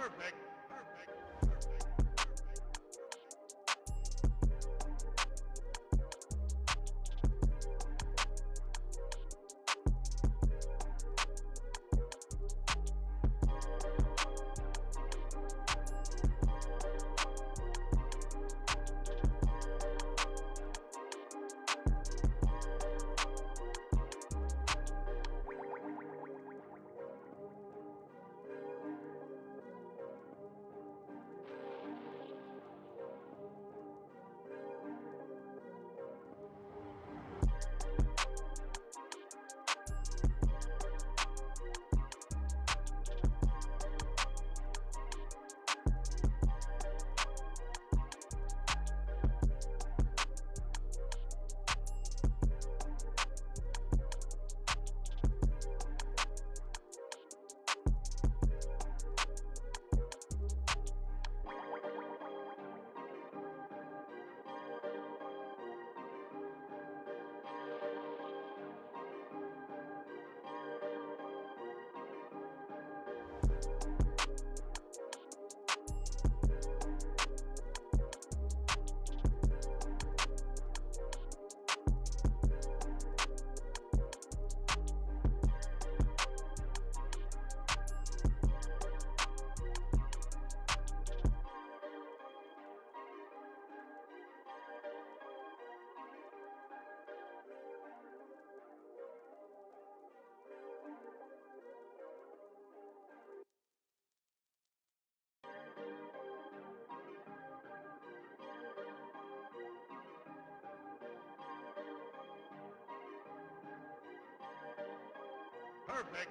Perfect. Perfect.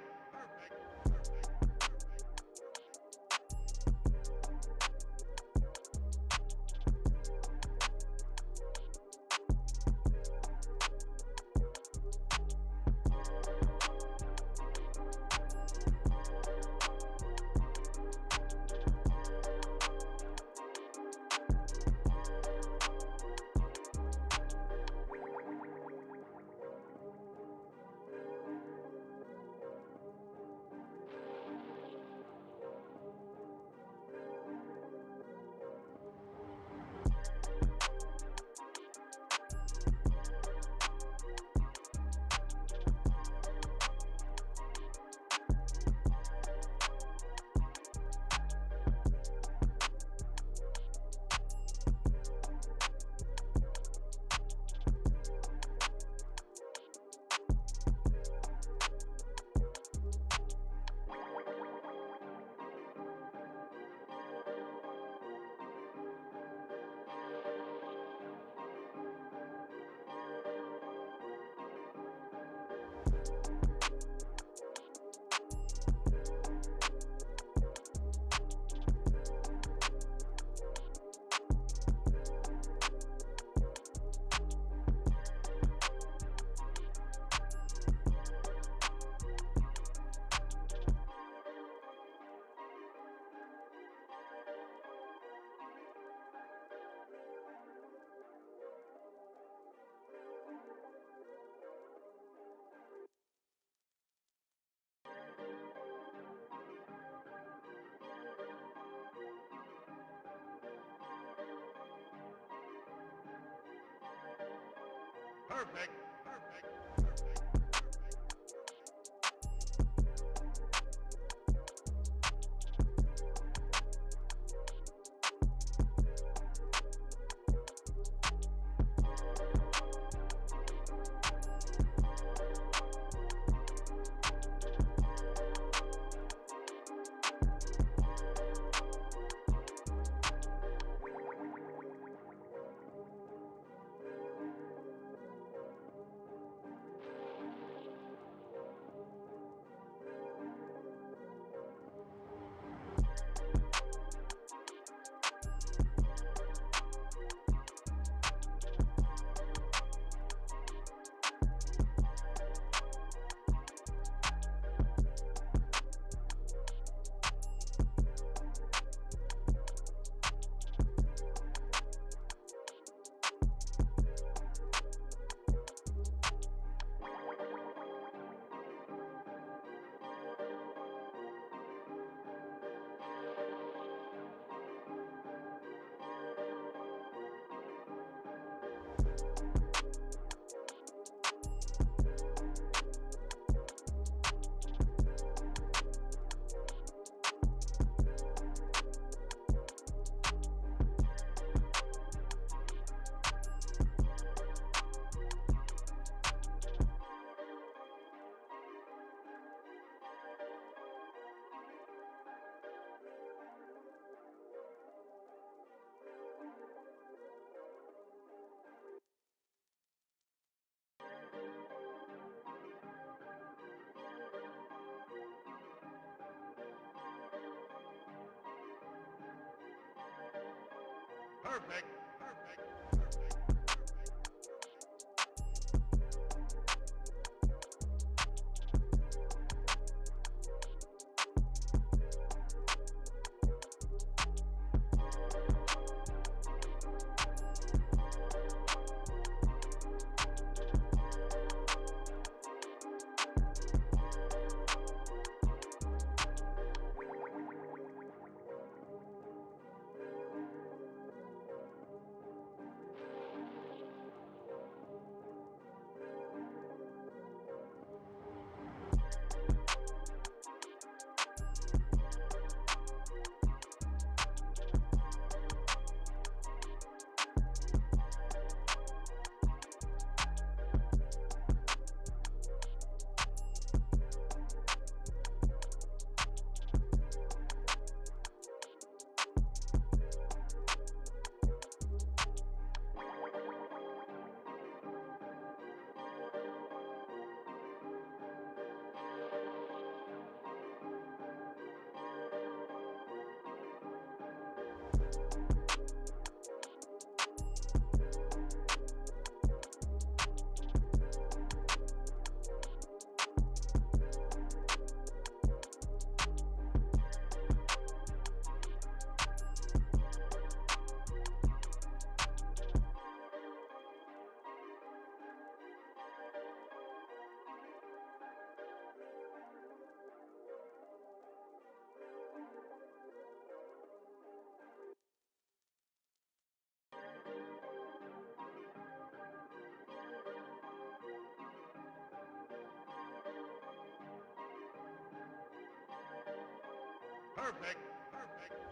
Perfect. Perfect. Perfect. Perfect. Perfect.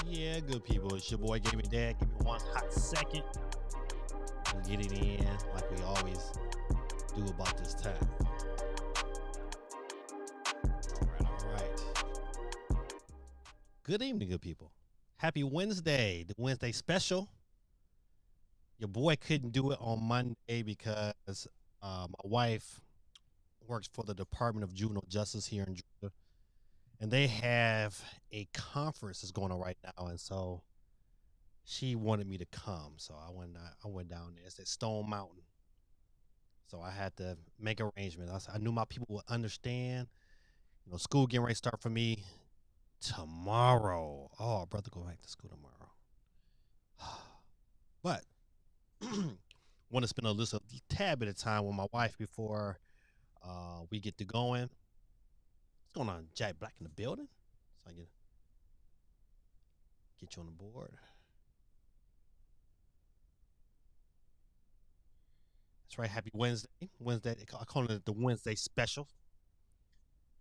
Yeah, good people. It's your boy Gaming Dad. Give me one hot second. We'll get it in like we always do about this time. All right. Good evening, good people. Happy Wednesday, the Wednesday special. Your boy couldn't do it on Monday because my wife works for the Department of Juvenile Justice here in Georgia, and they have a conference that's going on right now, and so she wanted me to come, so I went down there. It's at Stone Mountain, so I had to make arrangements. I knew my people would understand. You know, school getting ready to start for me tomorrow. Oh, brother, go back to school tomorrow. But want to spend a tad bit of time with my wife before we get to going. What's going on? Jack Black in the building. So I get you on the board. That's right. Happy Wednesday. Wednesday. I call it the Wednesday special.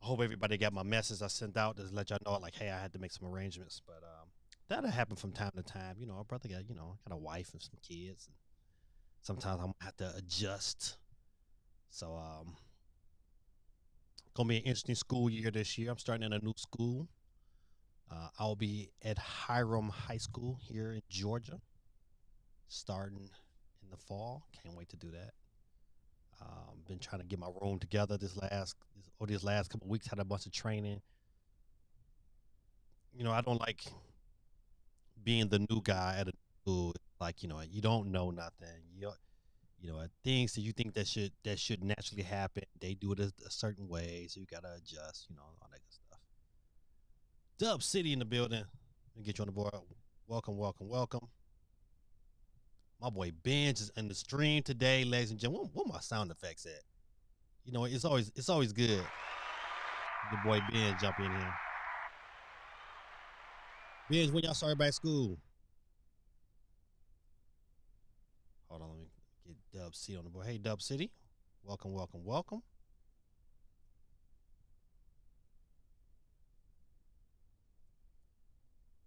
I hope everybody got my message I sent out to let y'all know, like, hey, I had to make some arrangements, but that'll happen from time to time. You know, our brother got, got a wife and some kids, and sometimes I'm gonna have to adjust. So, gonna be an interesting school year this year. I'm starting in a new school. I'll be at Hiram High School here in Georgia, starting in the fall. Can't wait to do that. Been trying to get my room together these last couple of weeks. Had a bunch of training. You know, I don't like being the new guy at a school. Like, you don't know nothing. Things that you think that should naturally happen. They do it a certain way, so you gotta adjust. All that good stuff. Dub City in the building. Let me get you on the board. Welcome, welcome, welcome. My boy Benj is in the stream today, ladies and gentlemen. What my sound effects at? It's always good. The boy Benj jump in here. Benj, when y'all started back school? Hold on, let me get Dub City on the board. Hey, Dub City. Welcome, welcome, welcome.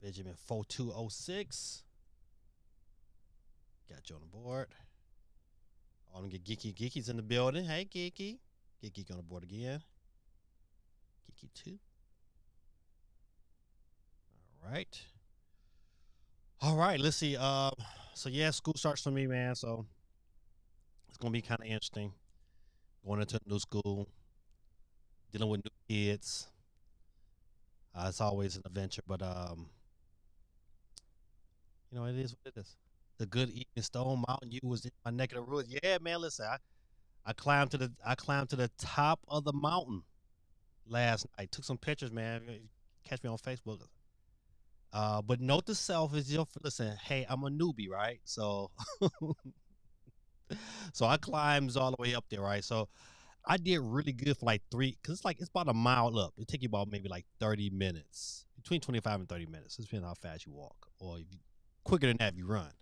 Benjamin 4206. Got you on the board. Oh, let me get Geeky. Geeky's in the building. Hey, Geeky. Get Geeky on the board again. Geeky 2. All right. All right, let's see. So yeah, school starts for me, man. So it's gonna be kind of interesting. Going into a new school, dealing with new kids. It's always an adventure, but it is what it is. The good evening, Stone Mountain. You was in my neck of the woods. Yeah, man. Listen, I climbed to the top of the mountain last night. Took some pictures, man. Catch me on Facebook. But note to self is listen. Hey, I'm a newbie, right? So, so I climbs all the way up there, right? So I did really good for like because it's about a mile up. It take you about maybe like 30 minutes, between 25 and 30 minutes. It depends how fast you walk, or if you quicker than that if you run.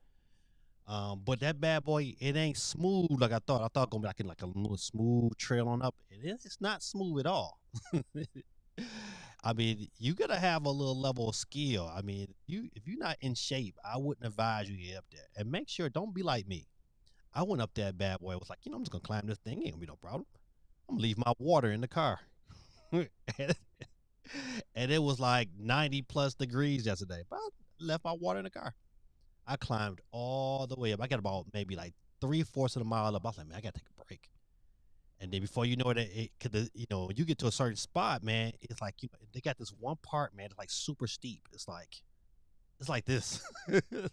But that bad boy, it ain't smooth like I thought. I thought gonna be like a little smooth trail on up. It's not smooth at all. I mean, you gotta have a little level of skill. I mean, if you're not in shape, I wouldn't advise you to get up there. And make sure, don't be like me. I went up that bad boy. I was like, I'm just gonna climb this thing. Ain't gonna be no problem. I'm gonna leave my water in the car. and it was like 90 plus degrees yesterday, but I left my water in the car. I climbed all the way up. I got about maybe like 3/4 of the mile up. I was like, man, I gotta take a break. And then before you know it, you get to a certain spot, man. It's like they got this one part, man. It's like super steep. It's like this, and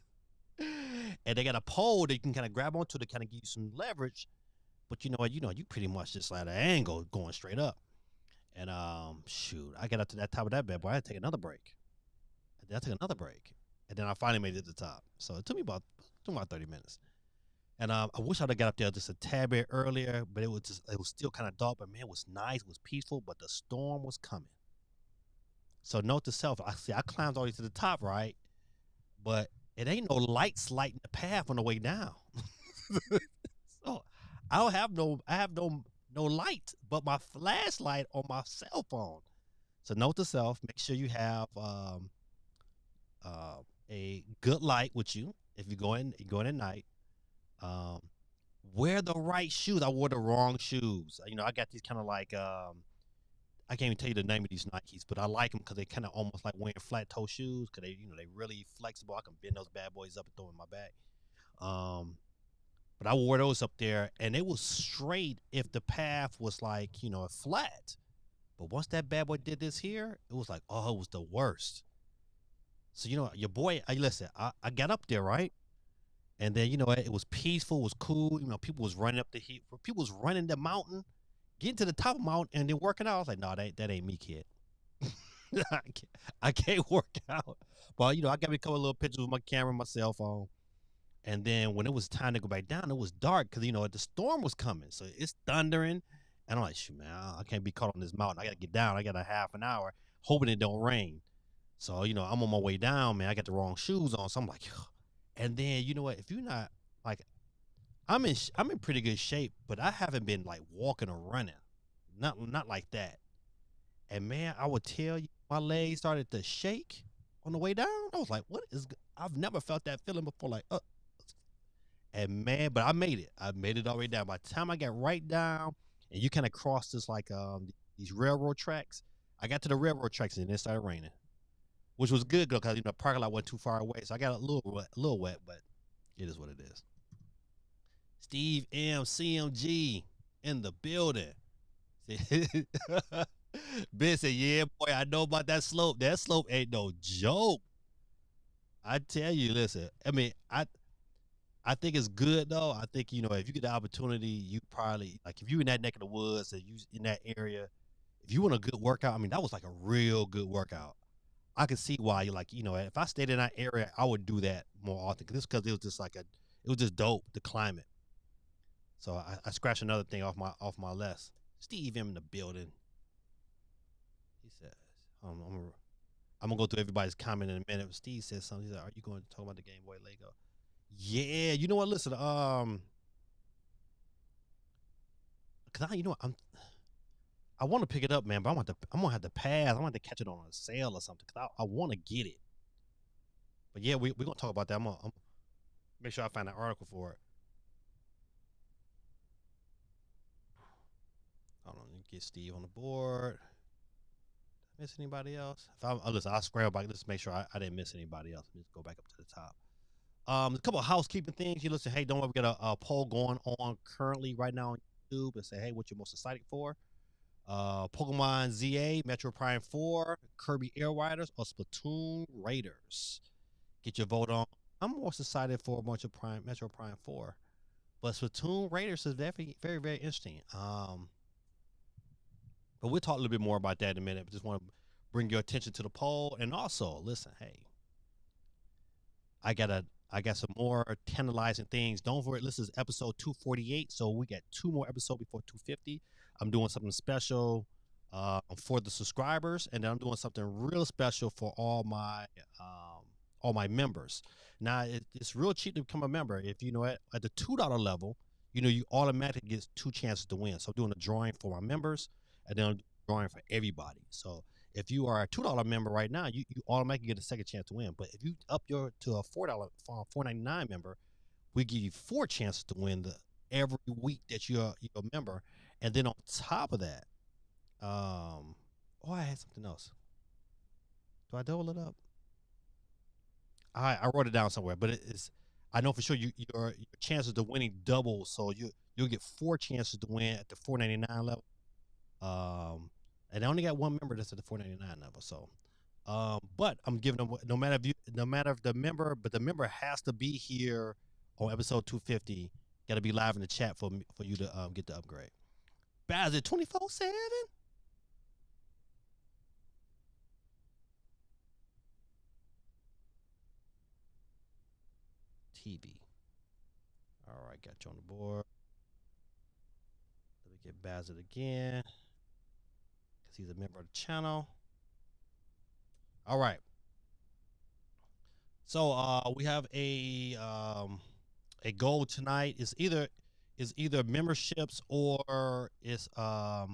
they got a pole that you can kind of grab onto to kind of give you some leverage. But you pretty much just at an angle going straight up. And shoot, I got up to that top of that bad boy. I had to take another break. And then I took another break. And then I finally made it to the top. So it took me about 30 minutes. And I wish I'd have got up there just a tad bit earlier, but it was still kind of dark. But man, it was nice, it was peaceful, but the storm was coming. So note to self, I climbed all the way to the top, right? But it ain't no lights lighting the path on the way down. So I have no light but my flashlight on my cell phone. So note to self, make sure you have a good light with you if you're going at night. Wear the right shoes. I wore the wrong shoes. I got these kind of like I can't even tell you the name of these Nikes, but I like them because they kind of almost like wearing flat toe shoes because they really flexible. I can bend those bad boys up and throw them in my bag. But I wore those up there, and it was straight if the path was like flat. But once that bad boy did this here, it was like, oh, it was the worst. So your boy, listen, I got up there, right? And then it was peaceful, it was cool. People was running up the hill, people was running the mountain, getting to the top of the mountain, and then working out. I was like, no, that ain't me, kid. I can't work out. But I got me a couple of little pictures with my camera, my cell phone. And then when it was time to go back down, it was dark because the storm was coming. So it's thundering. And I'm like, shoot, man, I can't be caught on this mountain. I got to get down. I got a half an hour hoping it don't rain. So, I'm on my way down, man. I got the wrong shoes on. So I'm like, ugh. And then, you know what? If you're not like, I'm in pretty good shape, but I haven't been like walking or running. Not like that. And man, I would tell you, my legs started to shake on the way down. I was like, I've never felt that feeling before. Like, and man, but I made it. I made it all the way down. By the time I got right down, and you kind of cross this like these railroad tracks, I got to the railroad tracks and it started raining, which was good because the parking lot wasn't too far away, so I got a little wet, but it is what it is. Steve M. CMG in the building. Ben said, "Yeah, boy, I know about that slope. That slope ain't no joke. I tell you, listen. I mean, I think it's good though. I think if you get the opportunity, you probably like if you in that neck of the woods and you in that area, if you want a good workout. I mean, that was like a real good workout. I could see why you like if I stayed in that area, I would do that more often because it was just it was just dope the climate. So I scratched another thing off my list. Steve M in the building. He says, I'm gonna go through everybody's comment in a minute. Steve says something. He said, "Are you going to talk about the Game Boy Lego?" Yeah, you know what? Listen, cause I want to pick it up, man, but I'm gonna have to pass. I'm gonna have to catch it on a sale or something. Cause I want to get it. But yeah, we're gonna talk about that. I'm gonna make sure I find an article for it. Hold on, get Steve on the board. Miss anybody else? If listen, I'll scramble back just to make sure I didn't miss anybody else. Let me just go back up to the top. A couple of housekeeping things. You listen, hey, don't worry, we got a poll going on currently right now on YouTube and say, hey, what you're most excited for? Pokemon ZA, Metro Prime 4, Kirby Air Riders, or Splatoon Raiders. Get your vote on. I'm most excited for a bunch of Metro Prime 4. But Splatoon Raiders is very, very, very interesting. But we'll talk a little bit more about that in a minute. But just want to bring your attention to the poll. And also, listen, hey, I got some more tantalizing things. Don't forget, this is episode 248, so we got 2 more episodes before 250. I'm doing something special for the subscribers, and then I'm doing something real special for all my members. Now it's real cheap to become a member. If at the $2 level, you automatically get 2 chances to win. So I'm doing a drawing for my members, and then I'm drawing for everybody. So if you are a $2 member right now, you automatically get a second chance to win. But if you up to a $4.99 member, we give you 4 chances to win every week that you're a member. And then on top of that, I had something else. Do I double it up? I wrote it down somewhere, but it's I know for sure your chances of winning double, so you'll get 4 chances to win at the $4.99 level. And I only got 1 member that's at the $4.99 level. So, but I'm giving them no matter if the member, but the member has to be here on episode 250. Got to be live in the chat for you to get the upgrade. Baz it 24/7. TV. All right, got you on the board. Let me get Bazzard again because he's a member of the channel. All right. So we have a goal tonight. Is either memberships or it's a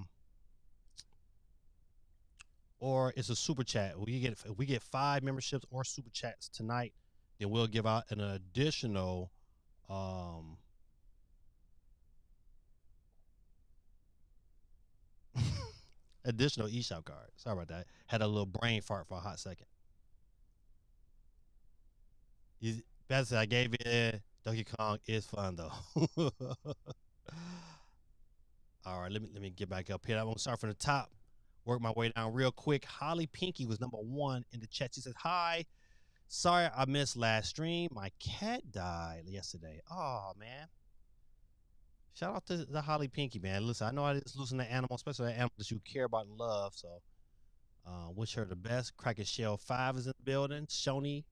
super chat. If we get 5 memberships or super chats tonight, then we'll give out an additional additional eShop card. Sorry about that. Had a little brain fart for a hot second. That's I gave it. Donkey Kong is fun though. All right, let me get back up here. I'm gonna start from the top, work my way down real quick. Holly Pinky was number 1 in the chat. She says, "Hi, sorry I missed last stream. My cat died yesterday. Oh man." Shout out to the Holly Pinky, man. Listen, I know I just losing that animal, especially that animal that you care about and love. So, wish her the best. Cracker Shell 5 is in the building. Shoni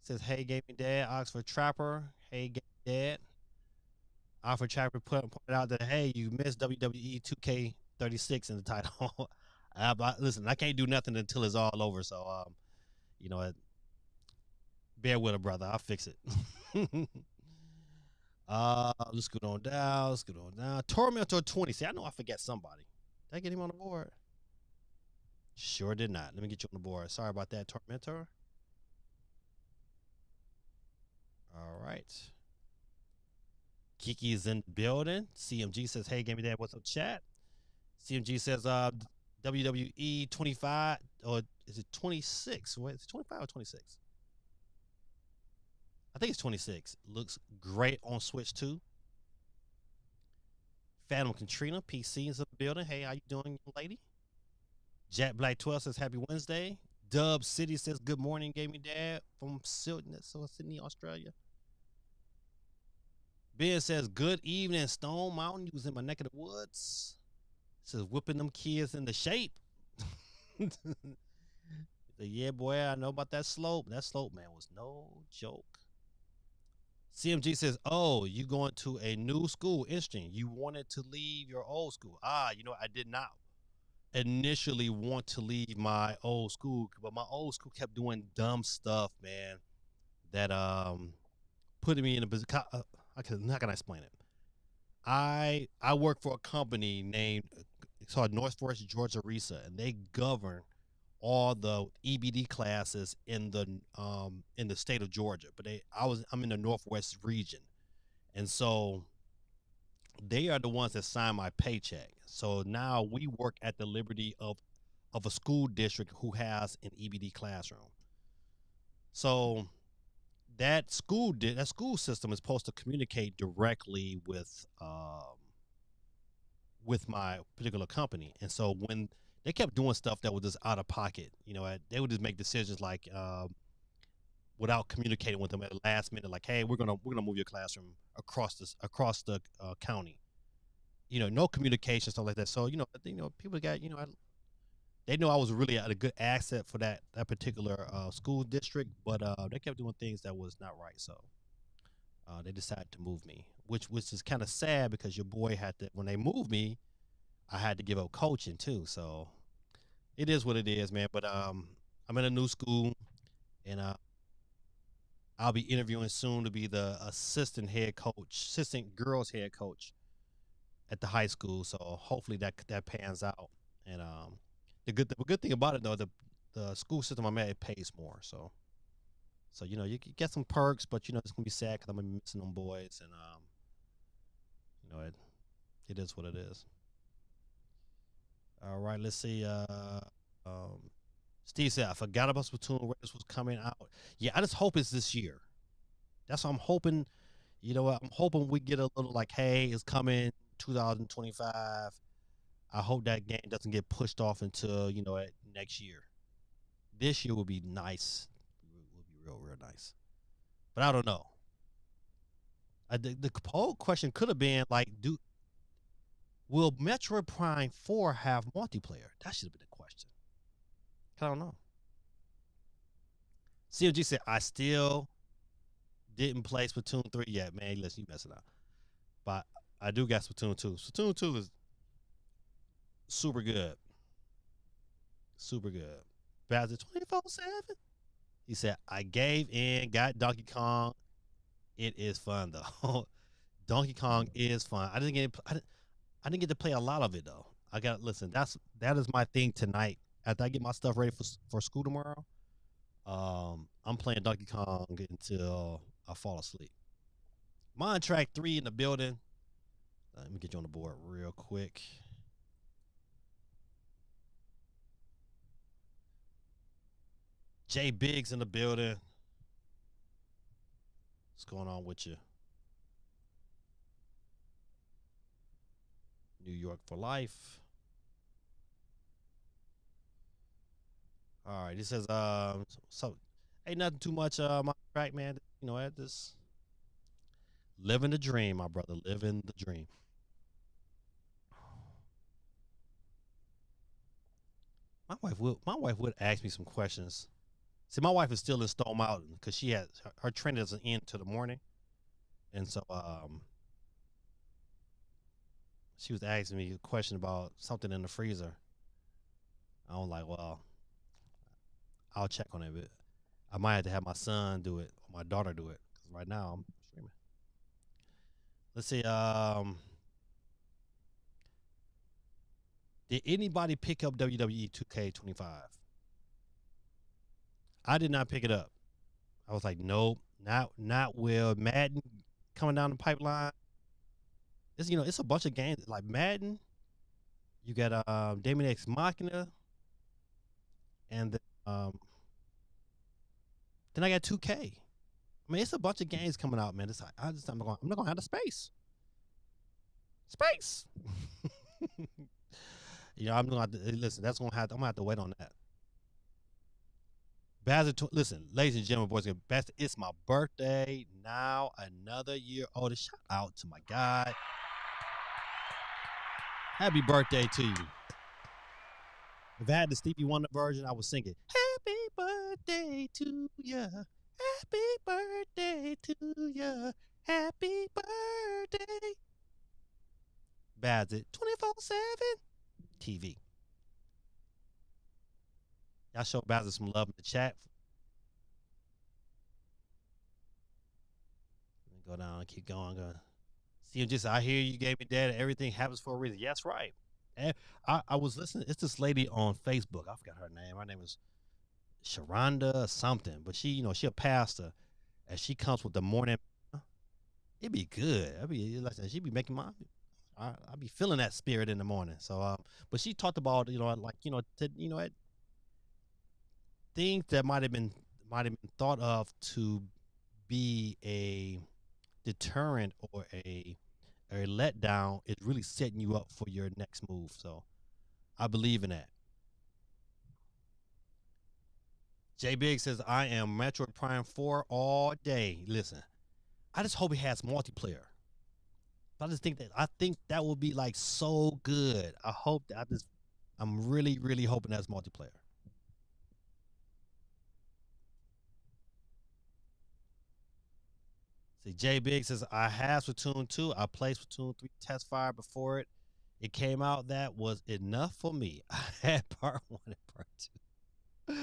says, "Hey, Gaming Dad." Oxford Trapper, "Hey, Gaming Dad." Oxford Trapper pointed out that, hey, you missed WWE 36 in the title. Listen, I can't do nothing until it's all over. So, you know, bear with a brother. I'll fix it. Let's go on down. Let's go on down. Tormentor 20. See, I know I forget somebody. Did I get him on the board? Sure did not. Let me get you on the board. Sorry about that, Tormentor. All right. Kiki is in the building. CMG says, hey, give me that. What's up, chat? CMG says, WWE 25, or is it 26? Wait, is it 25 or 26? I think it's 26. Looks great on Switch 2. Phantom Katrina, PC is in the building. Hey, how you doing, young lady? Jack Black 12 says, happy Wednesday. Dub City says, good morning, Gaming Dad from Sydney, Australia. Ben says, good evening, Stone Mountain. You was in my neck of the woods. Says, whipping them kids into shape. Yeah, boy, I know about that slope. That slope, man, was no joke. CMG says, oh, you going to a new school. Interesting. You wanted to leave your old school. You know, I did not initially want to leave my old school, but my old school kept doing dumb stuff, man, that putting me in a position. How can I explain it? I work for a company named, it's called Northwest Georgia RESA, and they govern all the EBD classes in the state of Georgia. But I'm in the Northwest region, and so they are the ones that sign my paycheck. So now we work at the liberty of a school district who has an EBD classroom. So that school system is supposed to communicate directly with my particular company. And so when they kept doing stuff that was just out of pocket, you know, they would just make decisions like without communicating with them at the last minute, like, hey, we're gonna move your classroom across the county. You know, no communication, stuff like that. So people got, they know I was really a good asset for that particular school district, but they kept doing things that was not right. So they decided to move me, which is kind of sad because your boy had to, when they moved me, I had to give up coaching too. So it is what it is, man. But I'm in a new school, and I'll be interviewing soon to be the assistant girls head coach at the high school. So hopefully that pans out. And the good thing about it though, the school system I'm at, it pays more. So you get some perks, but it's gonna be sad because I'm gonna be missing them boys, and it is what it is. All right, let's see. Steve said, I forgot about Splatoon. Raiders was coming out. Yeah, I just hope it's this year. That's what I'm hoping. You know what? I'm hoping we get a little like, hey, it's coming 2025. I hope that game doesn't get pushed off until, next year. This year would be nice. Would be real nice. But I don't know. The poll question could have been like, will Metroid Prime 4 have multiplayer? That should have been the question. I don't know. CMG said, I still didn't play Splatoon 3 yet. Man, listen, you messing up. But I do got Splatoon 2. Splatoon 2 is super good. Super good. Bowser 24/7. He said, I gave in, got Donkey Kong. It is fun though. Donkey Kong is fun. I didn't get to play a lot of it though. Listen, that is my thing tonight. After I get my stuff ready for school tomorrow, I'm playing Donkey Kong until I fall asleep. Mind Track 3 in the building. Let me get you on the board real quick. Jay Biggs in the building. What's going on with you? New York for life. All right, he says, so ain't nothing too much, my track, man. At this, living the dream, my brother, living the dream. My wife would ask me some questions. See, my wife is still in Stone Mountain because she has her training doesn't end till the morning, and so she was asking me a question about something in the freezer. I was like, well, I'll check on it, but I might have to have my son do it or my daughter do it because right now I'm streaming. Let's see. Did anybody pick up WWE 2K25? I did not pick it up. I was like, nope, not Will Madden coming down the pipeline. It's it's a bunch of games like Madden. You got Damien X Machina, and then I got 2K. I mean, it's a bunch of games coming out, man. It's like I'm not gonna have the space. Space. I'm gonna have to, listen. I'm gonna have to wait on that. Listen, ladies and gentlemen, boys and girls, it's my birthday now. Another year older. Shout out to my guy. Happy birthday to you. If I had the Stevie Wonder version, I would sing it. Happy birthday to ya. Happy birthday to ya. Happy birthday. Bazit 24/7 TV. Y'all show Bazit some love in the chat. Let me go down and keep going. See, I hear you gave me that. Everything happens for a reason. Yes, right. I was listening. It's this lady on Facebook. I forgot her name. Her name is Sharonda or something. But she a pastor, and she comes with the morning. It'd be good. She'd be making my. I'd be feeling that spirit in the morning. So, but she talked about things that might have been thought of to be a deterrent or a letdown is really setting you up for your next move. So I believe in that. J Big says, I am Metroid Prime 4 all day. Listen, I just hope it has multiplayer. I think that will be like so good. I'm really, really hoping that's multiplayer. See, J Big says, I have Splatoon 2. I played Splatoon 3 test fire before it came out. That was enough for me. I had part 1 and part 2.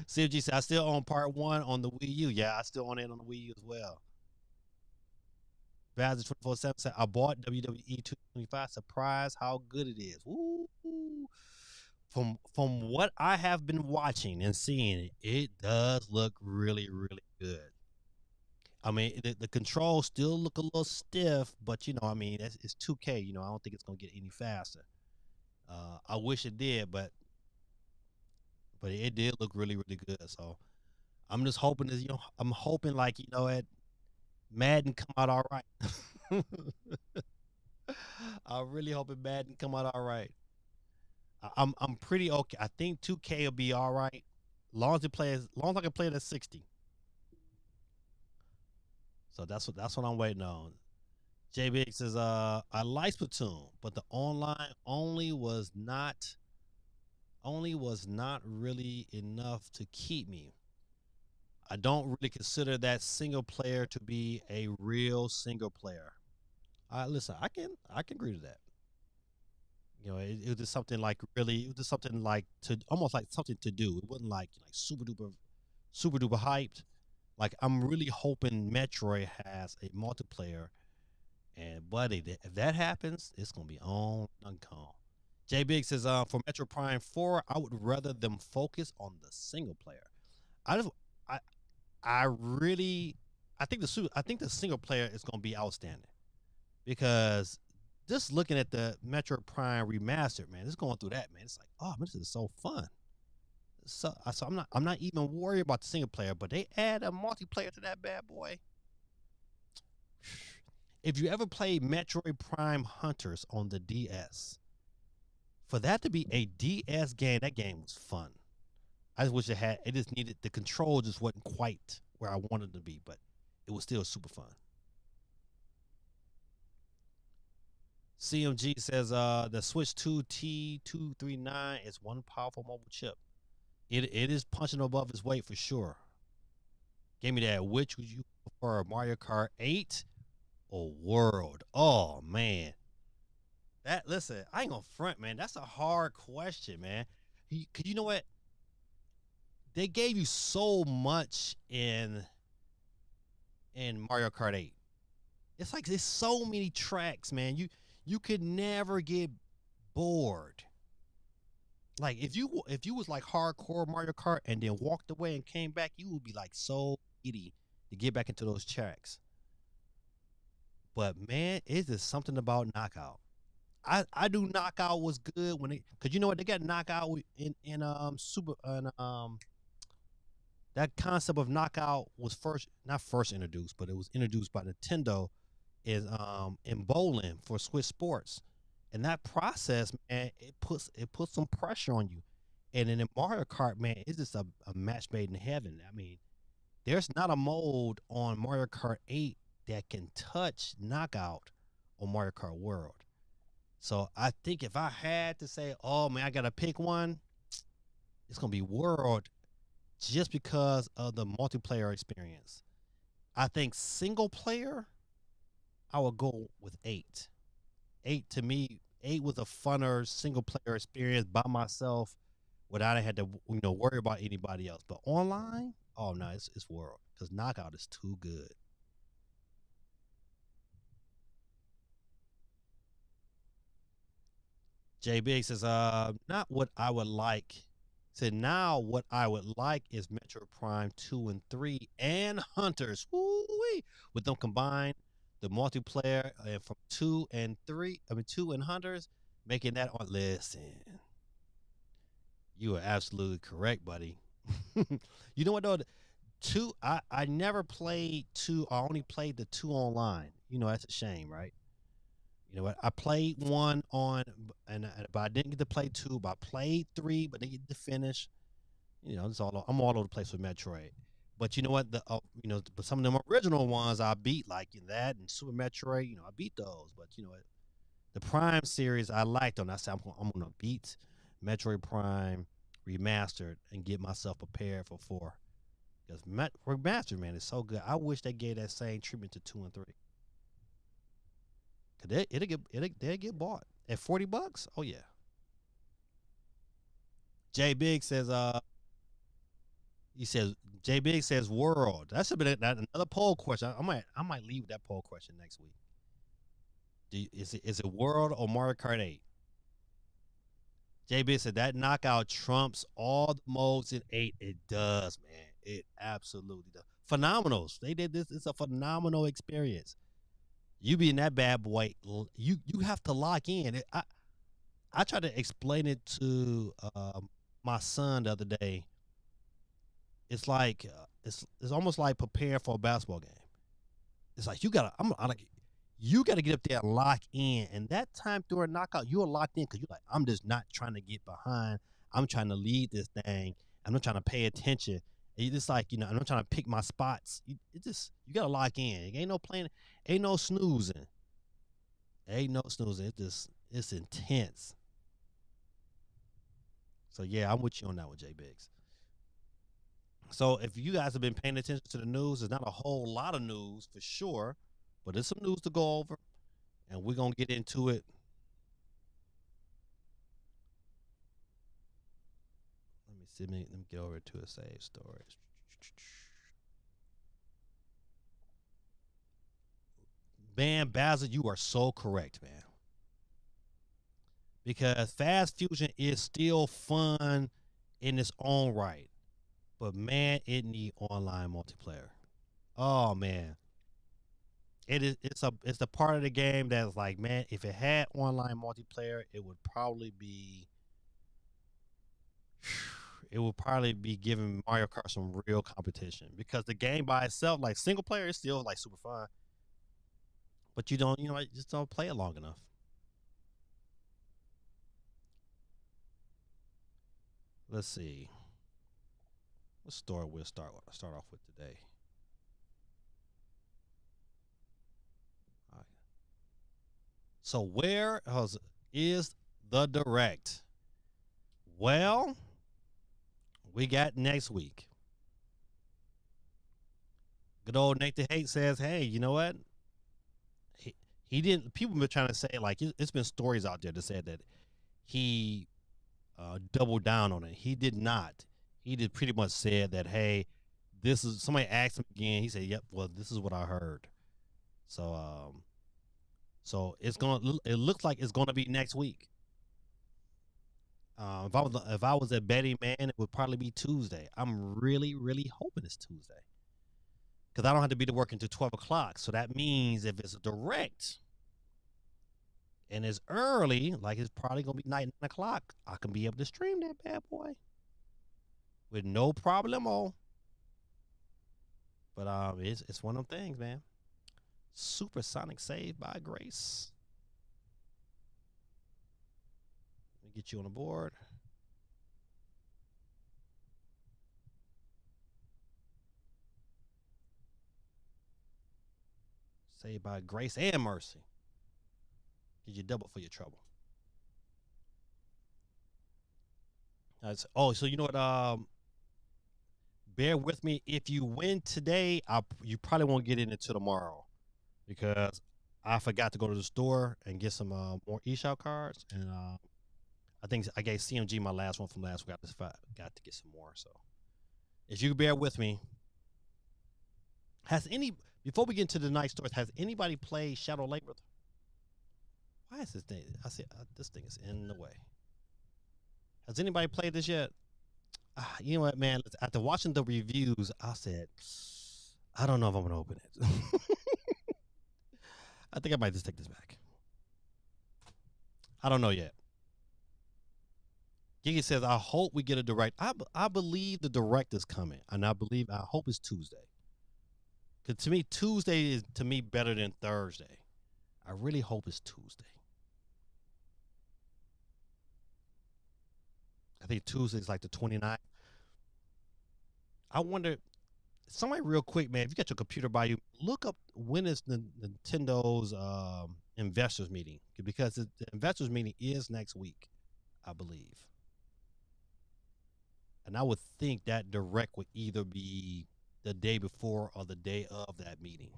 CFG said, I still own part 1 on the Wii U. Yeah, I still own it on the Wii U as well. Bazzer 24/7 said, I bought WWE 225. Surprise how good it is. Ooh. From what I have been watching and seeing, it does look really, really good. I mean, the controls still look a little stiff, but it's 2K. I don't think it's gonna get any faster. I wish it did, but it did look really, really good. So I'm just hoping I'm hoping at Madden come out all right. I'm really hoping Madden come out all right. I'm pretty okay. I think 2K will be all right, long as I can play it at 60. So that's what I'm waiting on. JBX says, I like Splatoon, but the online only was not really enough to keep me. I don't really consider that single player to be a real single player. Listen, I can agree to that. It was just something like to almost like something to do. It wasn't like super duper hyped. Like I'm really hoping Metroid has a multiplayer, and buddy, if that happens, it's gonna be on uncall. J Big says, for Metro Prime 4, I would rather them focus on the single player. I really I think the single player is gonna be outstanding because just looking at the Metro Prime remastered, man, it's going through that, man. It's like, oh, man, this is so fun. So I'm not even worried about the single player, but they add a multiplayer to that bad boy. If you ever played Metroid Prime Hunters on the DS, for that to be a DS game, that game was fun. I just wish it just needed, the control just wasn't quite where I wanted it to be, but it was still super fun. CMG says the Switch 2 T239 is one powerful mobile chip. It is punching above its weight for sure. Give me that. Which would you prefer, Mario Kart 8 or World? Oh man, That listen, I ain't gonna front, man. That's a hard question, man. Cause you know what? They gave you so much in Mario Kart 8. It's like there's so many tracks, man. You could never get bored. Like if you was like hardcore Mario Kart and then walked away and came back, you would be like so giddy to get back into those tracks. But man, it is something about knockout. I do knockout was good when it because you know what they got knockout in super and that concept of knockout was first not first introduced, but it was introduced by Nintendo is in bowling for Switch Sports. And that process, man, it puts some pressure on you. And then in Mario Kart, man, it's just a match made in heaven. I mean, there's not a mode on Mario Kart 8 that can touch knockout on Mario Kart World. So I think if I had to say, oh man, I gotta pick one, it's gonna be World just because of the multiplayer experience. I think single player, I would go with 8. 8 to me, 8 was a funner single player experience by myself without I had to worry about anybody else. But online, oh no, it's World because knockout is too good. Jay Big says, not what I would like. Said now what I would like is Metro Prime 2 and 3 and Hunters. Woo-wee. With them combined, the multiplayer from 2 and 3, I mean 2 and Hunters, making that on listen. You are absolutely correct, buddy. You know what though? Two, I never played two. I only played the two online. That's a shame, right? You know what? I played one on, but I didn't get to play two. But I played three, but didn't get to finish. I'm all over the place with Metroid. But you know what? But some of them original ones I beat, like that and Super Metroid. I beat those. But you know what? The Prime series I liked on. I said I'm gonna beat Metroid Prime remastered and get myself prepared for 4. Because remastered, man, is so good. I wish they gave that same treatment to 2 and 3. Cause they'll get bought at $40. Oh yeah. Jay Big says he says Jay Big says world. That should be another poll question. I might leave that poll question next week. Is it world or Mario Kart 8? Jay Big said that knockout trumps all the modes in 8. It does, man. It absolutely does. Phenomenals. They did this. It's a phenomenal experience. You being that bad boy, you have to lock in. I tried to explain it to my son the other day. It's like it's almost like preparing for a basketball game. It's like I'm like you gotta get up there and lock in. And that time during knockout, you're locked in because you're like, I'm just not trying to get behind. I'm trying to lead this thing. I'm not trying to pay attention. And you just like, I'm not trying to pick my spots. You gotta lock in. Ain't no playing, ain't no snoozing. Ain't no snoozing. It's intense. So yeah, I'm with you on that one, Jay Biggs. So if you guys have been paying attention to the news, there's not a whole lot of news for sure, but there's some news to go over, and we're gonna get into it. Let me see. Let me get over to a save storage. Man, Basil, you are so correct, man. Because Fast Fusion is still fun in its own right, but man, it need online multiplayer. Oh man, it's a part of the game that's like, man, if it had online multiplayer, it would probably be giving Mario Kart some real competition because the game by itself, like single player, is still like super fun, but you just don't play it long enough. Let's see what story we'll start off with today. All right. So is the direct? Well, we got next week. Good old Nathan Hate says, hey, you know what? He didn't. People been trying to say like it's been stories out there that said that he doubled down on it. He did not. He did pretty much said that, hey, this is somebody asked him again. He said, yep, well, this is what I heard. So so it looks like it's gonna be next week. If I was a betting man, it would probably be Tuesday. I'm really hoping it's Tuesday because I don't have to be to work until 12 o'clock. So that means if it's direct and it's early, like it's probably gonna be 9 o'clock, I can be able to stream that bad boy with no problemo. But it's one of them things, man. Supersonic save by Grace. Let me get you on the board. Saved by Grace and Mercy. Get you double for your trouble. Oh, so you know what? Bear with me. If you win today, you probably won't get in until tomorrow because I forgot to go to the store and get some more eShop cards, and I think I gave CMG my last one from last week. I just got to get some more. So if you bear with me, before we get into the night stores, has anybody played Shadow Labyrinth? Why is this thing? I see this thing is in the way. Has anybody played this yet? You know what, man? After watching the reviews, I said, I don't know if I'm gonna open it. I think I might just take this back. I don't know yet. Gigi says, I hope we get a direct. I believe the direct is coming, and I hope it's Tuesday. Because to me, Tuesday is better than Thursday. I really hope it's Tuesday. I think Tuesday is like the 29th. I wonder, somebody real quick, man, if you got your computer by you, look up when is Nintendo's investors meeting, because the investors meeting is next week, I believe. And I would think that direct would either be the day before or the day of that meeting.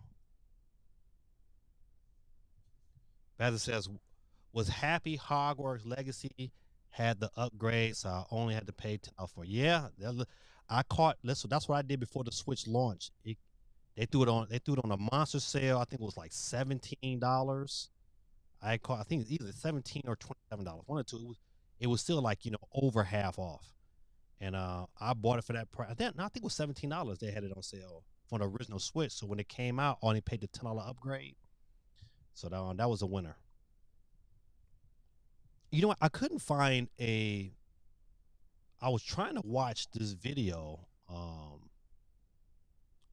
As it says, was happy Hogwarts Legacy had the upgrade, so I only had to pay $10 for. Yeah, I caught. Listen, that's what I did before the Switch launched. They threw it on a monster sale. I think it was like $17. I think it's either $17 or $27. One or two. It was still like over half off. And I bought it for that price. I think it was $17. They had it on sale for the original Switch. So when it came out, I only paid the $10 upgrade. So that was a winner. You know what? I couldn't find I was trying to watch this video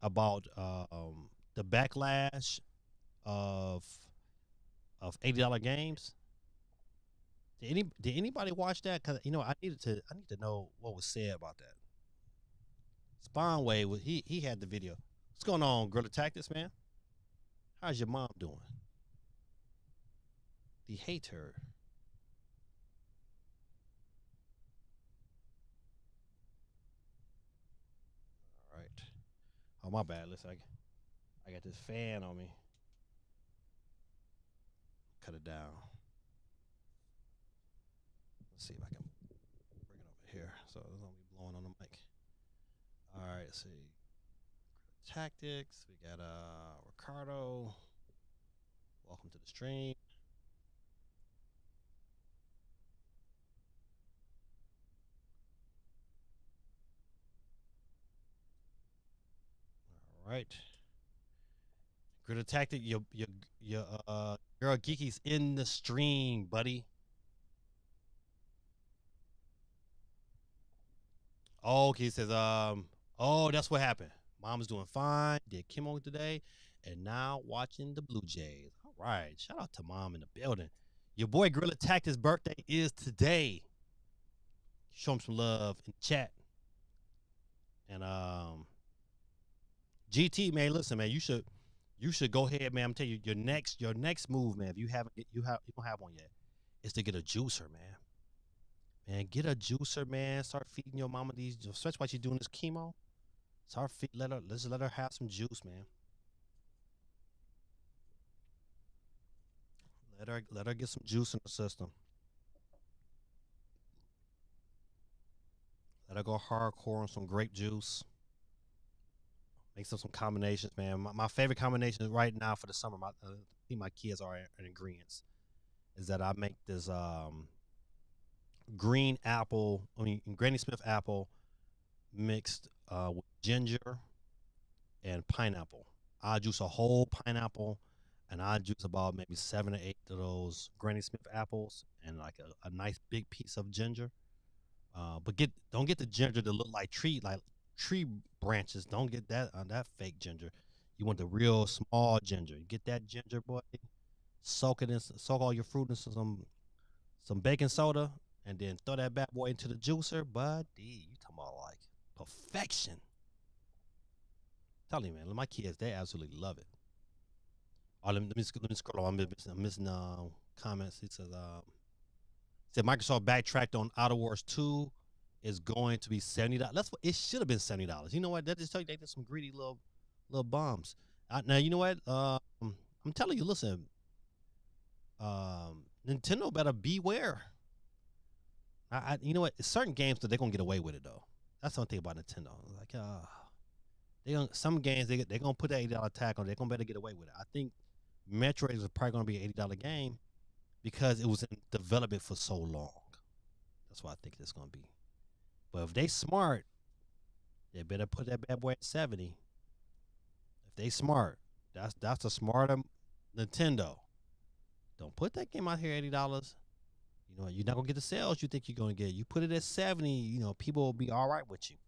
about the backlash of $80 games. Did anybody watch that? Because I need to know what was said about that. Spawnway he had the video. What's going on, Gorilla Tactics, man? How's your mom doing? The hater. All right. Oh, my bad. Listen, I got this fan on me. Cut it down. Let's see if I can bring it over here so it's don't be blowing on the mic. All right, let's see. Tactics. We got Ricardo. Welcome to the stream. All right. Grid Tactic, your girl Geeky's in the stream, buddy. Oh, okay, he says, oh, that's what happened. Mom's doing fine, did chemo today, and now watching the Blue Jays. All right. Shout out to mom in the building. Your boy Gorilla Tactic's birthday is today. Show him some love in chat. And GT, man, listen, man, you should go ahead, man. I'm telling you, your next move, man, if you don't have one yet, is to get a juicer, man. Man, get a juicer, man. Start feeding your mama these, especially while she's doing this chemo. Let's let her have some juice, man. Let her get some juice in the system. Let her go hardcore on some grape juice. Make some combinations, man. My favorite combination right now for the summer, I think my kids are in ingredients, is that I make this green apple, Granny Smith apple mixed with ginger and pineapple. I juice a whole pineapple, and I juice about maybe 7 or 8 of those Granny Smith apples, and like a nice big piece of ginger. But don't get the ginger that look like tree branches. Don't get that fake ginger. You want the real small ginger. You get that ginger, boy. Soak all your fruit in some baking soda, and then throw that bad boy into the juicer. Buddy, you talking about like perfection. Tell you, man, my kids, they absolutely love it. Oh, let me scroll on. I'm missing comments. He said Microsoft backtracked on Outer Wars 2 is going to be $70. That's what it should have been $70. You know what? That just tell you they did some greedy little bombs. Now you know what? I'm telling you, listen, Nintendo better beware. You know what? Certain games that they're gonna get away with it though. That's one thing about Nintendo. Like, some games they're gonna put that $80 tag on. They're gonna better get away with it. I think Metroid is probably gonna be an $80 game because it was in development for so long. That's what I think it's gonna be. But if they smart, they better put that bad boy at 70. If they smart, that's a smarter Nintendo. Don't put that game out here $80. You know, you're not gonna get the sales you think you're gonna get. You put it at 70, you know, people will be all right with you.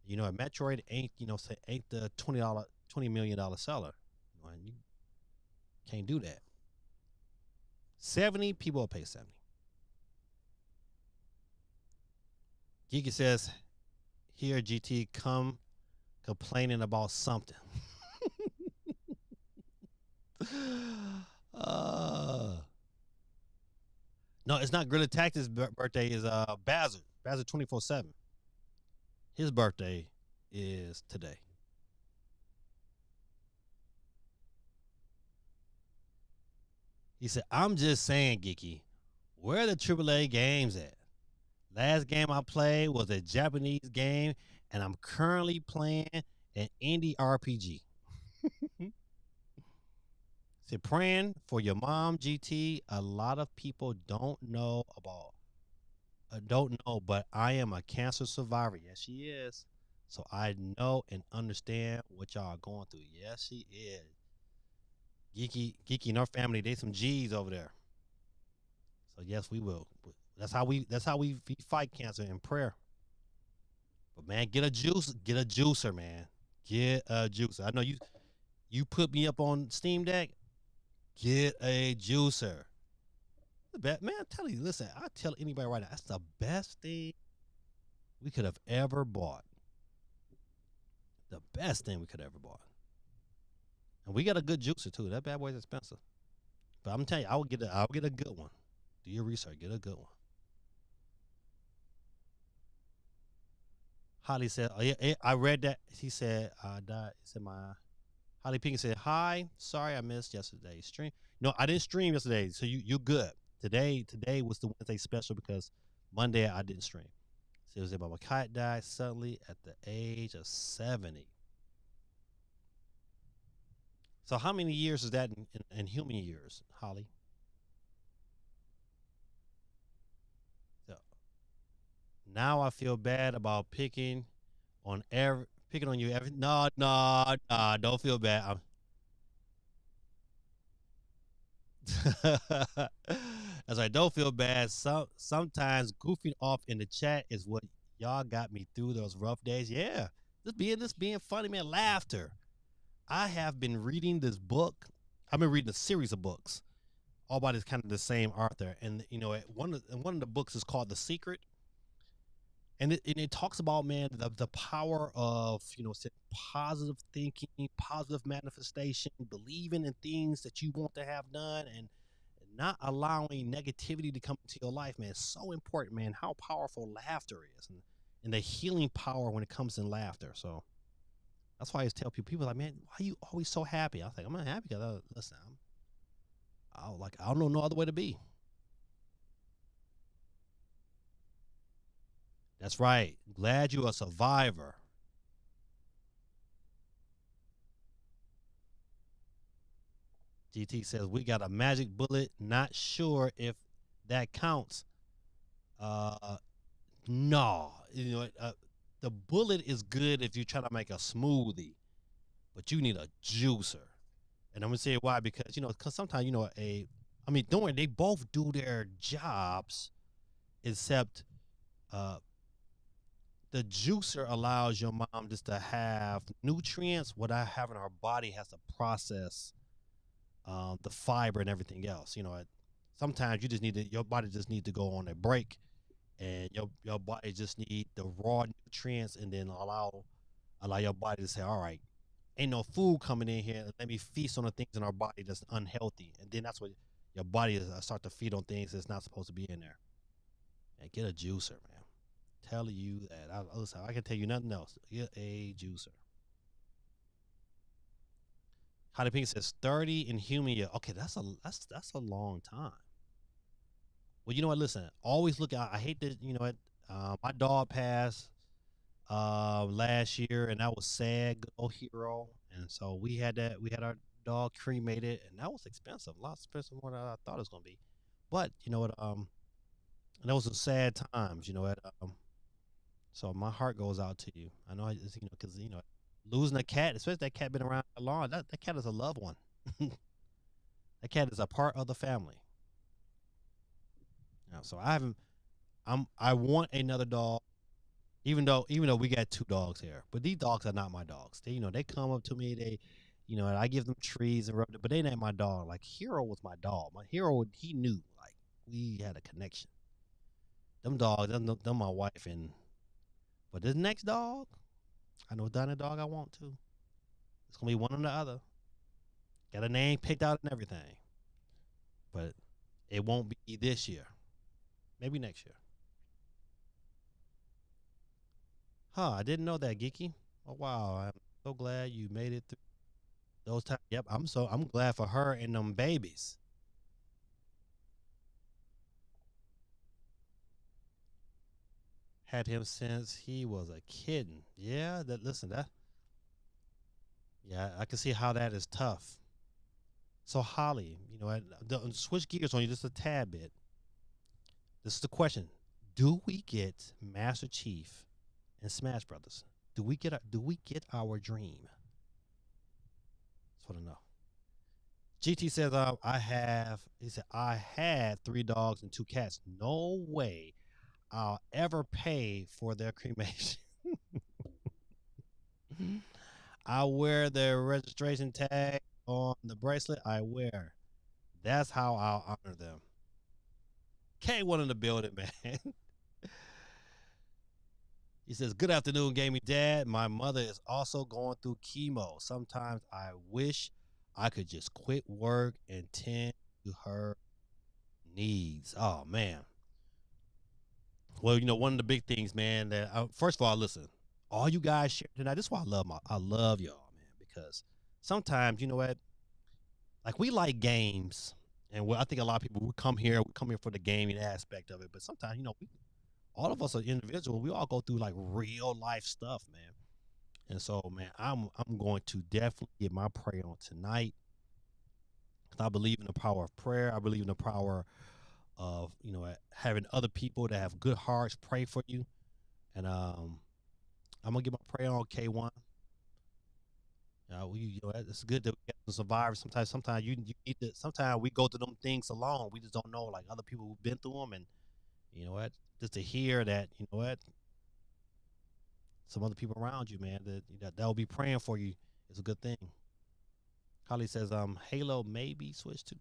You know, Metroid ain't the $20 million seller. You know, and you can't do that. 70, people will pay 70. Geeky says, here GT come complaining about something. No, it's not Gorilla Tactics' birthday. Is Bazard 24/7. His birthday is today. He said, I'm just saying, Geeky, where are the AAA games at? Last game I played was a Japanese game, and I'm currently playing an indie RPG. Said, praying for your mom, GT. A lot of people don't know, but I am a cancer survivor. Yes, she is. So I know and understand what y'all are going through. Yes, she is. Geeky and our family, they some G's over there. So yes, we will. That's how we fight cancer in prayer. But man, get a juicer, man. Get a juicer. I know you put me up on Steam Deck. Get a juicer. Man, I'm telling you, listen, I tell anybody right now, that's the best thing we could have ever bought. The best thing we could have ever bought. And we got a good juicer too. That bad boy's expensive. But I'm telling you, I'll get a good one. Do your research, get a good one. Holly said, oh, yeah, I read that. He said, he said Holly Pink said, hi, sorry I missed yesterday's stream. No, I didn't stream yesterday, so you good. Today was the Wednesday special because Monday I didn't stream. So it was about my cat died suddenly at the age of 70. So how many years is that in human years, Holly? So now I feel bad about picking on you every. No, don't feel bad. As I don't feel bad. Sometimes goofing off in the chat is what y'all got me through those rough days. Yeah, just being funny, man. Laughter. I have been reading this book. I've been reading a series of books, all by this kind of the same author. And you know, one of the books is called The Secret, and it talks about, man, the power of, you know, positive thinking, positive manifestation, believing in things that you want to have done, and not allowing negativity to come into your life, man. It's so important, man, how powerful laughter is, and the healing power when it comes in laughter. So that's why I always tell people are like, man, why are you always so happy? I was like, I'm not happy because listen, I don't know no other way to be. That's right. Glad you a survivor. GT says we got a magic bullet. Not sure if that counts. Uh, no. The bullet is good if you try to make a smoothie, but you need a juicer. And I'm gonna say why because because sometimes don't worry, they both do their jobs, except uh, the juicer allows your mom just to have nutrients without having her body has to process the fiber and everything else. Sometimes your body just need to go on a break, and your body just need the raw nutrients, and then allow your body to say, all right, ain't no food coming in here. Let me feast on the things in our body that's unhealthy, and then that's what your body is start to feed on things that's not supposed to be in there. Man, get a juicer, man. Tell you that. Listen, I can tell you nothing else. Get a juicer. Hottie Pink says 30 in human year. Okay, that's a long time. Well, you know what? Listen, always look out. I hate that. You know what? My dog passed last year, and that was sad. Good old hero. And so we had that. We had our dog cremated, and that was expensive. A lot expensive more than I thought it was gonna be. But you know what? And those were sad times. You know what? So my heart goes out to you. I know, because losing a cat, especially that cat been around a long. That cat is a loved one. That cat is a part of the family. So I haven't. I want another dog, even though we got two dogs here, but these dogs are not my dogs. They come up to me. And I give them trees and rub it, but they ain't my dog. Like Hero was my dog. My Hero, he knew like we had a connection. Them dogs, them my wife and. But this next dog, I know done a dog I want to. It's gonna be one or the other. Got a name picked out and everything, but it won't be this year. Maybe next year. Huh? I didn't know that, Geeky. Oh wow! I'm so glad you made it through those times. Yep, I'm glad for her and them babies. Had him since he was a kitten. Yeah, that. Yeah, I can see how that is tough. So Holly, switch gears on you just a tad bit. This is the question: do we get Master Chief and Smash Brothers? Do we get our dream? That's what I know. GT says, he said, I had three dogs and two cats. No way I'll ever pay for their cremation. I wear their registration tag on the bracelet I wear. That's how I'll honor them. K1 in the building, man. He says, good afternoon, gaming dad. My mother is also going through chemo. Sometimes I wish I could just quit work and tend to her needs. Oh, man. Well, one of the big things, man, that first of all, listen, all you guys share tonight. This is why I love y'all, man, because sometimes, you know what, like we like games, and I think a lot of people we come here for the gaming aspect of it, but sometimes, all of us are individuals. We all go through like real life stuff, man. And so, man, I'm going to definitely get my prayer on tonight. 'Cause I believe in the power of prayer. I believe in the power of having other people that have good hearts pray for you. And I'm gonna get my prayer on K1. It's good that we got some survivors. Sometimes you need to. Sometimes we go through them things alone. We just don't know like other people who've been through them, and you know what? Just to hear that, some other people around you, man, that'll be praying for you is a good thing. Holly says, Halo maybe switch to.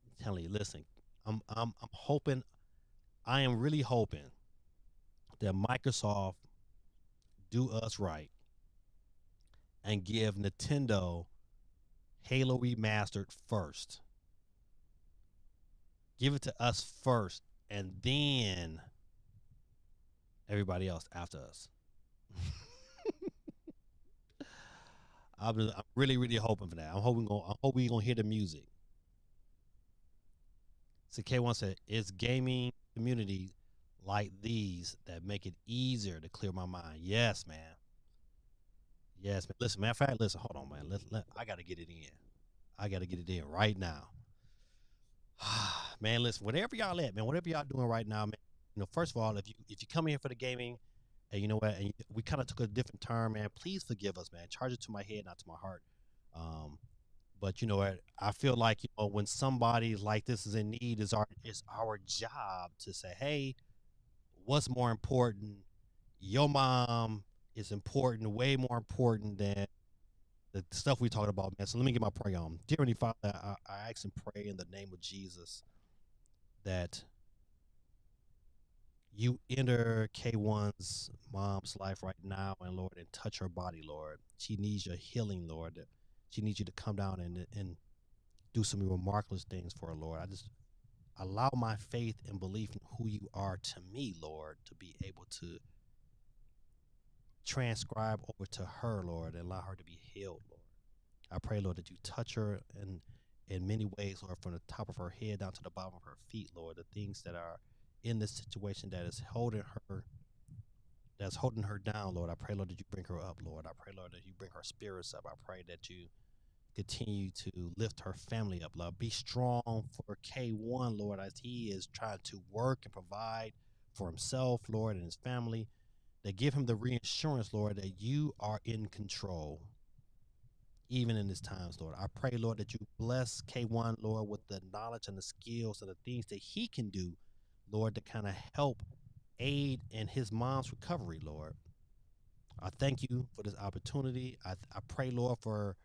I'm telling you, listen, I'm hoping, I am really hoping that Microsoft do us right and give Nintendo Halo Remastered first. Give it to us first, and then everybody else after us. I'm really, really hoping for that. I'm hoping we're gonna hear the music. So K1 said, it's gaming community like these that make it easier to clear my mind. Yes, man. Yes, man. Listen, matter of fact, listen, hold on, man. I got to get it in. I got to get it in right now. Man, listen, whatever y'all at, man, whatever y'all doing right now, man. First of all, if you come here for the gaming, and you know what, and we kind of took a different turn, man. Please forgive us, man. Charge it to my head, not to my heart. But you know what, I feel like when somebody like this is in need, it's our job to say, hey, what's more important? Your mom is important, way more important than the stuff we talked about, man. So let me get my prayer on. Dear Heavenly Father, I ask and pray in the name of Jesus that you enter K1's mom's life right now, and Lord, and touch her body, Lord. She needs your healing, Lord. She needs you to come down and do some remarkable things for her, Lord. I just allow my faith and belief in who you are to me, Lord, to be able to transcribe over to her, Lord, and allow her to be healed, Lord. I pray, Lord, that you touch her in many ways, Lord, from the top of her head down to the bottom of her feet, Lord, the things that are in this situation that's holding her down, Lord. I pray, Lord, that you bring her up, Lord. I pray, Lord, that you bring her spirits up. I pray that you continue to lift her family up, Lord. Be strong for K1, Lord, as he is trying to work and provide for himself, Lord, and his family. That give him the reassurance, Lord, that you are in control, even in these times, Lord. I pray, Lord, that you bless K1, Lord, with the knowledge and the skills and the things that he can do, Lord, to kind of help aid in his mom's recovery, Lord. I thank you for this opportunity. I pray, Lord, for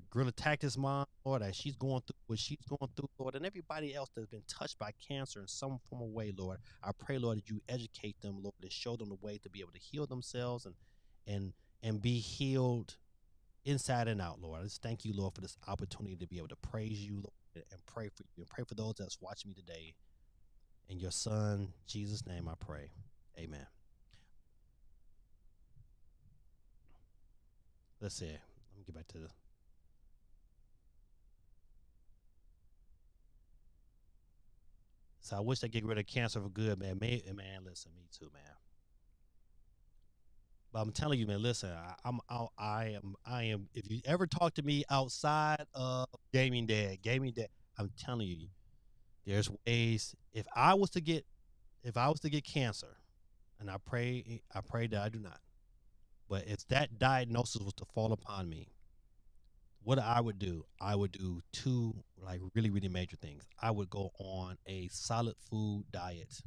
Gorilla Tactics mom, Lord, as she's going through what she's going through, Lord, and everybody else that's been touched by cancer in some form of way, Lord. I pray, Lord, that you educate them, Lord, and show them the way to be able to heal themselves and be healed inside and out, Lord. I just thank you, Lord, for this opportunity to be able to praise you, Lord, and pray for you and pray for those that's watching me today. In your son, Jesus' name, I pray. Amen. Let's see. Let me get back to this. So I wish I get rid of cancer for good, man. Man, listen, me too, man. But I'm telling you, man. Listen, I am. If you ever talk to me outside of gaming dad, I'm telling you, there's ways. If I was to get cancer, and I pray that I do not. But if that diagnosis was to fall upon me, what I would do two like really, really major things. I would go on a solid food diet.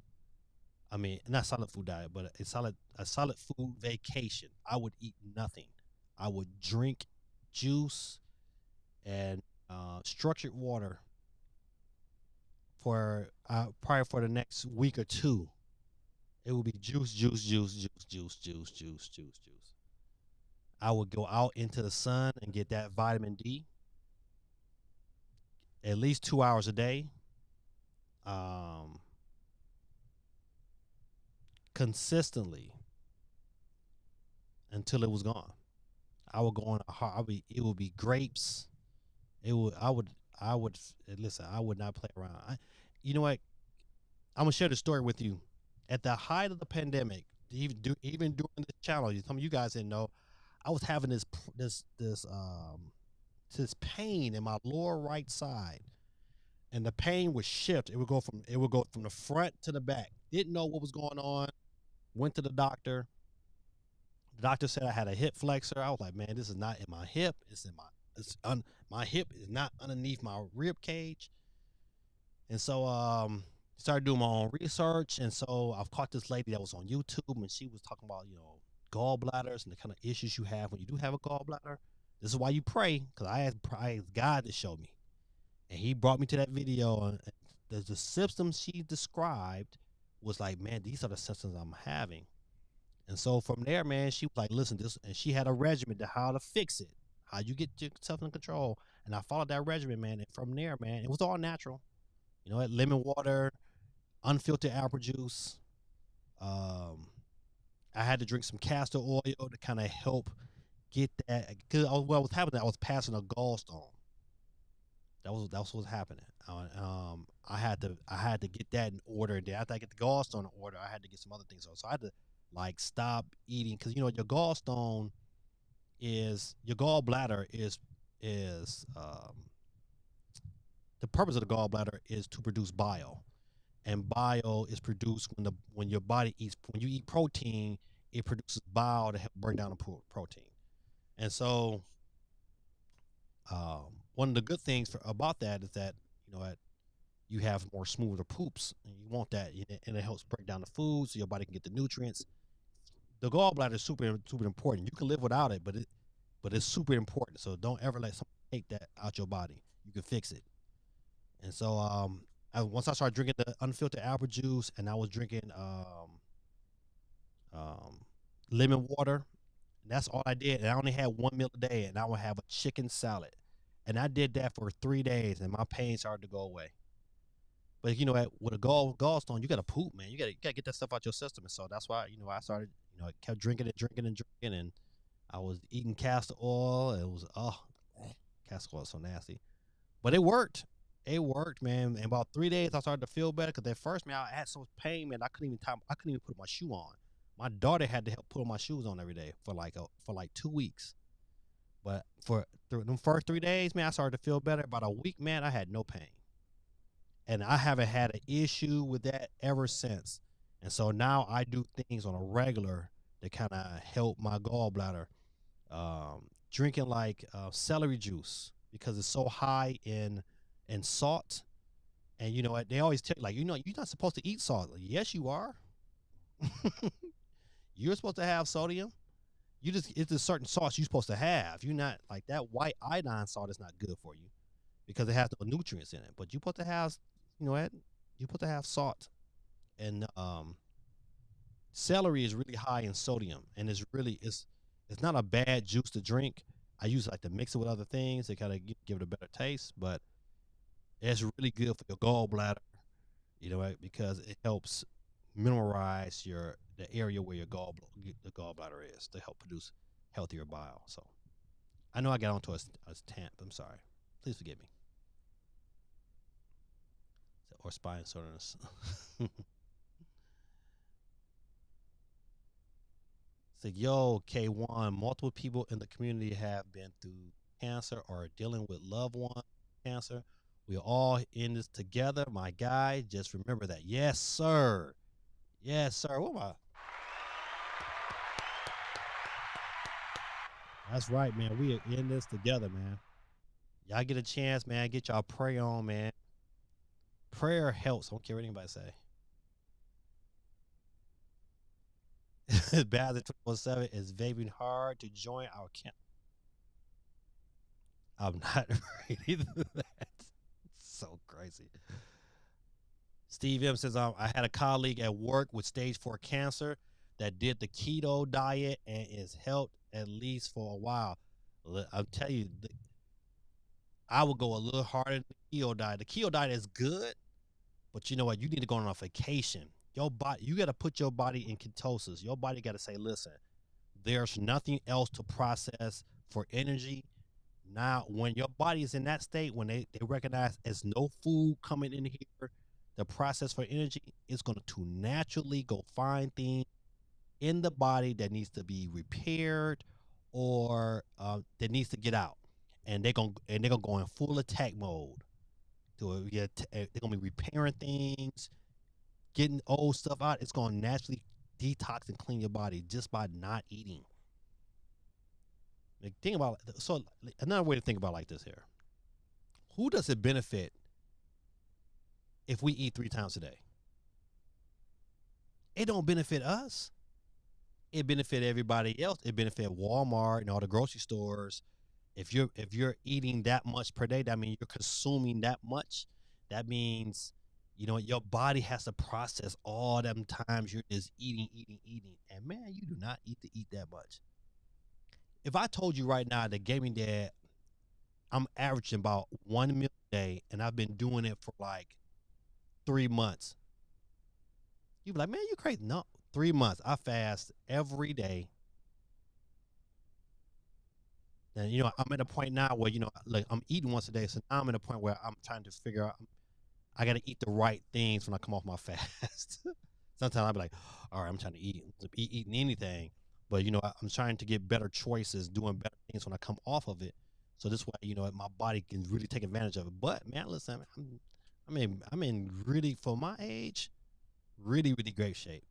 I mean, not solid food diet, but a solid food vacation. I would eat nothing. I would drink juice and structured water for probably for the next week or two. It would be juice, juice, juice, juice, juice, juice, juice, juice, juice. I would go out into the sun and get that vitamin D at least 2 hours a day, um, consistently until it was gone. I would go on a hard. It would be grapes. It would. I would listen. I would not play around. You know what? I'm gonna share the story with you. At the height of the pandemic, even during this challenge, some of you guys didn't know, I was having this pain in my lower right side, and the pain would shift. It would go from the front to the back. Didn't know what was going on. Went to the doctor. The doctor said I had a hip flexor. I was like, man, this is not in my hip. My hip is not underneath my rib cage. And so started doing my own research. And so I've caught this lady that was on YouTube, and she was talking about, gallbladders and the kind of issues you have when you do have a gallbladder. This is why you pray, because I asked God to show me. And he brought me to that video, and the symptoms she described was like, man, these are the symptoms I'm having. And so from there, man, she was like, listen, and she had a regimen to how to fix it, how you get yourself in control. And I followed that regimen, man. And from there, man, it was all natural. Lemon water, unfiltered apple juice. I had to drink some castor oil to kind of help get that. Because what was happening, I was passing a gallstone. That was what's happening. I had to get that in order. Then after I get the gallstone in order, I had to get some other things on. So I had to like stop eating because your gallstone is your gallbladder is the purpose of the gallbladder is to produce bile, and bile is produced when your body eats when you eat protein, it produces bile to help break down the protein. And so one of the good things about that is that that you have more smoother poops, and you want that, and it helps break down the food so your body can get the nutrients. The gallbladder is super important. You can live without it, but it's super important. So don't ever let something take that out your body. You can fix it. And so once I started drinking the unfiltered apple juice, and I was drinking um, lemon water, and that's all I did. And I only had one meal a day, and I would have a chicken salad. And I did that for 3 days, and my pain started to go away. But with a gallstone, you got to poop, man. You gotta get that stuff out your system, and so that's why I started. I kept drinking and drinking and drinking, and I was eating castor oil. It was castor oil is so nasty, but it worked. It worked, man. In about 3 days, I started to feel better because at first, man, I had so much pain, man. I couldn't even put my shoe on. My daughter had to help put my shoes on every day for like 2 weeks. But for the first 3 days, man, I started to feel better. About a week, man, I had no pain, and I haven't had an issue with that ever since. And so now I do things on a regular to kind of help my gallbladder. Drinking like celery juice because it's so high in salt. And you know what? They always tell you, like, you're not supposed to eat salt. Like, yes, you are. You're supposed to have sodium. It's a certain sauce you're supposed to have. You're not like that white iodine salt is not good for you because it has no nutrients in it. But you're supposed to have, what? You're supposed to have salt. And celery is really high in sodium, and it's not a bad juice to drink. I use like to mix it with other things to kind of give it a better taste, but it's really good for your gallbladder, right? Because it helps mineralize the area where the gallbladder is to help produce healthier bile. So I know I got onto a tangent. I'm sorry. Please forgive me. Or spine soreness. It's like, yo, K1, multiple people in the community have been through cancer or are dealing with loved one cancer. We're all in this together. My guy, just remember that. Yes, sir. Yes, sir. What am I? That's right, man. We are in this together, man. Y'all get a chance, man. Get y'all prayer on, man. Prayer helps. I don't care what anybody say. Bad at 24/7 is vaping hard to join our camp. I'm not ready to that. So crazy. Steve M says, I had a colleague at work with stage 4 cancer that did the keto diet and is helped at least for a while. I'll tell you, I would go a little harder than the keto diet. The keto diet is good, but you know what? You need to go on a vacation. Your body, you got to put your body in ketosis. Your body got to say, listen, there's nothing else to process for energy. Now, when your body is in that state, when they recognize there's no food coming in here, the process for energy is going to naturally go find things in the body that needs to be repaired or that needs to get out, and they're gonna go in full attack mode. They're gonna be repairing things, getting old stuff out. It's gonna naturally detox and clean your body just by not eating. Like, think about so another way to think about it like this here. Who does it benefit if we eat 3 times a day? It don't benefit us. It benefit everybody else. It benefit Walmart and all the grocery stores. If you're eating that much per day, that means you're consuming that much. That means your body has to process all them times you're just eating, eating, eating. And man, you do not eat to eat that much. If I told you right now that gaming dad, I'm averaging about 1 meal a day, and I've been doing it for like 3 months, you'd be like, man, you crazy. No, 3 months. I fast every day. And I'm at a point now where like I'm eating once a day, so now I'm at a point where I'm trying to figure out I got to eat the right things when I come off my fast. Sometimes I'll be like, all right, I'm trying to eating anything, but I'm trying to get better choices, doing better things when I come off of it. So this way, my body can really take advantage of it. But man, listen, I'm in really for my age, really really great shape.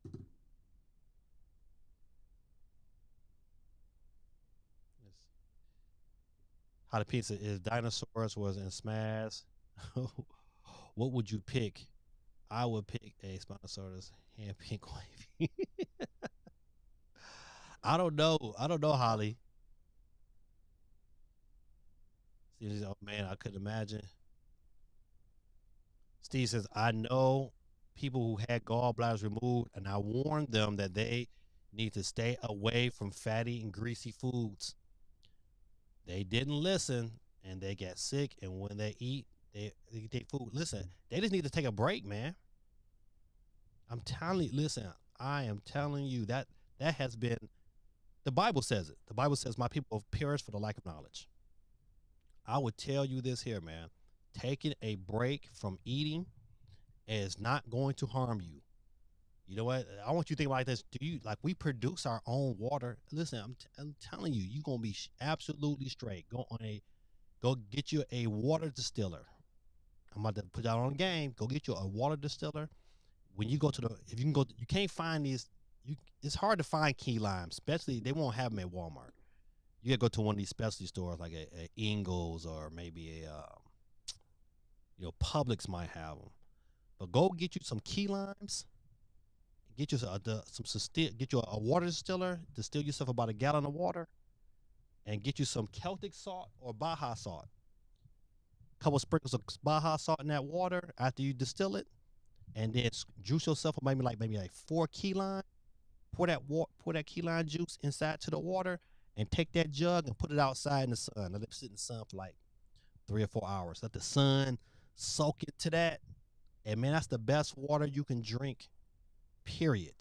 Yes. How the pizza is dinosaurs was in Smash. What would you pick? I would pick a Spinosaurus hand pink wavy. I don't know. I don't know, Holly. Oh man, I couldn't imagine. Steve says, I know people who had gallbladders removed, and I warned them that they need to stay away from fatty and greasy foods. They didn't listen, and they got sick. And when they eat, they take food. Listen, they just need to take a break, man. I'm telling you. Listen, I am telling you that has been. The Bible says it. The Bible says, "My people have perished for the lack of knowledge." I would tell you this here, man. Taking a break from eating is not going to harm you. You know what? I want you to think like this. Do you like we produce our own water? Listen, I'm telling you, you're gonna be absolutely straight. Go get you a water distiller. I'm about to put that on the game. Go get you a water distiller. When you go to the, if you can go, you can't find these. It's hard to find key limes, especially they won't have them at Walmart. You gotta go to one of these specialty stores like a Ingles or maybe Publix might have them. But go get you some key limes. Get you get you a water distiller. Distill yourself about a gallon of water, and get you some Celtic salt or Baja salt. A couple of sprinkles of Baja salt in that water after you distill it, and then juice yourself maybe like 4 key lime. Pour that key lime juice inside to the water, and take that jug and put it outside in the sun. Let it sit in the sun for like 3 or 4 hours. Let the sun soak it to that, and man, that's the best water you can drink. Period.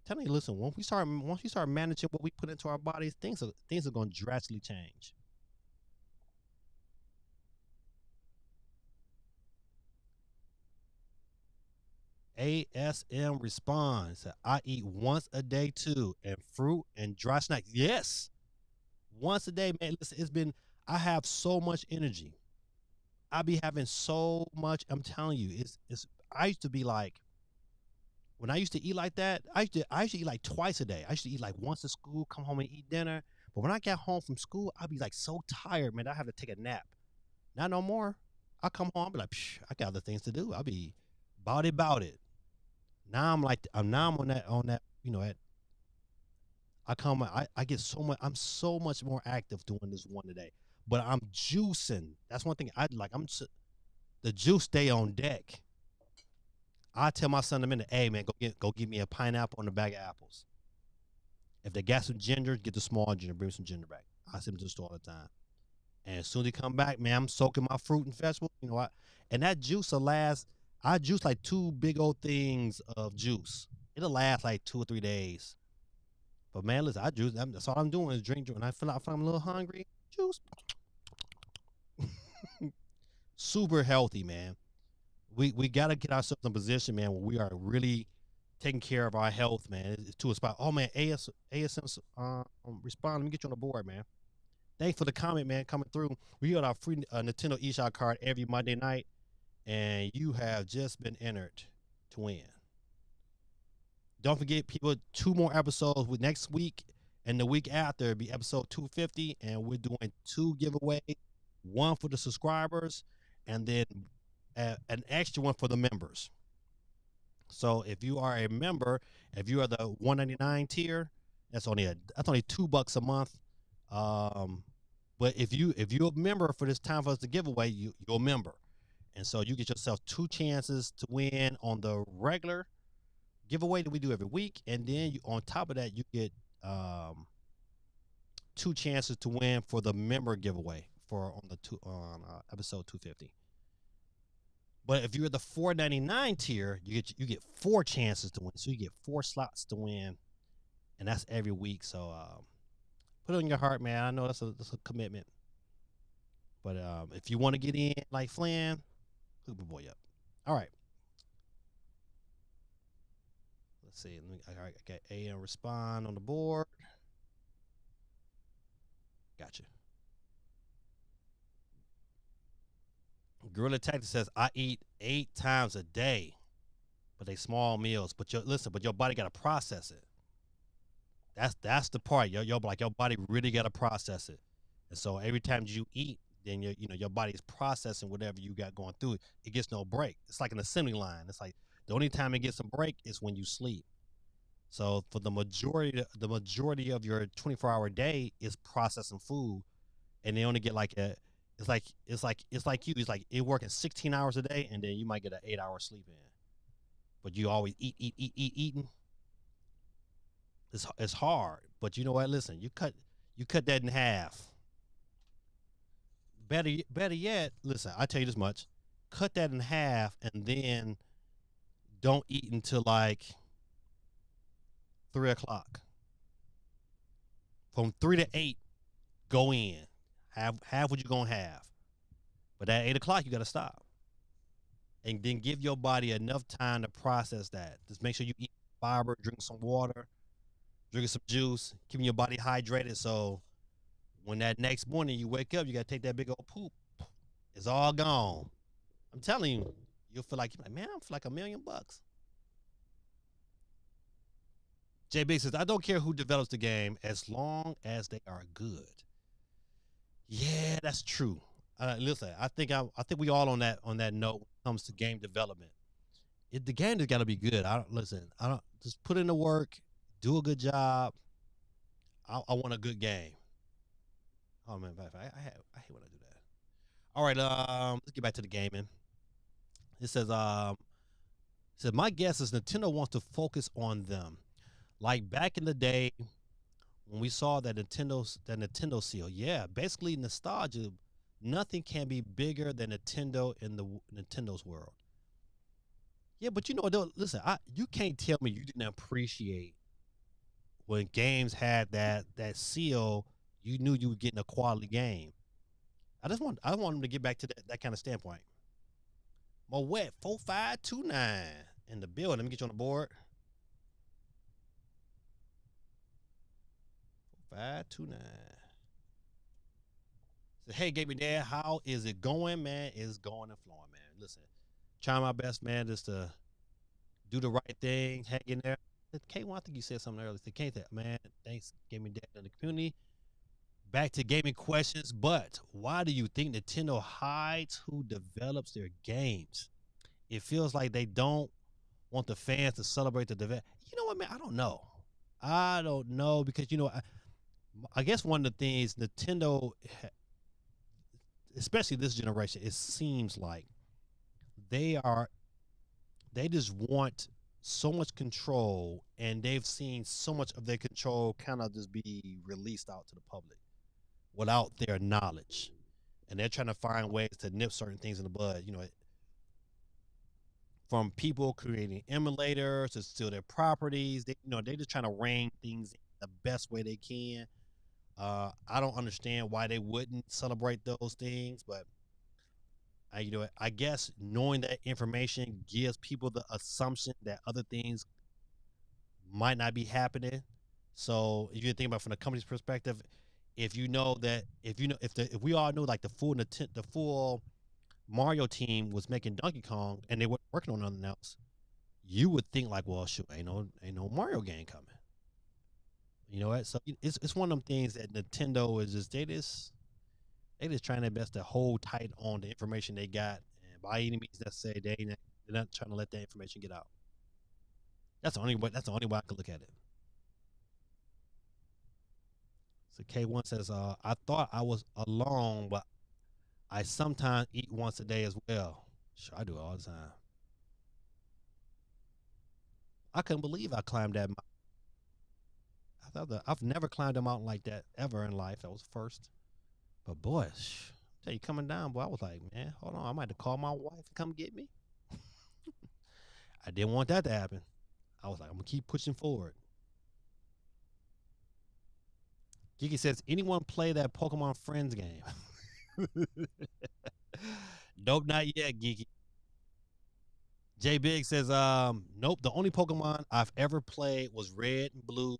Tell me, listen. Once we start managing what we put into our bodies, things are going to drastically change. ASM responds. I eat once a day too, and fruit and dry snacks. Yes, once a day, man. Listen, I have so much energy. I be having so much. I'm telling you, it's. I used to be like, when I used to eat like that, I used to eat like twice a day. I used to eat like once at school, come home and eat dinner. But when I got home from school, I'd be like so tired, man. I have to take a nap. Not no more. I come home, I be like, psh, I got other things to do. I'll be about it. Now I'm on that. I get so much. I'm so much more active doing this one today. But I'm juicing. That's one thing I like. The juice stay on deck. I tell my son in a minute, hey man, go get me a pineapple and a bag of apples. If they got some ginger, get the small ginger, bring some ginger back. I send them to the store all the time. And as soon as they come back, man, I'm soaking my fruit and vegetables. And that juice will last. I juice like 2 big old things of juice. It'll last like 2 or 3 days. But man, listen, I juice. That's all I'm doing is drink. When I feel like I'm a little hungry, juice. Super healthy, man. We gotta get ourselves in a position, man, where we are really taking care of our health, man. It's to a spot. Oh man, ASM respond. Let me get you on the board, man. Thanks for the comment, man, coming through. We got our free Nintendo eShop card every Monday night, and you have just been entered to win. Don't forget, people, 2 more episodes with next week and the week after it'll be episode 250, and we're doing 2 giveaways, one for the subscribers, and then an extra one for the members. So if you are a member, if you are the 199 tier, that's only $2 a month. Um, but if you're a member for this time for us to give away, you're a member, and so you get yourself 2 chances to win on the regular giveaway that we do every week, and then on top of that, you get 2 chances to win for the member giveaway for episode 250. But if you're the 499 tier, you get 4 chances to win. So you get 4 slots to win and that's every week. So put it on your heart, man. I know that's a commitment, but if you want to get in like Flynn, hook my boy up. All right. Let's see. All right, I got A and respond on the board. Gotcha. Gorilla Tactic says I eat 8 times a day, but they small meals. But but your body got to process it. That's the part. Your body really got to process it. And so every time you eat, then your body's processing whatever you got going through it. It gets no break. It's like an assembly line. It's like the only time it gets a break is when you sleep. So for the majority of your 24-hour day is processing food, and they only get like a it's like you. It's like it working 16 hours a day, and then you might get an 8-hour sleep in. But you always eating. It's hard. But you know what? Listen, you cut that in half. Better yet, listen. I tell you this much: cut that in half, and then don't eat until like 3 o'clock. From 3 to 8, go in. Have what you gonna have. But at 8 o'clock, you gotta stop, and then give your body enough time to process that. Just make sure you eat fiber, drink some water, drinking some juice, keeping your body hydrated. So when that next morning you wake up, you gotta take that big old poop. It's all gone. I'm telling you, you'll feel like man, I feel like $1,000,000. J Big says, I don't care who develops the game as long as they are good. Yeah, that's true. Listen, I think we all on that note when it comes to game development. The game has got to be good. I don't just put in the work, do a good job. I want a good game. Oh man, I hate when I do that. All right, let's get back to the gaming. It says my guess is Nintendo wants to focus on them. Like back in the day when we saw that Nintendo seal. Yeah, basically nostalgia. Nothing can be bigger than Nintendo in the Nintendo's world. Yeah, but you know what? Listen, you can't tell me you didn't appreciate when games had that seal. You knew you were getting a quality game. I want them to get back to that kind of standpoint. Moet 4529 in the building. Let me get you on the board. 529. So, hey, Gaming Dad, how is it going, man? It's going and flowing, man. Listen, trying my best, man, just to do the right thing, hang in there. K1, I think you said something earlier. K, man, thanks, Gaming Dad, and the community. Back to gaming questions, but why do you think Nintendo hides who develops their games? It feels like they don't want the fans to celebrate the development. You know what, man? I don't know because I guess one of the things Nintendo, especially this generation, it seems like they just want so much control, and they've seen so much of their control kind of just be released out to the public without their knowledge, and they're trying to find ways to nip certain things in the bud. From people creating emulators to steal their properties, they're just trying to rein things in the best way they can. I don't understand why they wouldn't celebrate those things, but I guess knowing that information gives people the assumption that other things might not be happening. So if you think about it from the company's perspective, if we all knew like the full Mario team was making Donkey Kong and they were working on nothing else, you would think like, well, shoot, ain't no Mario game coming. You know what? So it's one of them things that Nintendo is just they just trying their best to hold tight on the information they got, and by any means necessary, they're not trying to let that information get out. That's the only way. That's the only way I can look at it. So K1 says, I thought I was alone, but I sometimes eat once a day as well. Sure, I do it all the time. I couldn't believe I climbed that mountain. I've never climbed a mountain like that ever in life. That was first. But boy, tell you coming down, boy, I was like, man, hold on, I might have to call my wife to come get me. I didn't want that to happen. I was like, I'm gonna keep pushing forward. Geeky says, anyone play that Pokemon Friends game? Nope, not yet, Geeky. J Big says, nope. The only Pokemon I've ever played was Red and Blue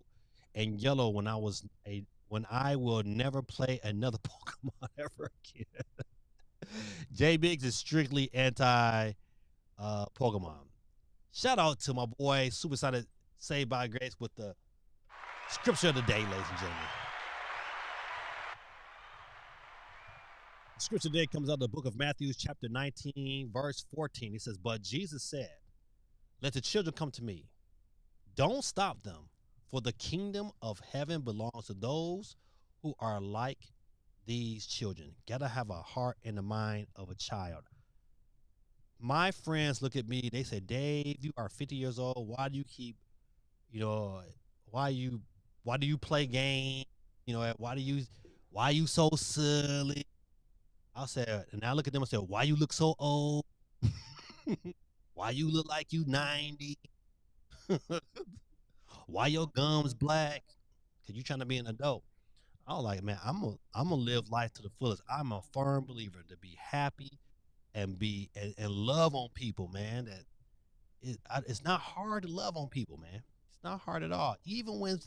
and Yellow when I will never play another Pokemon ever again. J Biggs is strictly anti Pokemon. Shout out to my boy Super Excited Saved by Grace with the scripture of the day, ladies and gentlemen. The scripture today comes out of the book of Matthew, chapter 19, verse 14. It says, but Jesus said, let the children come to me. Don't stop them, for the kingdom of heaven belongs to those who are like these children. Gotta have a heart and the mind of a child. My friends look at me, they say, Dave, you are 50 years old. Why do you keep, why do you play games? Why are you so silly? I said, and I look at them and say, why you look so old? Why you look like you 90? Why your gums black? Cause you trying to be an adult. I was like, man, I'm gonna live life to the fullest. I'm a firm believer to be happy and and love on people, man. It's not hard to love on people, man. It's not hard at all. Even when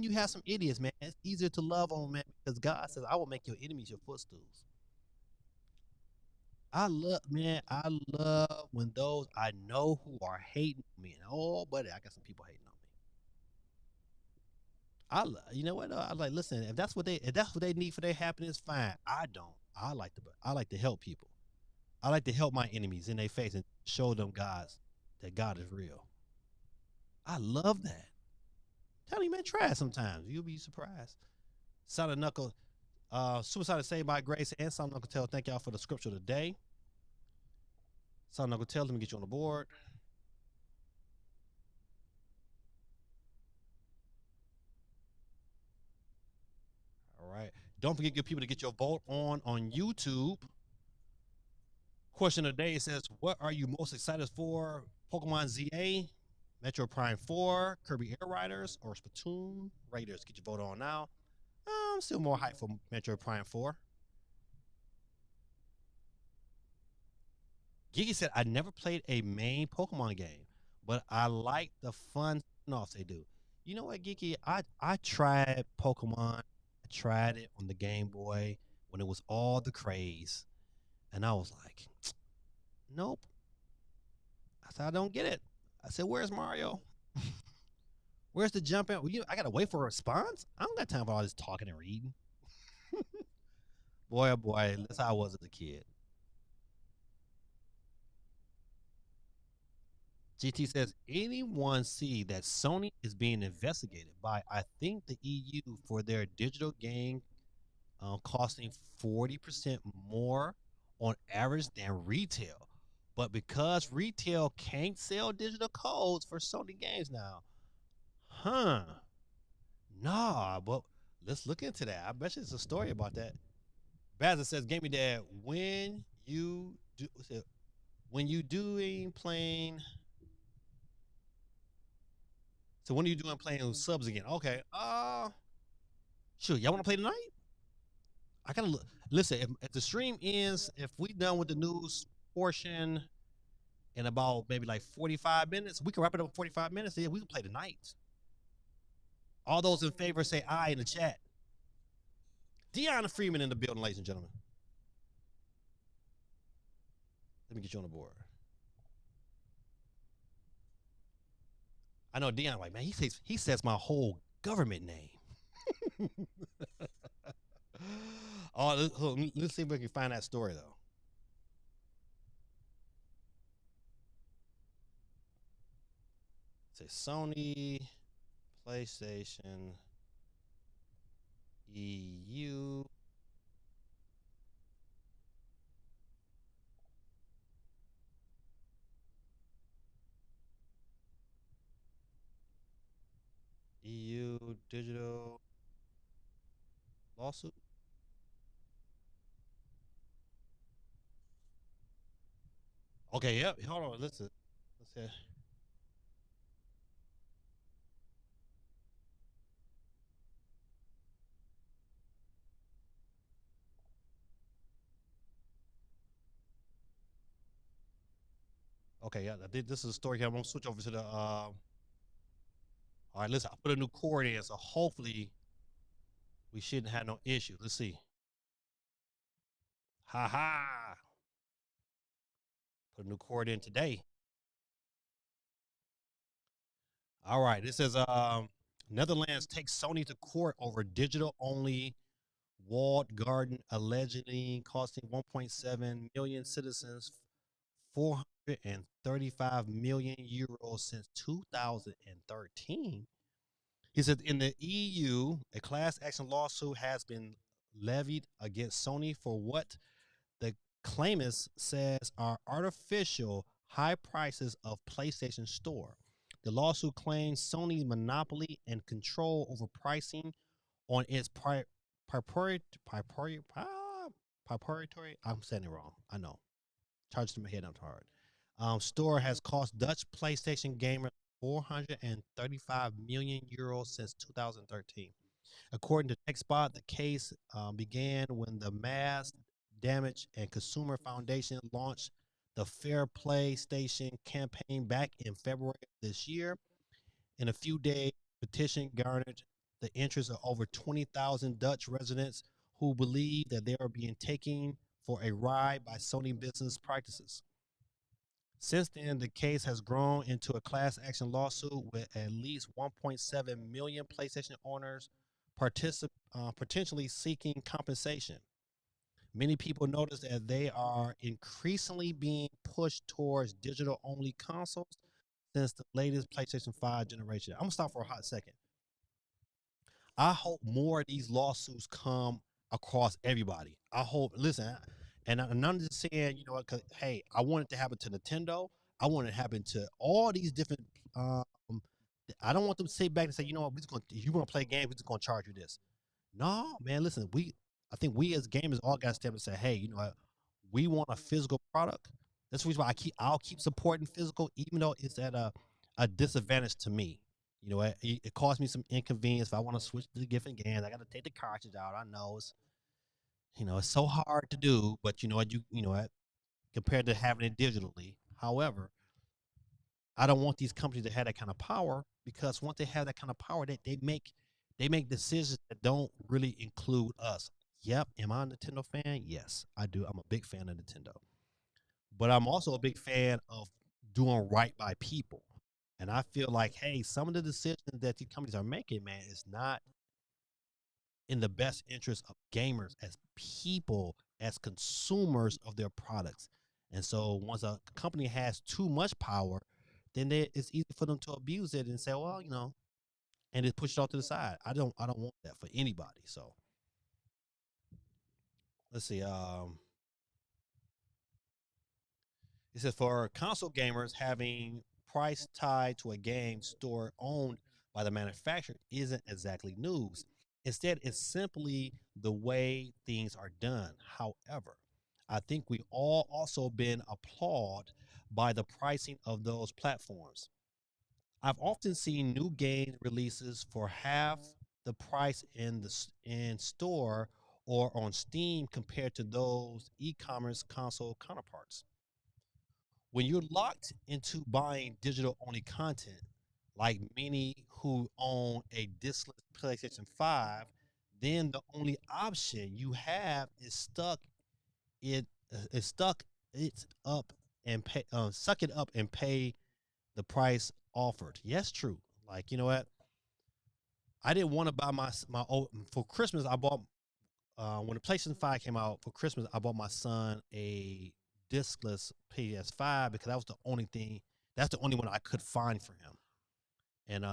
you have some idiots, man, it's easier to love on, man, because God says, I will make your enemies your footstools. I love when those I know who are hating me. And oh, buddy, I got some people hating on me. You know what? I like, listen. If that's what they need for their happiness, fine. I don't. I like to help people. I like to help my enemies in their face and show them that God is real. I love that. Tell you, man, try it sometimes. You'll be surprised. Solid Knuckle, Suicide is Saved by Grace, and Solid Knuckle Tell. Thank y'all for the scripture today. Solid Knuckle Tell, let me get you on the board. All right. Don't forget, good people, to get your vote on YouTube. Question of the day says, what are you most excited for? Pokemon ZA, Metro Prime 4, Kirby Air Riders, or Splatoon Raiders? Get your vote on now. I'm still more hyped for Metro Prime 4. Gigi said, I never played a main Pokemon game, but I like the fun spin-offs they do. You know what, Gigi? I tried Pokemon. I tried it on the Game Boy when it was all the craze. And I was like, nope. I said, I don't get it. I said, where's Mario? Where's the jump out? Well, I got to wait for a response? I don't got time for all this talking and reading. Boy, oh boy, that's how I was as a kid. GT says, anyone see that Sony is being investigated by, I think, the EU for their digital game costing 40% more on average than retail. But because retail can't sell digital codes for Sony games now, nah, but let's look into that. I bet you there's a story about that. Bazza says, Gaming Dad, when you doing playing, so when are you doing playing subs again? Okay, sure, y'all want to play tonight? I gotta look. Listen, if the stream ends, if we done with the news portion in about maybe like 45 minutes, we can wrap it up in 45 minutes. Yeah, we can play tonight. All those in favor say aye in the chat. Deanna Freeman in the building, ladies and gentlemen. Let me get you on the board. I know Deanna, like, man, he says my whole government name. Let's see if we can find that story though. Say Sony, PlayStation, EU. EU digital lawsuit. Okay, yep. Hold on. Listen. Let's see. Okay, yeah, this is a story here. I'm gonna switch over to the. All right, listen. I put a new cord in, so hopefully we shouldn't have no issue. Let's see. Ha ha! Put a new cord in today. All right, this is Netherlands takes Sony to court over digital only walled garden allegedly costing 1.7 million citizens 435 million euros since 2013. He said in the EU, a class action lawsuit has been levied against Sony for what the claimants says are artificial high prices of PlayStation Store. The lawsuit claims Sony's monopoly and control over pricing on its proprietary. I'm saying it wrong. I know. Charged to my head. I'm tired. Store has cost Dutch PlayStation gamers 435 million euros since 2013. According to TechSpot, the case began when the Mass Damage and Consumer Foundation launched the Fair Play Station campaign back in February of this year. In a few days, the petition garnered the interest of over 20,000 Dutch residents who believe that they are being taken for a ride by Sony business practices. Since then, the case has grown into a class action lawsuit with at least 1.7 million PlayStation owners potentially seeking compensation. Many people notice that they are increasingly being pushed towards digital only consoles since the latest PlayStation 5 generation. I'm going to stop for a hot second. I hope more of these lawsuits come across everybody. I hope, listen, and I'm just saying, you know what, 'cause, hey, I want it to happen to Nintendo. I want it to happen to all these different. Um, I don't want them to sit back and say, you know what, we just going if you want to play games, we're just going to charge you this. No, man, listen, I think we as gamers all got to step and say, hey, you know what, we want a physical product. That's the reason why I'll keep supporting physical, even though it's at a disadvantage to me. You know, it caused me some inconvenience. If I want to switch to the different games, I got to take the cartridge out. I know it's so hard to do, but you know what, you know what, compared to having it digitally. However, I don't want these companies to have that kind of power because once they have that kind of power, they make decisions that don't really include us. Yep, am I a Nintendo fan? Yes, I do. I'm a big fan of Nintendo, but I'm also a big fan of doing right by people. And I feel like, hey, some of the decisions that these companies are making, man, is not in the best interest of gamers as people, as consumers of their products. And so once a company has too much power, then it's easy for them to abuse it and say, well, and just push it off to the side. I don't want that for anybody. So let's see. It says for console gamers, having price tied to a game store owned by the manufacturer isn't exactly news. Instead, it's simply the way things are done. However, I think we all also been applauded by the pricing of those platforms. I've often seen new game releases for half the price in store or on Steam compared to those e-commerce console counterparts. When you're locked into buying digital only content, like many who own a discless PlayStation 5, then the only option you have it is stuck it up and pay suck it up and pay the price offered. Yes, true. Like, you know what? I didn't want to buy my old for Christmas. I bought when the PlayStation 5 came out for Christmas, I bought my son a discless PS5 because that was the only thing. That's the only one I could find for him. And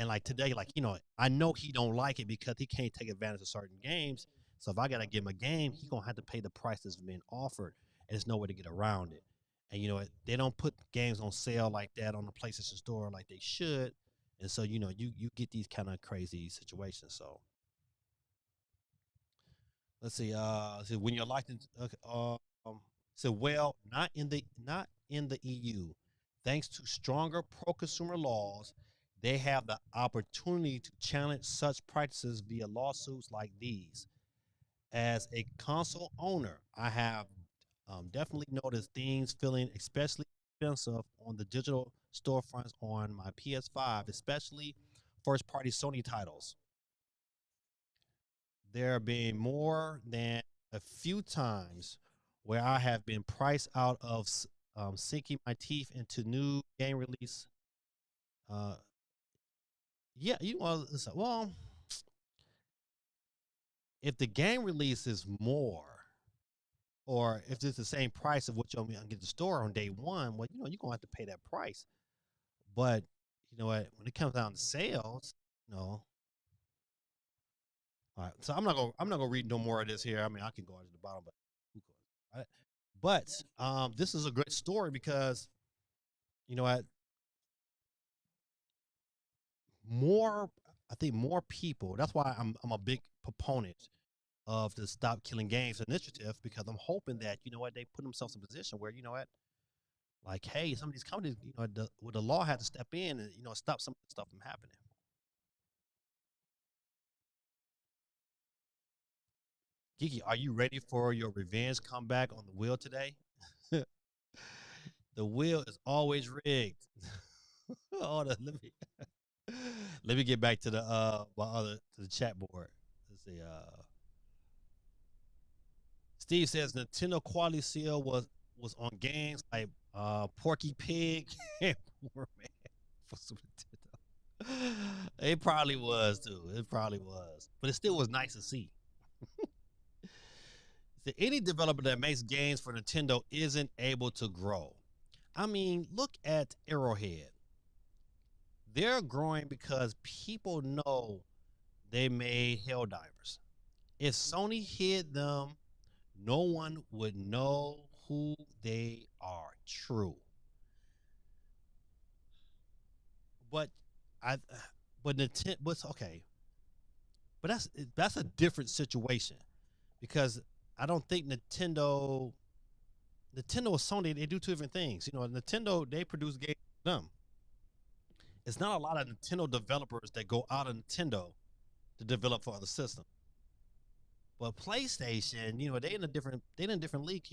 like today, like I know he don't like it because he can't take advantage of certain games. So if I gotta give him a game, he gonna have to pay the price that's being offered, and there's no way to get around it. And they don't put games on sale like that on the PlayStation Store like they should, and so you get these kind of crazy situations. So let's see. So when you're locked in, okay, so well, not in the EU. Thanks to stronger pro-consumer laws, they have the opportunity to challenge such practices via lawsuits like these. As a console owner, I have Definitely notice things feeling especially expensive on the digital storefronts on my PS5, especially first party Sony titles. There being more than a few times where I have been priced out of sinking my teeth into new game release. Uh, yeah, well, if the game release is more, or if it's the same price of what you're gonna get the store on day one, well, you're gonna have to pay that price. But you know what? When it comes down to sales, you know, all right. So I'm not gonna read no more of this here. I mean, I can go to the bottom, but who cares, right? But this is a great story because you know what? More, I think more people. That's why I'm a big proponent of the Stop Killing Games initiative because I'm hoping that they put themselves in a position where like, hey, some of these companies, where the law had to step in and stop some of the stuff from happening. Kiki, are you ready for your revenge comeback on the wheel today? The wheel is always rigged. Hold on, let me get back to the to the chat board. Let's see. Steve says Nintendo quality seal was on games like Porky Pig and Poor Man for Super Nintendo. It probably was too. It probably was, but it still was nice to see. So any developer that makes games for Nintendo isn't able to grow. I mean, look at Arrowhead. They're growing because people know they made Helldivers. If Sony hid them, no one would know who they are. True. But I but Nintendo but okay. But that's a different situation because I don't think Nintendo and Sony, they do two different things. Nintendo, they produce games for them. It's not a lot of Nintendo developers that go out of Nintendo to develop for other systems. But PlayStation, they in a different league.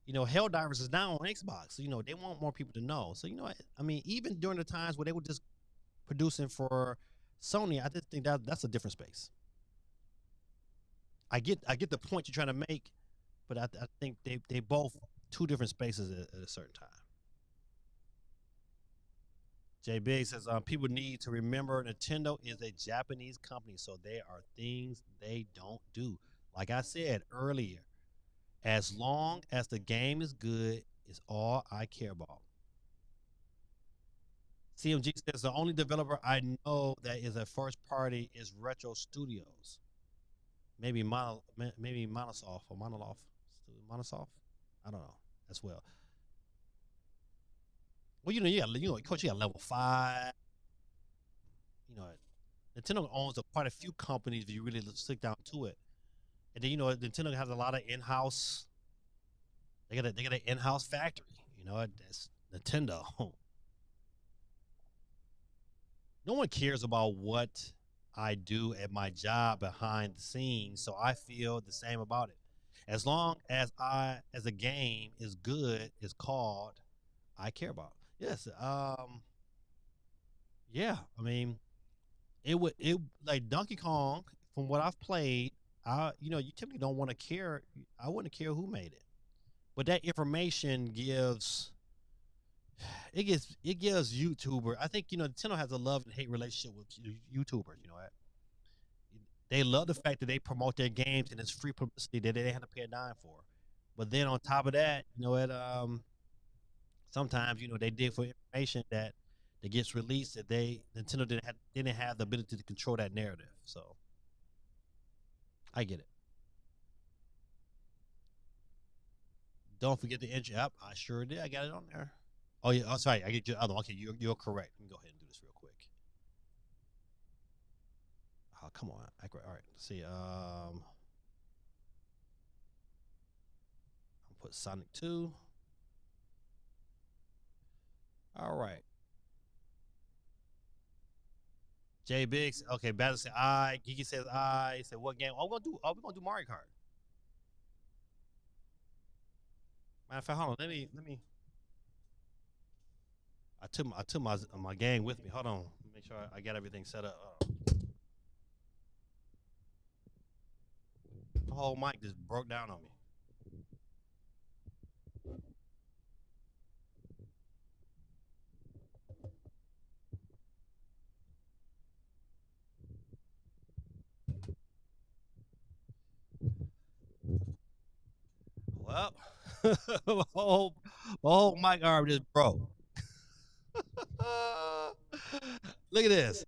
Helldivers is now on Xbox. So, they want more people to know. So, I mean, even during the times where they were just producing for Sony, I just think that's a different space. I get the point you're trying to make, but I think they both two different spaces at a certain time. Jay Big says people need to remember Nintendo is a Japanese company, so there are things they don't do. Like I said earlier, as long as the game is good, is all I care about. CMG says the only developer I know that is a first party is Retro Studios. Maybe Monosoft or Monoloft. Monosoft? I don't know as well. Well, coach, you got level 5. You know, Nintendo owns quite a few companies if you really stick down to it. And then Nintendo has a lot of in-house. They got an in-house factory. That's Nintendo. No one cares about what I do at my job behind the scenes, so I feel the same about it. As long as a game is good, is called, I care about. Yes. Yeah. I mean, it like Donkey Kong. From what I've played, you typically don't want to care. I wouldn't care who made it, but that information gives YouTuber. I think Nintendo has a love and hate relationship with YouTubers. They love the fact that they promote their games and it's free publicity that they didn't have to pay a dime for. But then on top of that, sometimes they dig for information that gets released that Nintendo didn't have the ability to control that narrative. So I get it. Don't forget the entry up. I sure did. I got it on there. Oh yeah. Oh sorry. I get your other one. Okay, you're correct. Let me go ahead and do this real quick. Oh come on. All right. Let's see. I'll put Sonic 2. All right. Jay Biggs. Okay, Battle said I. Geeky says I. He said what game? Oh, we're gonna do Mario Kart. Matter of fact, hold on. Let me. I took my gang with me. Hold on. Let me make sure I got everything set up. The whole mic just broke down on me. Well, the whole mic arm just broke. Look at this.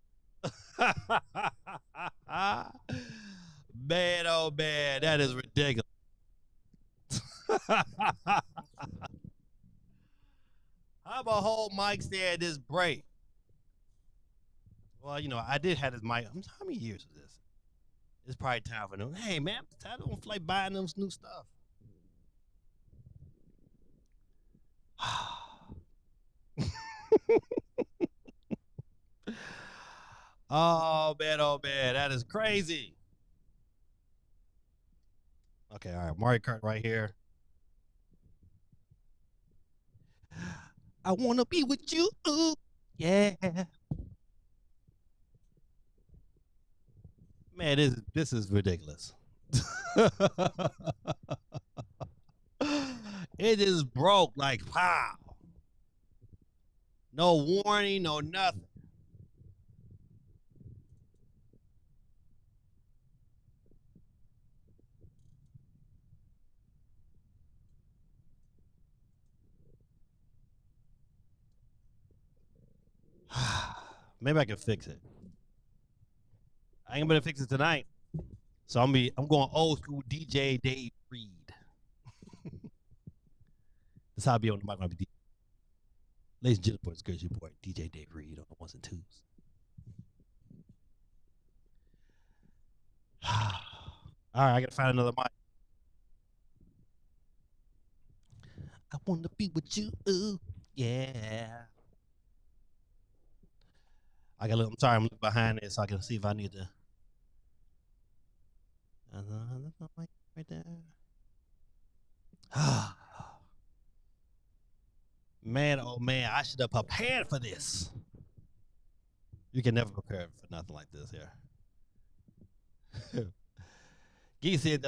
Man, oh man, that is ridiculous. How about whole mic stand this break? Well, I did have this mic. How many years was this? It's probably time for new. Hey man, I don't feel like buying them new stuff. Oh man, that is crazy. Okay, all right, Mario Kart right here. I wanna be with you. Ooh, yeah. Man, this is ridiculous. It is broke like wow. No warning, no nothing. Maybe I can fix it. I ain't gonna fix it tonight. So I'm going old school DJ Dave Reed. That's how I be on the mic when I be DJ. Ladies and gentlemen, boys, girls, your boy DJ Dave Reed on the ones and twos. All right, I gotta find another mic. I wanna be with you. Ooh, yeah. I got. I'm sorry, I'm looking behind it so I can see if I need to. Mic right there. Man, oh man, I should have prepared for this. You can never prepare for nothing like this here. Gee said,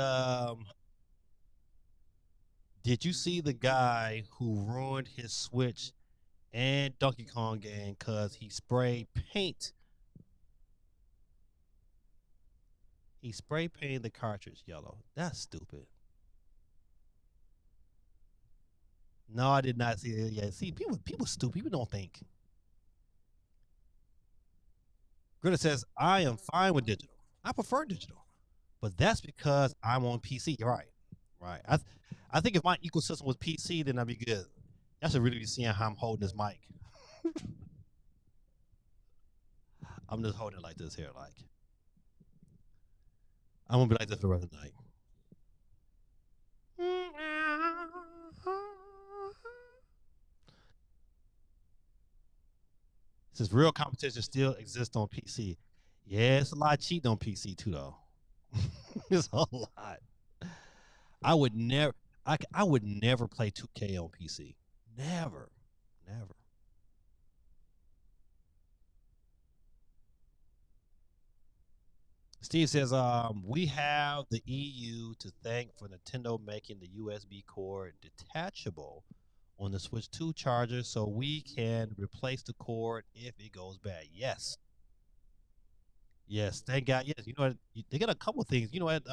did you see the guy who ruined his Switch and Donkey Kong game because he sprayed paint? He spray painted the cartridge yellow. That's stupid. No, I did not see it. Yeah, see, people stupid. People don't think. Greta says, I am fine with digital. I prefer digital. But that's because I'm on PC. Right. Right. I think if my ecosystem was PC, then I'd be good. Y'all should really be seeing how I'm holding this mic. I'm just holding it like this here, like. I'm gonna be like this for the rest of the night. Since real competition still exists on PC. Yeah, it's a lot of cheating on PC too, though. It's a lot. I would never. I would never play 2K on PC. Never, never. Steve says, we have the EU to thank for Nintendo making the USB cord detachable on the Switch 2 charger so we can replace the cord if it goes bad. Yes. Yes, thank God. Yes, you know what? They got a couple things. You know what?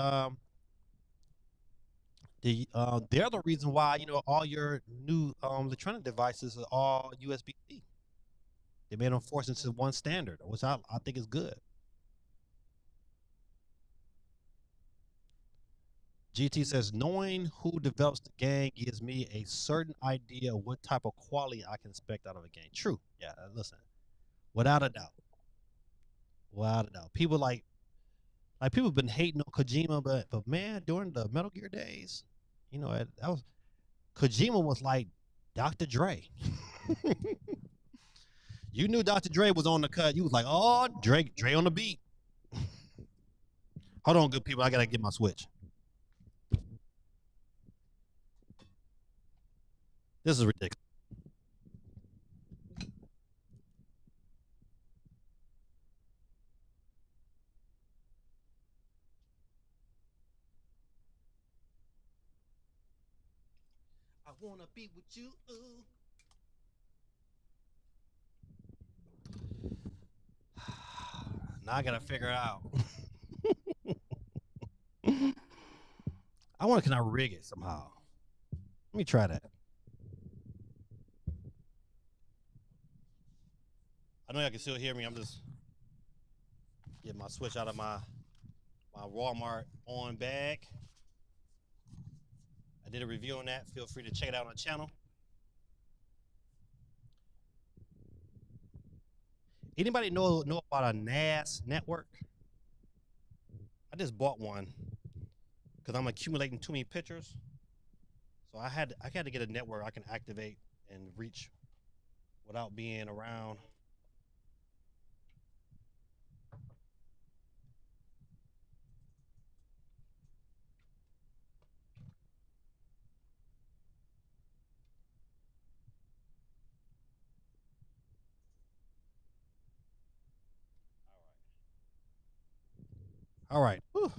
They're the reason why all your new electronic devices are all USB-C. They made them force into one standard, which I think is good. GT says, knowing who develops the game gives me a certain idea of what type of quality I can expect out of a game. True. Yeah, listen. Without a doubt. Without a doubt. People like people have been hating on Kojima, but man, during the Metal Gear days, that was Kojima was like Dr. Dre. You knew Dr. Dre was on the cut. You was like, oh, Dre on the beat. Hold on, good people. I gotta get my Switch. This is ridiculous. I wanna be with you. Now I gotta figure out. Can I rig it somehow? Let me try that. I know y'all can still hear me. I'm just getting my switch out of my Walmart on bag. I did a review on that. Feel free to check it out on the channel. Anybody know about a NAS network? I just bought one because I'm accumulating too many pictures. So I had to get a network I can activate and reach without being around. All right. Whew.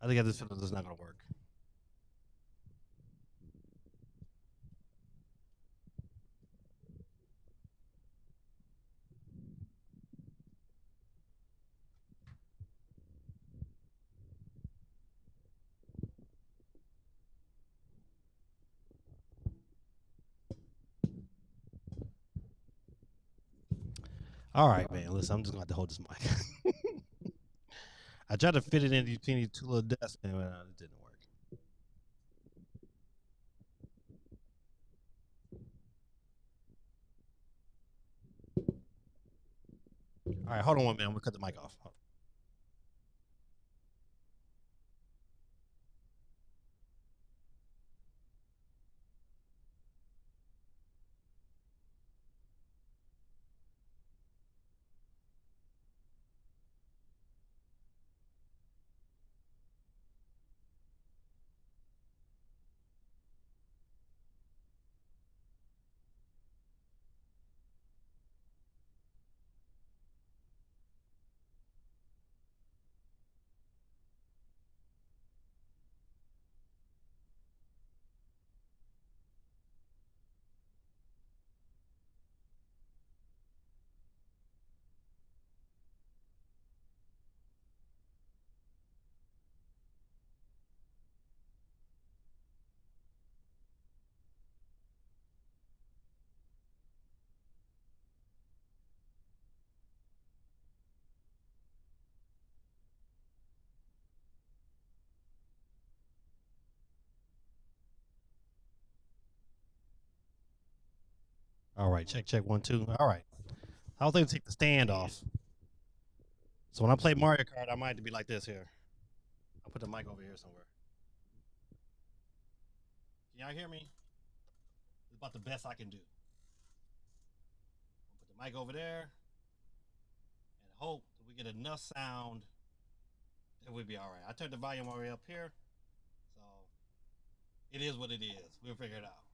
I think I just feel this is not going to work. All right, man. Listen, I'm just going to have to hold this mic. I tried to fit it in between these two little desks, and it didn't work. All right, hold on 1 minute. I'm going to cut the mic off. All right, check 1 2. All right. I was able to take the stand off. So when I play Mario Kart, I might have to be like this here. I'll put the mic over here somewhere. Can y'all hear me? It's about the best I can do. I'll put the mic over there and hope that we get enough sound that we'll be all right. I turned the volume all the way up here. So it is what it is. We'll figure it out.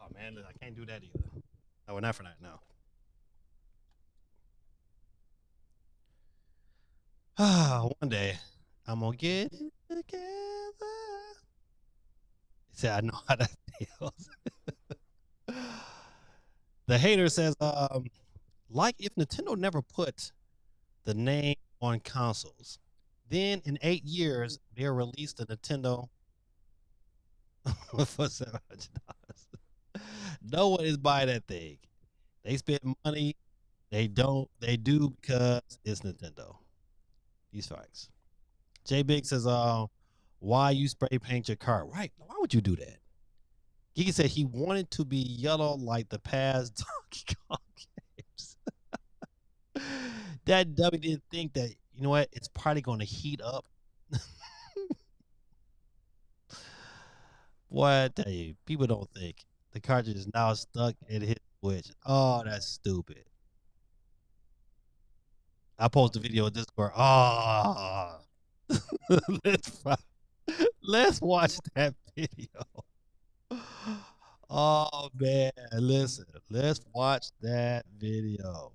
Oh, man, I can't do that either. No, we're not for that, no. One day, I'm going to get it together. He said, I know how that feels. The hater says, like if Nintendo never put the name on consoles, then in 8 years they'll release the Nintendo for $700. No one is buying that thing. They spend money. They do because it's Nintendo. These facts. J Big says, why you spray paint your car? Right. Why would you do that? Giga said he wanted to be yellow like the past Donkey Kong games. That dummy didn't think that, you know what, it's probably going to heat up. Boy, I tell you, people don't think the cartridge is now stuck in his Switch. Oh, that's stupid. I posted a video on Discord. Oh, let's let's watch that video. Oh man, listen, let's watch that video.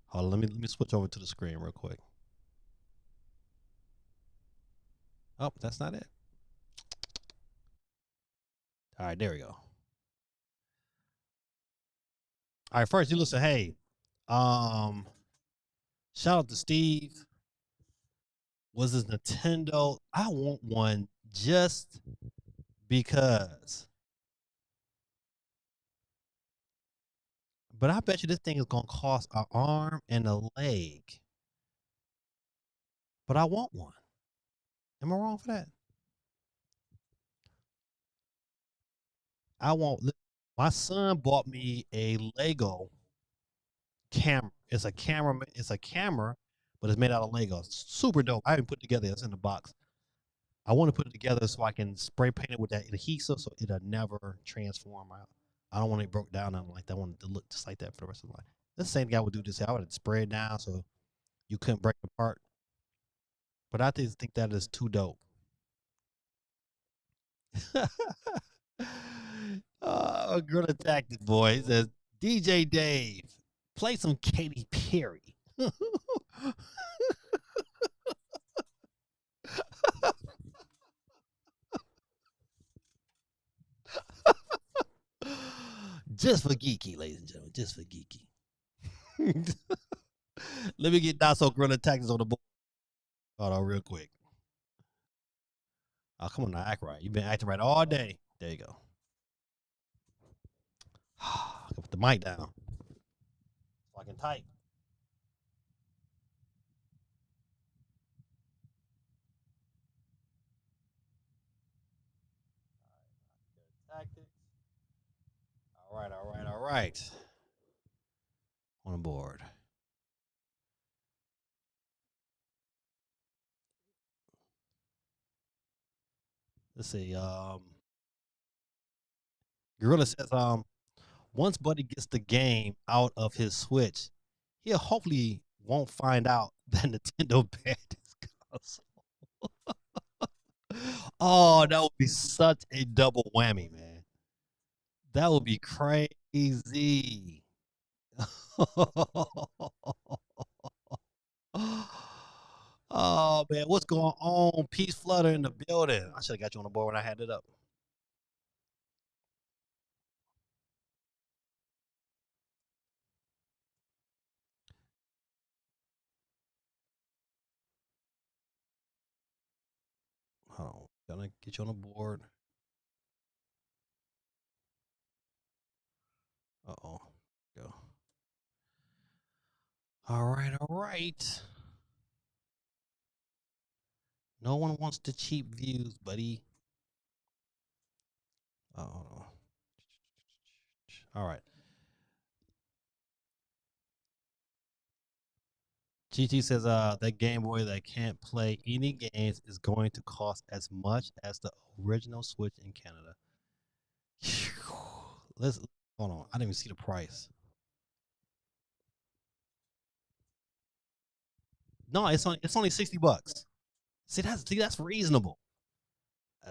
Hold on, let me switch over to the screen real quick. Oh, that's not it. All right, there we go. All right, first you listen. Hey, um, shout out to Steve. Was this Nintendo? I want one just because. But I bet you this thing is gonna cost an arm and a leg. But I want one. Am I wrong for that? I want. My son bought me a Lego camera. It's a camera. It's a camera, but it's made out of Lego. It's super dope. I haven't put it together. It's in the box. I want to put it together so I can spray paint it with that adhesive so it'll never transform out. I don't want it broke down. Nothing like that. I want it to look just like that for the rest of the life. This same guy would do this. I would spray it down so you couldn't break it apart. But I just think that is too dope. Girl Tactic Boy says DJ Dave, play some Katy Perry. Just for geeky, ladies and gentlemen. Just for geeky. Let me get Dasso Gorilla Tactics on the board. Hold on, real quick. Oh, come on now, act right. You've been acting right all day. There you go. Put the mic down so I can type. Tactics. All right, all right, all right. On the board. Let's see. Gorilla says, once Buddy gets the game out of his Switch, he'll hopefully won't find out that Nintendo banned his console. Oh, that would be such a double whammy, man. That would be crazy. Oh man, what's going on? Peace Flutter in the building. I should have got you on the board when I had it up. Hold on. Gonna get you on the board. Uh-oh. Go. All right, all right. No one wants the cheap views, buddy. Oh. All right. GT says that Game Boy that can't play any games is going to cost as much as the original Switch in Canada. Let's hold on. I didn't even see the price. No, it's only $60. See that's reasonable.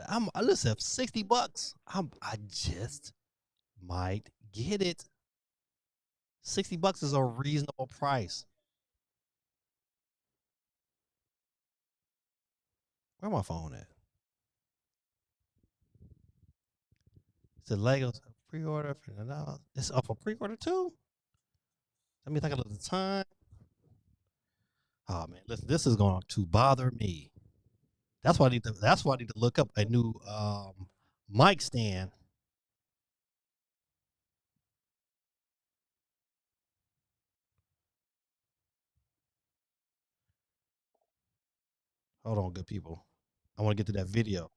I listen, $60. I just might get it. $60 is a reasonable price. Where my phone at? It's a Legos pre-order for $1. It's up for pre-order too. Let me think of the time. Oh man, listen, this is going to bother me. That's why I need to. That's why I need to look up a new mic stand. Hold on, good people. I want to get to that video.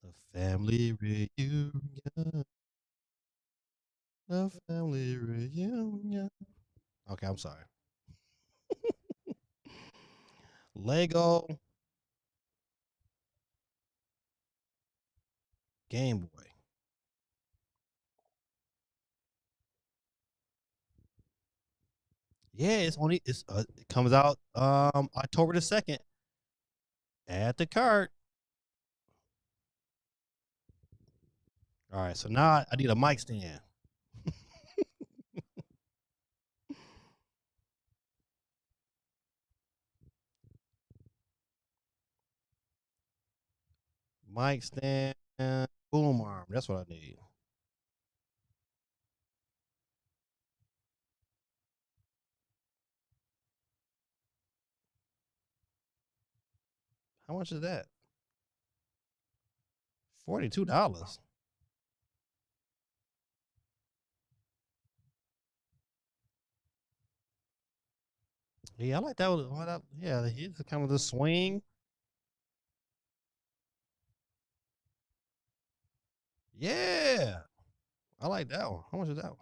The family reunion. A family reunion. Okay, I'm sorry. Lego Game Boy. Yeah, it comes out October the 2nd. Add the cart. All right, so now I need a mic stand. Mic stand, boom arm. That's what I need. How much is that? $42. Yeah, I like that one. Yeah, it's kind of the swing. Yeah, I like that one. How much is that one?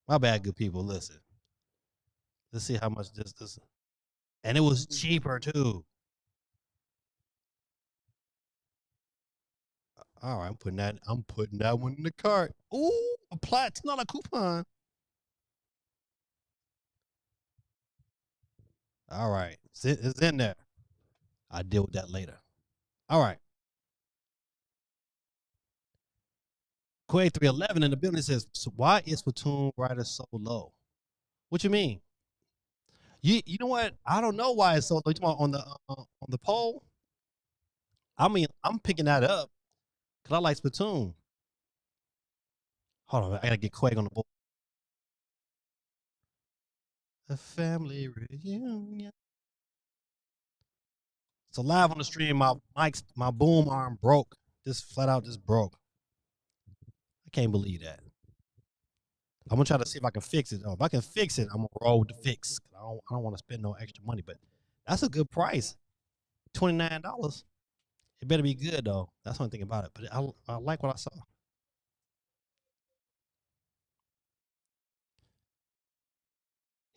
My bad, good people. Listen, let's see how much this, and it was cheaper too. All right, I'm putting that one in the cart. Ooh, a plat, not a coupon. All right, it's in there. I deal with that later. All right, Quay 311 in the building says, so why is Platoon Rider so low? What you mean? You know what? I don't know why it's so low. You talking about on the poll? I mean, I'm picking that up because I like Splatoon. Hold on, I gotta get Quay on the board. A family reunion. So live on the stream, my boom arm broke. Just flat out just broke. I can't believe that. I'm gonna try to see if I can fix it. If I can fix it, I'm gonna roll with the fix. I don't want to spend no extra money, but that's a good price. $29. It better be good though. That's one thing about it. But I like what I saw.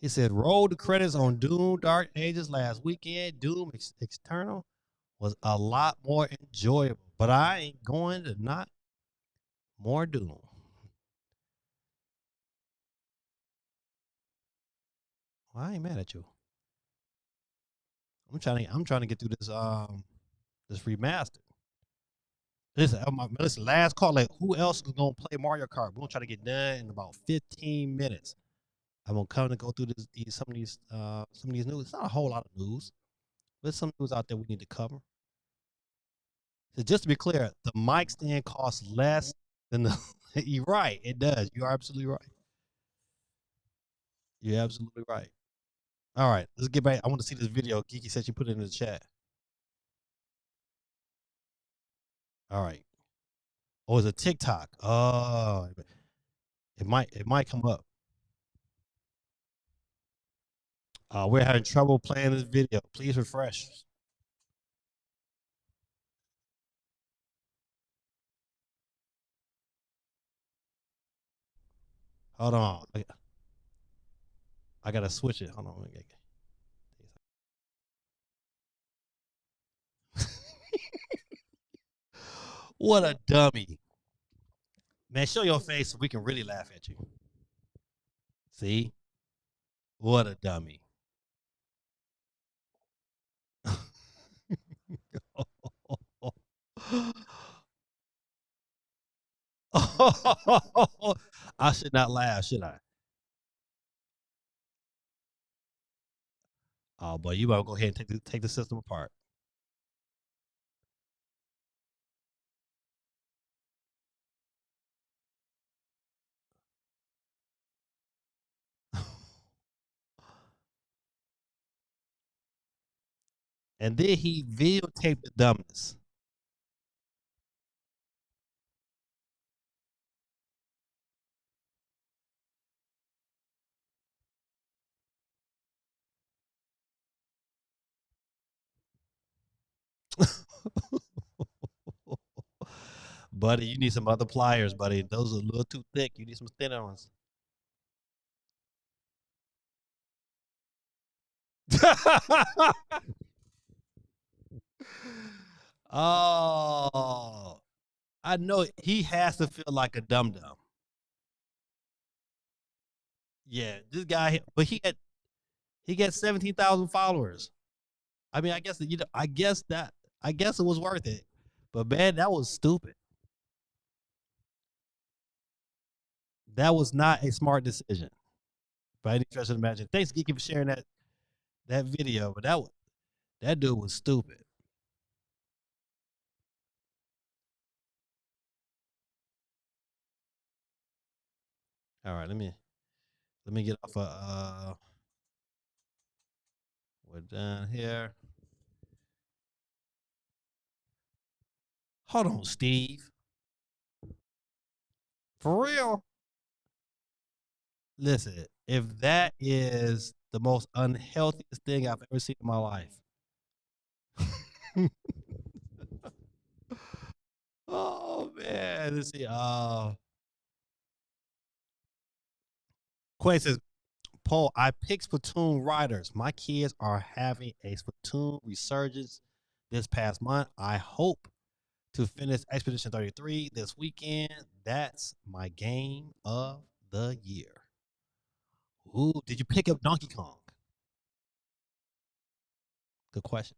He said, roll the credits on Doom Dark Ages last weekend. Doom External was a lot more enjoyable, but I ain't going to not more Doom. Well, I ain't mad at you. I'm trying to get through this remaster. Listen, last call. Like, who else is gonna play Mario Kart? We're gonna try to get done in about 15 minutes. I'm gonna come and go through some of these news. It's not a whole lot of news, but there's some news out there we need to cover. So just to be clear, the mic stand costs less than the. You're right, it does. You are absolutely right. You're absolutely right. All right, let's get back. I want to see this video. Kiki said she put it in the chat. All right. Oh, it's a TikTok. Oh, it might come up. We're having trouble playing this video. Please refresh. Hold on. I gotta switch it. Hold on. What a dummy. Man, show your face so we can really laugh at you. See? What a dummy. I should not laugh, should I? Oh, boy, you better go ahead and take the system apart. And then he videotaped the dumbness. Buddy, you need some other pliers, buddy. Those are a little too thick. You need some thinner ones. Oh, I know he has to feel like a dum dum. Yeah, this guy, but he got 17,000 followers. I mean, I guess I guess it was worth it. But man, that was stupid. That was not a smart decision by any stretch of the imagination. Thanks, Geeky, for sharing that video. But that dude was stupid. All right, let me get off we're done here. Hold on, Steve. For real? Listen, if that is the most unhealthiest thing I've ever seen in my life. Oh man, let's see. Quay says, Paul, I picked Splatoon riders. My kids are having a Splatoon resurgence this past month. I hope to finish Expedition 33 this weekend. That's my game of the year. Ooh, did you pick up Donkey Kong? Good question.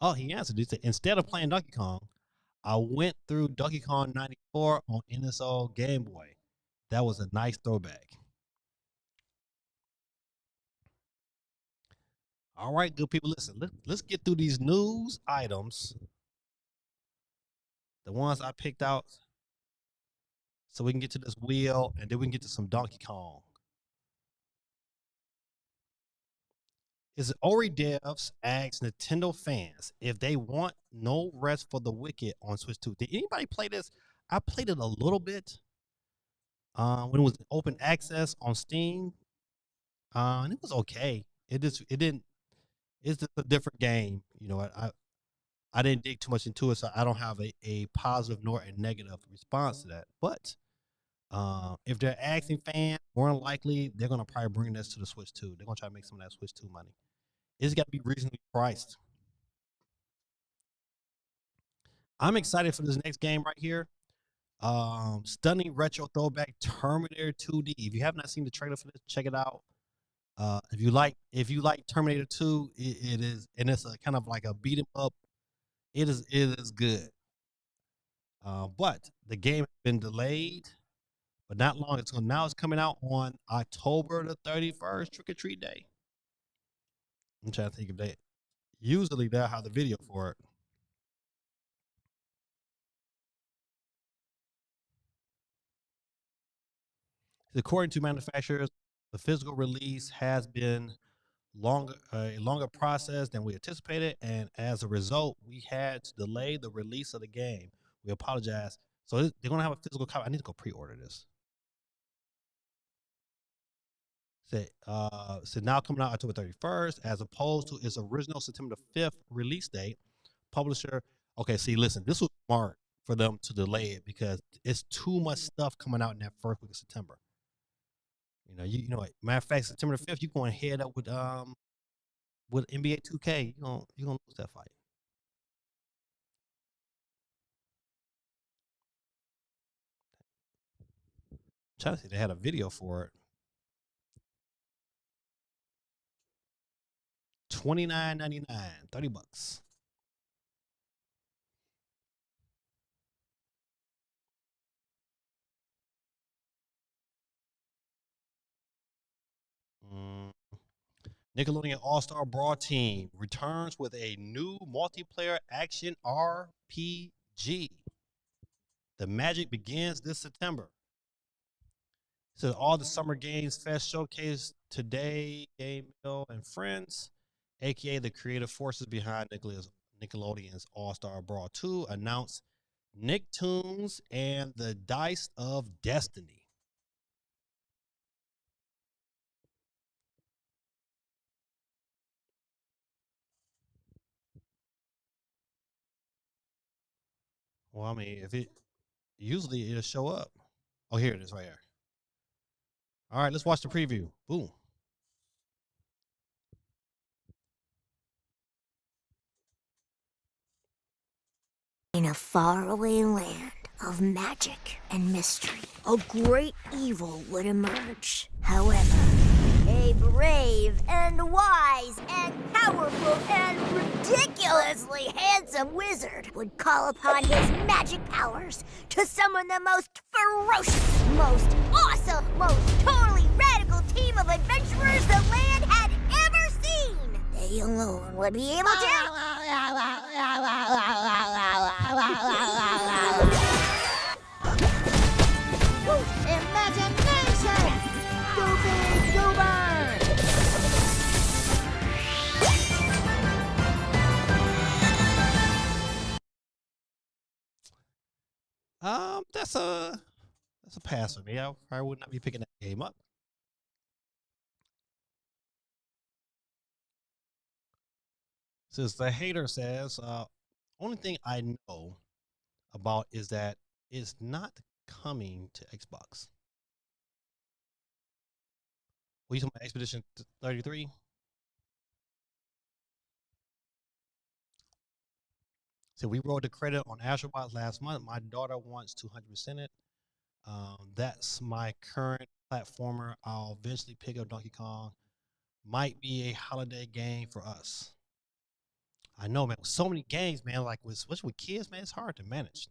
Oh, he answered. He said, instead of playing Donkey Kong, I went through Donkey Kong 94 on NSO Game Boy. That was a nice throwback. All right, good people. Listen, let's get through these news items, the ones I picked out, so we can get to this wheel and then we can get to some Donkey Kong. Is Ori Devs asks Nintendo fans if they want no rest for the wicked on Switch 2. Did anybody play this? I played it a little bit when it was open access on Steam. And it was okay. It didn't it's just a different game. You know, I didn't dig too much into it, so I don't have a positive nor a negative response to that. But if they're asking fans, more than likely they're gonna probably bring this to the Switch 2. They're gonna try to make some of that Switch 2 money. It's got to be reasonably priced. I'm excited for this next game right here. Stunning retro throwback Terminator 2D. If you have not seen the trailer for this, check it out. If you like Terminator 2, it is, and it's a kind of like a beat 'em up. It is good. But the game has been delayed, but not long. It's coming out on October the 31st, Trick or Treat Day. I'm trying to think of that. Usually they'll have the video for it. According to manufacturers, the physical release has been a longer process than we anticipated, and as a result, we had to delay the release of the game. We apologize. So they're gonna have a physical copy. I need to go pre-order this. So now coming out October 31st, as opposed to its original September the 5th release date. Publisher, okay, see, listen, this was smart for them to delay it because it's too much stuff coming out in that first week of September. You know, matter of fact, September the 5th, you're going to head up with NBA 2K. You're gonna lose that fight. I'm trying to see, they had a video for it. $29.99, $30. Mm. Nickelodeon All Star Brawl Team returns with a new multiplayer action RPG. The magic begins this September. So all the Summer Games Fest showcase today, Game Mill and Friends, aka the creative forces behind Nickelodeon's All Star Brawl 2, announced Nicktoons and the Dice of Destiny. Well, I mean, if it usually it'll show up. Oh, here it is right here. All right, let's watch the preview. Boom. In a faraway land of magic and mystery, a great evil would emerge. However, a brave and wise and powerful and ridiculously handsome wizard would call upon his magic powers to summon the most ferocious, most awesome, most totally radical team of adventurers the land had ever seen. They alone would be able to... Imagination! Stupid goober! That's a pass for me. I probably would not be picking that game up. Since the hater says, only thing I know about is that it's not coming to Xbox. What are you talking about, Expedition 33? So we rolled the credit on Astrobots last month. My daughter wants 200% it. That's my current platformer. I'll eventually pick up Donkey Kong. Might be a holiday game for us. I know, man. With so many games, man. Like especially with kids, man, it's hard to manage.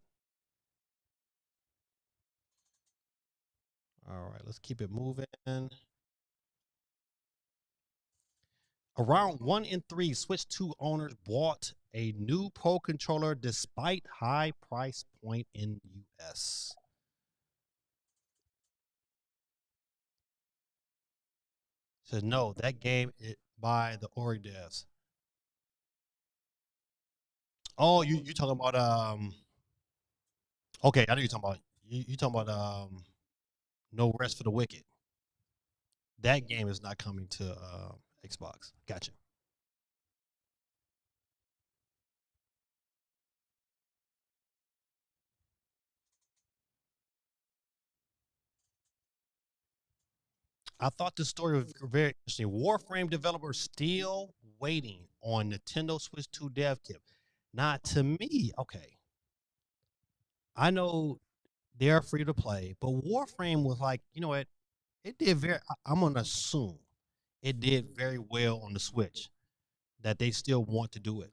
All right, let's keep it moving. Around 1 in 3 Switch 2 owners bought a new Pro controller despite high price point in US. Says no, that game is by the Ori devs. Oh, you talking about okay, I know you're talking about you talking about No Rest for the Wicked. That game is not coming to Xbox. Gotcha. I thought the story was very interesting. Warframe developers still waiting on Nintendo Switch 2 dev kit. Not to me. Okay. I know they're free to play, but Warframe was like, you know what? It did very, I'm going to assume it did very well on the Switch that they still want to do it.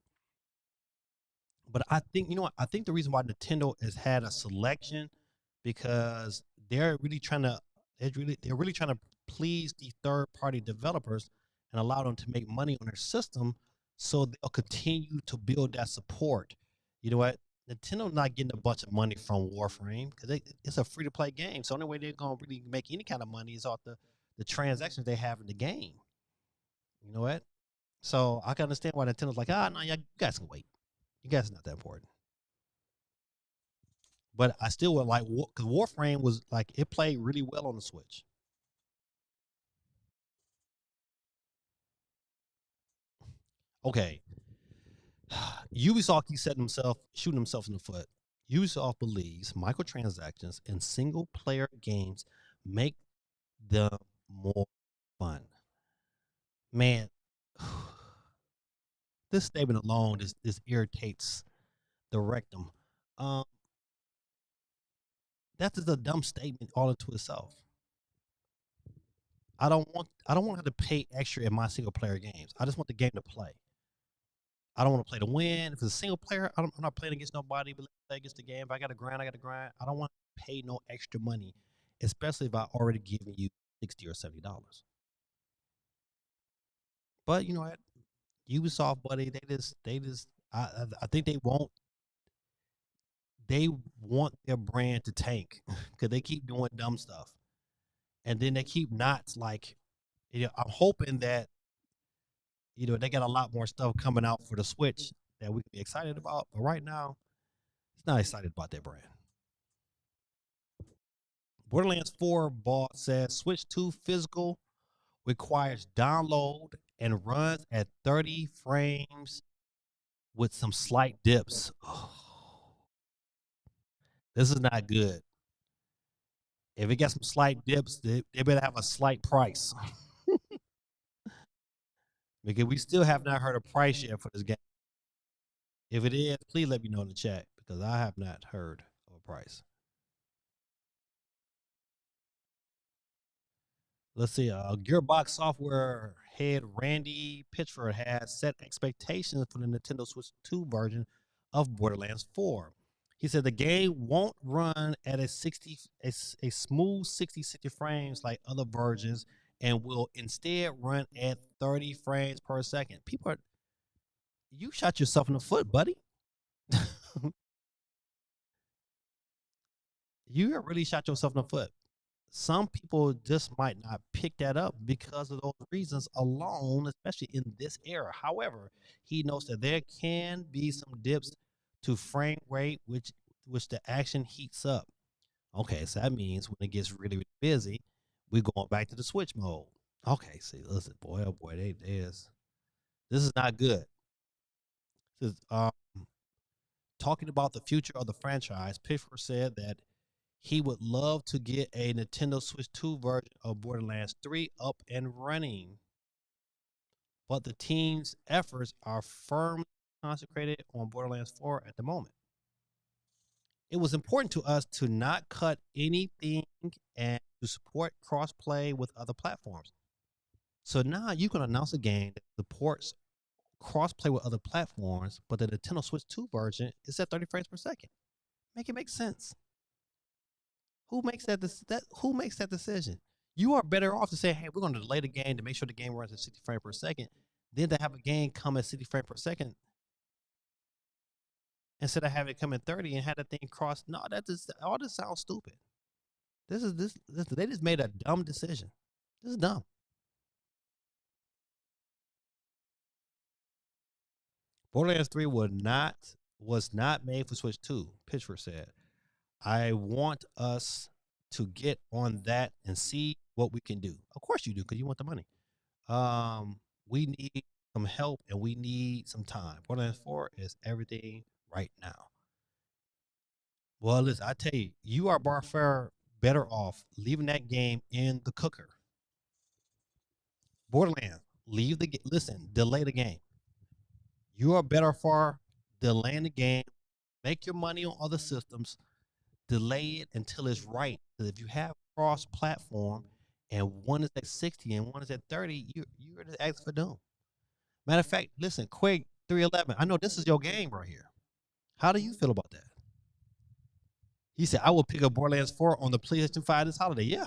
But I think, you know what? I think the reason why Nintendo has had a selection because they're really trying to please the third party developers and allow them to make money on their system so they'll continue to build that support. You know what? Nintendo not getting a bunch of money from Warframe because it's a free to play game. So the only way they're gonna really make any kind of money is off the transactions they have in the game. You know what? So I can understand why Nintendo's like, no, you guys can wait. You guys are not that important. But I still would like because Warframe was like it played really well on the Switch. Okay, Ubisoft keeps shooting himself in the foot. Ubisoft believes microtransactions in single player games make them more fun. Man, this statement alone this irritates the rectum. Um, that is a dumb statement all into itself. I don't want to pay extra in my single player games. I just want the game to play. I don't want to play to win. If it's a single player, I'm not playing against nobody, but let's play against the game. If I got to grind, I got to grind. I don't want to pay no extra money, especially if I already given you $60 or $70. But you know what? Ubisoft, buddy, I think they want their brand to tank because they keep doing dumb stuff, and then they keep not like, I'm hoping that they got a lot more stuff coming out for the Switch that we can be excited about. But right now, it's not excited about their brand. Borderlands 4 bought says Switch 2 physical requires download and runs at 30 frames with some slight dips. This is not good. If it got some slight dips, they better have a slight price because we still have not heard a price yet for this game. If it is, please let me know in the chat because I have not heard of a price. Let's see. Gearbox Software head Randy Pitchford has set expectations for the Nintendo Switch 2 version of Borderlands 4. He said the game won't run at a smooth 60 frames like other versions and will instead run at 30 frames per second. People are, you shot yourself in the foot, buddy. You really shot yourself in the foot. Some people just might not pick that up because of those reasons alone, especially in this era. However, he notes that there can be some dips to frame rate, which the action heats up. Okay, so that means when it gets really, really busy, we're going back to the switch mode. Okay, see, listen, boy, oh boy, this is not good. This is, talking about the future of the franchise, Pitchford said that he would love to get a Nintendo Switch 2 version of Borderlands 3 up and running, but the team's efforts are firmly concentrated on Borderlands 4 at the moment. It was important to us to not cut anything and to support crossplay with other platforms. So now you can announce a game that supports crossplay with other platforms, but the Nintendo Switch 2 version is at 30 frames per second. Make it make sense. Who makes who makes that decision? You are better off to say, hey, we're going to delay the game to make sure the game runs at 60 frames per second, than to have a game come at 60 frames per second instead of having it come at 30 and have that thing cross. No, all this sounds stupid. They just made a dumb decision. This is dumb. Borderlands 3 was not made for Switch 2, Pitchford said. I want us to get on that and see what we can do. Of course you do, because you want the money. We need some help and we need some time. Borderlands 4 is everything right now. Well, listen, I tell you, you are far better off leaving that game in the cooker. Borderlands, delay the game. You are better far delaying the game. Make your money on other systems. Delay it until it's right. Because if you have cross-platform and one is at 60 and one is at 30, you're just asking for doom. Matter of fact, listen, Quake 311, I know this is your game right here. How do you feel about that? He said, I will pick up Borderlands 4 on the PlayStation 5 this holiday. Yeah.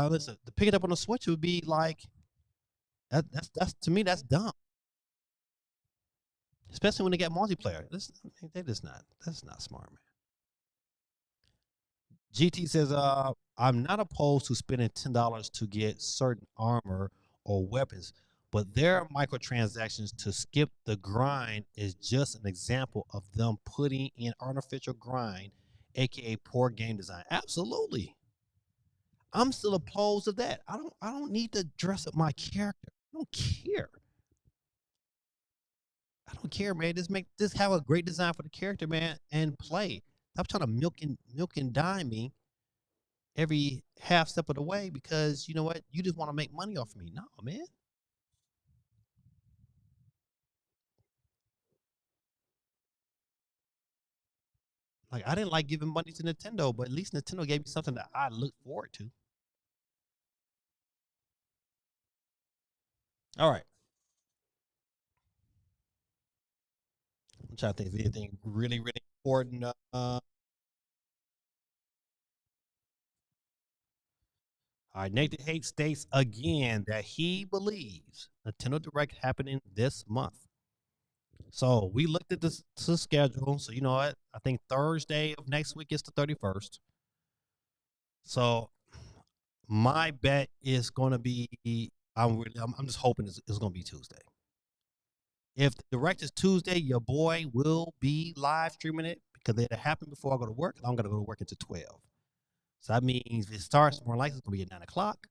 Listen, to pick it up on the Switch would be like, that's to me, that's dumb. Especially when they get multiplayer. That's not smart, man. GT says, I'm not opposed to spending $10 to get certain armor or weapons, but their microtransactions to skip the grind is just an example of them putting in artificial grind, aka poor game design. Absolutely. I'm still opposed to that. I don't need to dress up my character. I don't care. I don't care, man. Just have a great design for the character, man, and play. Stop trying to milk and dime me every half step of the way because you know what? You just want to make money off of me. No, man. Like I didn't like giving money to Nintendo, but at least Nintendo gave me something that I look forward to. All right. I'm trying to think of anything really, really important. All right, Nathan Haight states again that he believes Nintendo Direct happening this month. So we looked at this schedule. So you know what? I think Thursday of next week is the 31st. So my bet is going to be I'm just hoping it's going to be Tuesday. If the Direct is Tuesday, your boy will be live streaming it because it'll happen before I go to work. I'm going to go to work until 12. So that means if it starts, more likely it's going to be at 9 o'clock.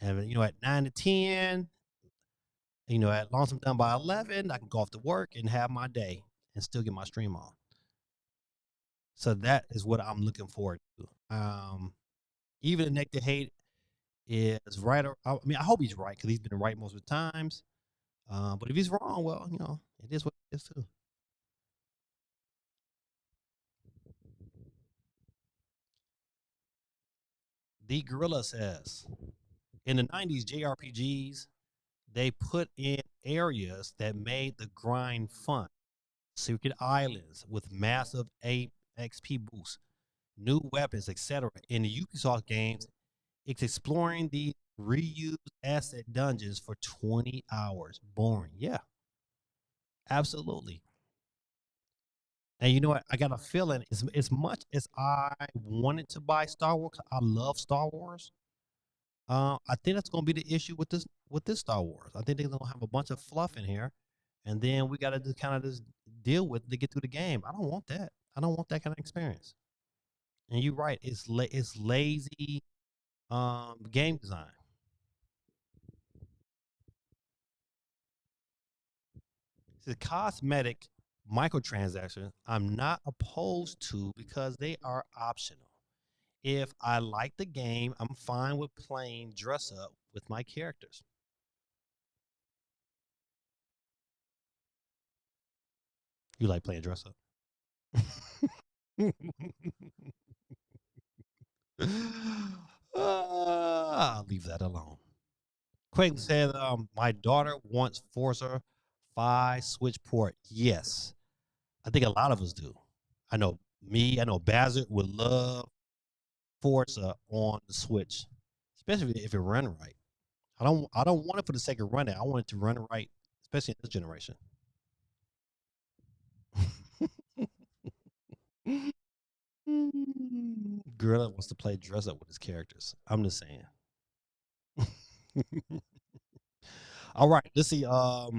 And, you know, at 9 to 10, you know, as long as I'm done by 11, I can go off to work and have my day and still get my stream on. So that is what I'm looking forward to. Even the Neck to Hate is right. I mean, I hope he's right because he's been right most of the times. But if he's wrong, well, it is what it is too. The Gorilla says in the 90s JRPGs, they put in areas that made the grind fun. Secret islands with massive XP boosts, new weapons, etc. In the Ubisoft games, it's exploring the reused asset dungeons for 20 hours. Boring. Yeah, absolutely. And you know what? I got a feeling as much as I wanted to buy Star Wars, I love Star Wars. I think that's going to be the issue with this Star Wars. I think they're going to have a bunch of fluff in here, and then we got to just kind of just deal with it to get through the game. I don't want that. I don't want that kind of experience. And you're right. It's lazy game design. The cosmetic microtransactions I'm not opposed to because they are optional. If I like the game, I'm fine with playing dress up with my characters. You like playing dress up? I'll leave that alone. Quentin said, my daughter wants Forza 5 Switch port. Yes, I think a lot of us do. I know Bazard would love Forza on the Switch, especially if it run right. I don't want it for the sake of running. I want it to run right, especially in this generation. Gorilla wants to play dress up with his characters. I'm just saying. All right, let's see. All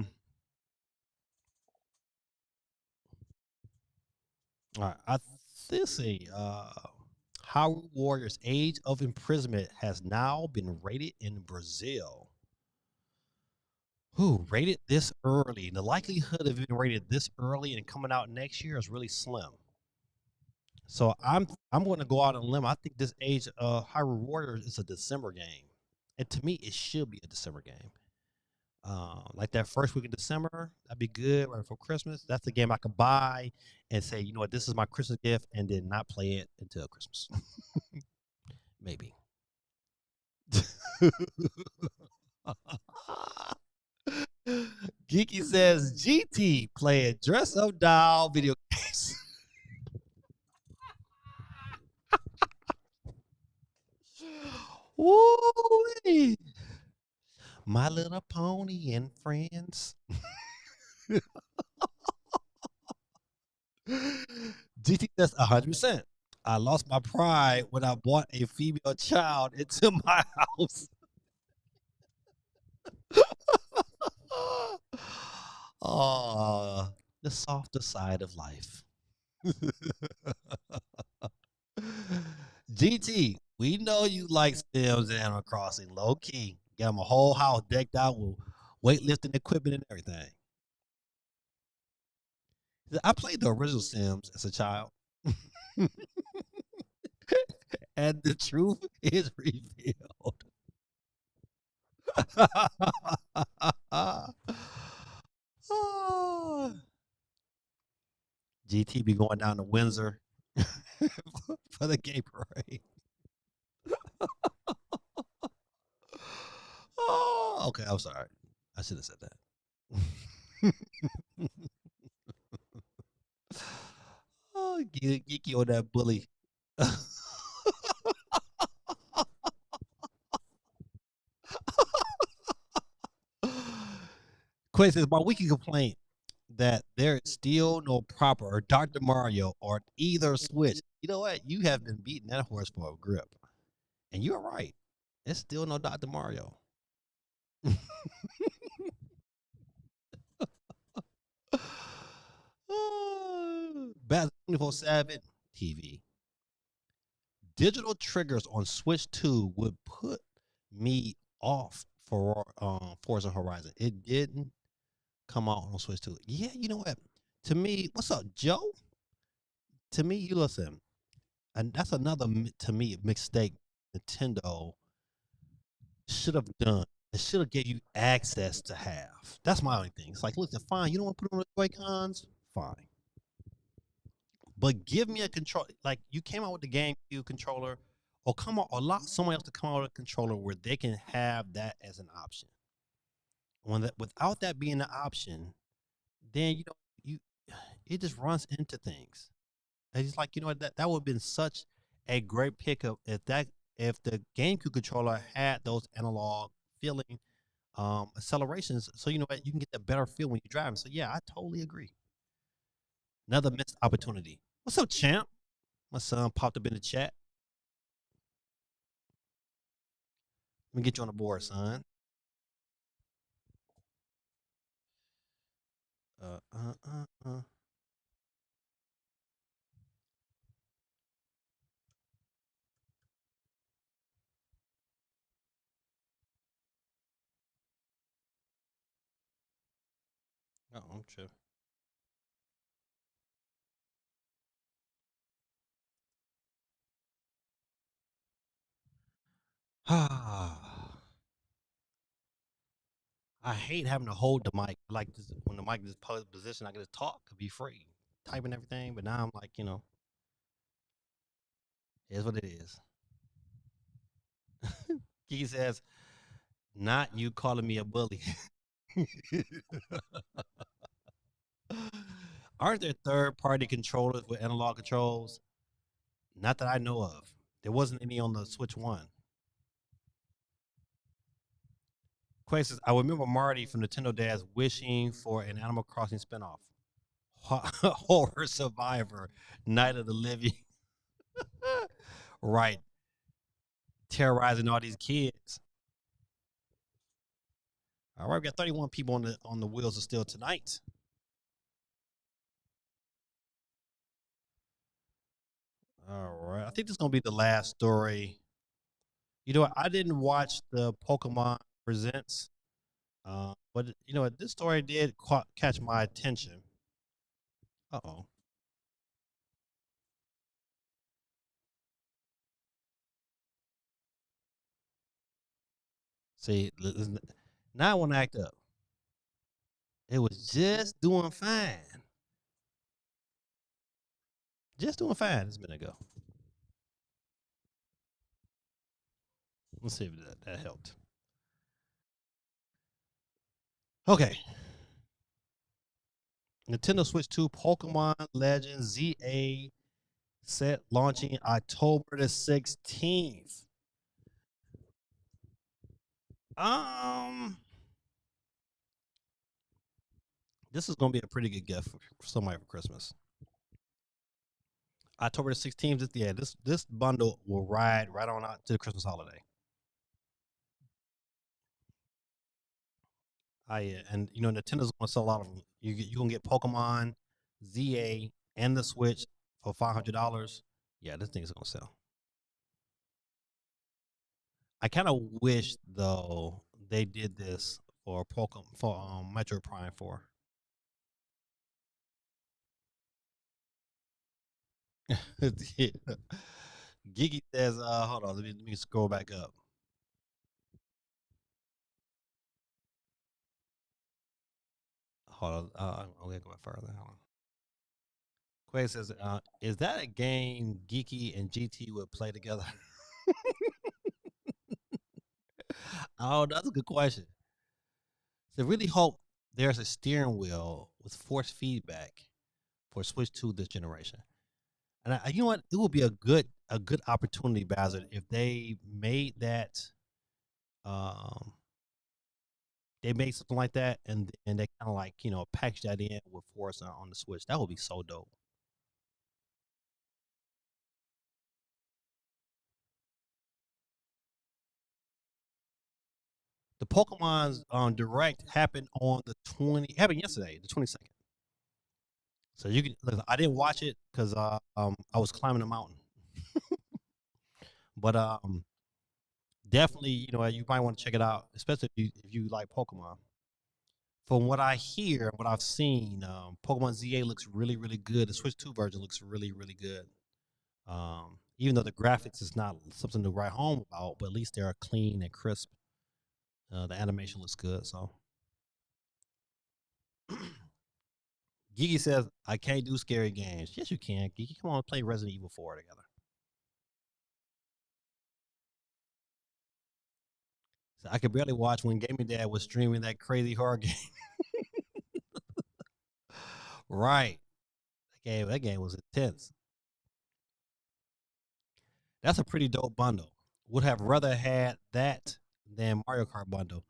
right, let's see. Hyrule Warriors Age of Imprisonment has now been rated in Brazil. Who rated this early? The likelihood of it being rated this early and coming out next year is really slim. So I'm going to go out on a limb. I think this Age of Hyrule Warriors is a December game, and to me, it should be a December game. Like that first week of December, that'd be good right for Christmas. That's the game I could buy and say, you know what, this is my Christmas gift, and then not play it until Christmas. Maybe. Geeky says GT playing dress up doll video games. Woo! My Little Pony and Friends. GT says 100%. I lost my pride when I brought a female child into my house. Oh, the softer side of life. GT, we know you like Sims and Animal Crossing, low key. Got them a whole house decked out with weightlifting equipment and everything. I played the original Sims as a child, and the truth is revealed. Ah. GT be going down to Windsor for the gay parade. Oh, okay. I'm sorry. I should have said that. Oh, geeky on that bully. Quinn says, my weekly complaint that there is still no proper Dr. Mario or either Switch. You know what? You have been beating that horse for a grip. And you're right. There's still no Dr. Mario. Baz 24/7 TV. Digital triggers on Switch 2 would put me off for Forza Horizon. It didn't come out on Switch 2. Yeah, you know what? To me, what's up, Joe? to me, you listen, and that's another to me mistake Nintendo should have done. It should have gave you access to have. That's my only thing. It's like, listen, fine, you don't want to put on the Joy-Cons? Fine. But give me a control. Like you came out with the GameCube controller, or come on, or allow someone else to come out with a controller where they can have that as an option. When that without that being an option, then you it just runs into things. And it's like that would have been such a great pickup if the GameCube controller had those analog feeling accelerations. So you know what you can get the better feel when you're driving. So yeah, I totally agree. Another missed opportunity. What's up, champ? My son popped up in the chat. Let me get you on the board, son. Uh, uh, uh, uh. Oh, I'm tripping. I hate having to hold the mic. Like this, when the mic is position, I can just talk, could be free, typing everything. But now I'm like, here's what it is. He says, "Not you calling me a bully." Aren't there third-party controllers with analog controls? Not that I know of. There wasn't any on the Switch One. Quay says, I remember Marty from Nintendo Dads wishing for an Animal Crossing spinoff. Horror Survivor, Night of the Living. Right. Terrorizing all these kids. All right, we got 31 people on the wheels of steel tonight. All right. I think this is gonna be the last story. You know what? I didn't watch the Pokemon Presents. But you know what? This story did catch my attention. Uh-oh. See, now I want to act up. It was just doing fine. Just doing fine. It's been ago. Let's see if that helped. Okay. Nintendo Switch 2 Pokemon Legends ZA set launching October the 16th. Um, this is gonna be a pretty good gift for somebody for Christmas. October the 16th. Yeah, this bundle will ride right on out to the Christmas holiday. Yeah, and Nintendo's gonna sell a lot of them. You gonna get Pokemon, ZA, and the Switch for $500. Yeah, this thing is gonna sell. I kind of wish though they did this for Metro Prime 4. Gigi says, hold on, let me scroll back up. Hold on, I'm gonna go further. Hold on. Quay says, is that a game Geeky and GT would play together? Oh, that's a good question. So I really hope there's a steering wheel with force feedback for Switch 2 this generation. And you know what? It would be a good opportunity, Basil, if um they made something like that and they kind of like package that in with force on the Switch. That would be so dope. The Pokemon's Direct happened yesterday, the 22nd. So you can listen, I didn't watch it because I was climbing a mountain. But definitely, you might want to check it out, especially if you like Pokemon. from what I hear, what I've seen, Pokemon ZA looks really, really good. The Switch 2 version looks really, really good. Even though the graphics is not something to write home about, but at least they are clean and crisp. The animation looks good. So, Gigi says, I can't do scary games. Yes, you can. Gigi, come on, play Resident Evil 4 together. So I could barely watch when Gaming Dad was streaming that crazy horror game. Right. That game was intense. That's a pretty dope bundle. Would have rather had that than Mario Kart bundle.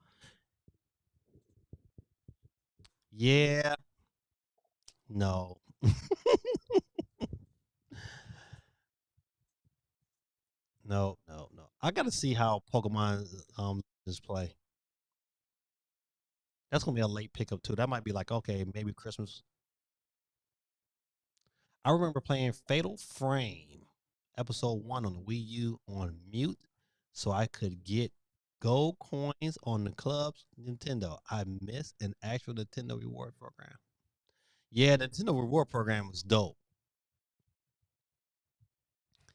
Yeah. No. No, no, no. I gotta see how Pokemon just play. That's gonna be a late pickup too. That might be like, okay, maybe Christmas. I remember playing Fatal Frame episode 1 on the Wii U on mute so I could get gold coins on the club's Nintendo. I missed an actual Nintendo reward program. Yeah, the Nintendo reward program was dope.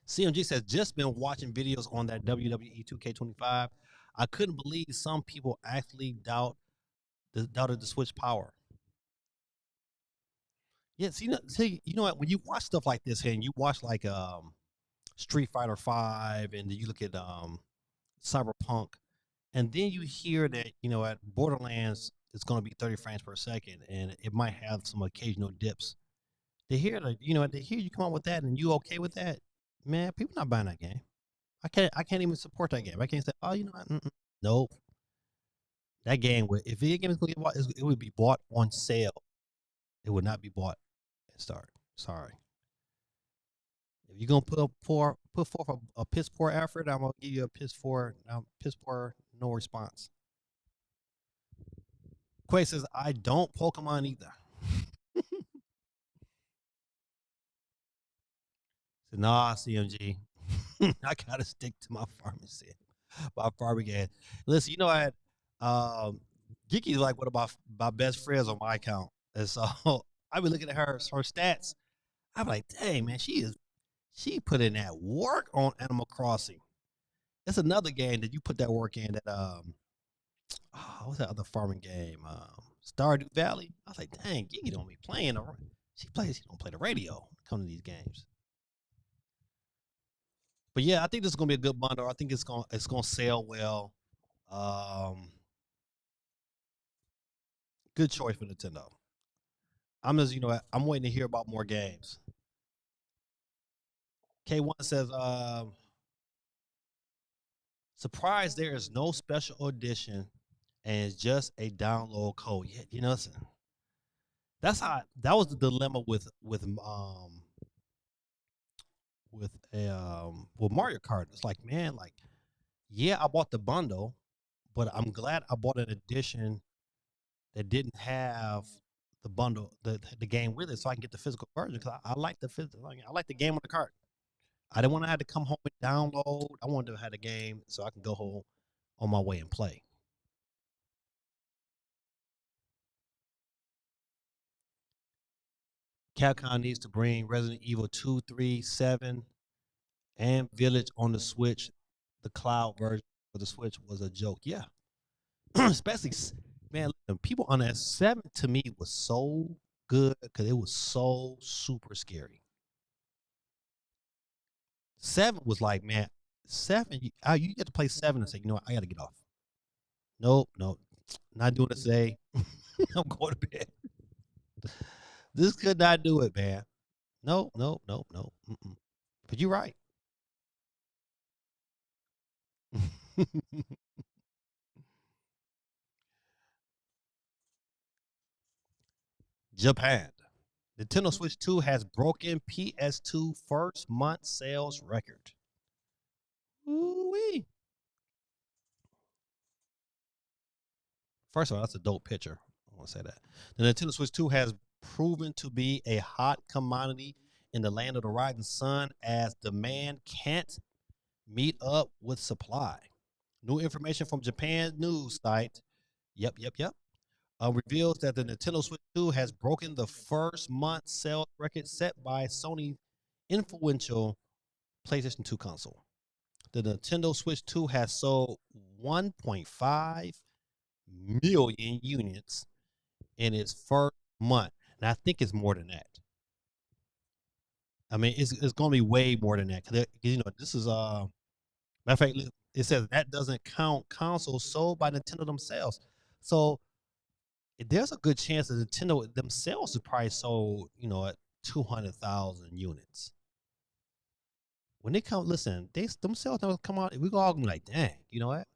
CMG says, just been watching videos on that WWE 2K25. I couldn't believe some people actually doubted the Switch power. Yes, you know what? When you watch stuff like this here, and you watch like Street Fighter 5, and then you look at Cyberpunk, and then you hear that at Borderlands it's going to be 30 frames per second, and it might have some occasional dips. They hear that they hear you come up with that, and you okay with that, man? People not buying that game. I can't even support that game. I can't say, oh, you know what? Nope. That game would, if the game is going to get bought, it would be bought on sale. It would not be bought at start. Sorry. If you're gonna put forth a piss poor effort, I'm gonna give you a piss poor no response. Quay says I don't Pokemon either. So, nah, CMG. I gotta stick to my pharmacy. My pharmacy. Listen, Geeky's like one of my best friends on my account. And so I be looking at her stats. I'm like, dang man, she put in that work on Animal Crossing. It's another game that you put that work in that what's that other farming game? Stardew Valley. I was like, dang, Gigi don't be playing. She don't play the radio when it comes to these games. But yeah, I think this is gonna be a good bundle. I think it's gonna sell well. Good choice for Nintendo. I'm just I'm waiting to hear about more games. K1 says, surprised there is no special edition and it's just a download code. Yeah, that was the dilemma with Mario Kart. It's like, man, like, yeah, I bought the bundle, but I'm glad I bought an edition that didn't have the bundle, the game with it, so I can get the physical version because I like the physical. I like the game on the cart. I didn't want to have to come home and download. I wanted to have the game so I can go home on my way and play. Capcom needs to bring Resident Evil 2, 3, 7, and Village on the Switch. The cloud version of the Switch was a joke. Yeah. Especially, man, people on that 7 to me was so good because it was so super scary. 7 was like, man, 7, you get to play 7 and say, you know what, I got to get off. Nope, not doing it today. I'm going to bed. This could not do it, man. Nope. Mm-mm. But you're right. Japan. Nintendo Switch 2 has broken PS2 first month sales record. Ooh-wee. First of all, that's a dope picture. I want to say that. The Nintendo Switch 2 has proven to be a hot commodity in the land of the rising sun as demand can't meet up with supply. New information from Japan news site, yep, reveals that the Nintendo Switch 2 has broken the first month sales record set by Sony's influential PlayStation 2 console. The Nintendo Switch 2 has sold 1.5 million units in its first month. And I think it's more than that. I mean, it's going to be way more than that. Cause this is matter of fact, it says that doesn't count consoles sold by Nintendo themselves. So there's a good chance that Nintendo themselves is probably sold, at 200,000 units. When they come, listen, they themselves don't come out. We go all be like, dang, you know what?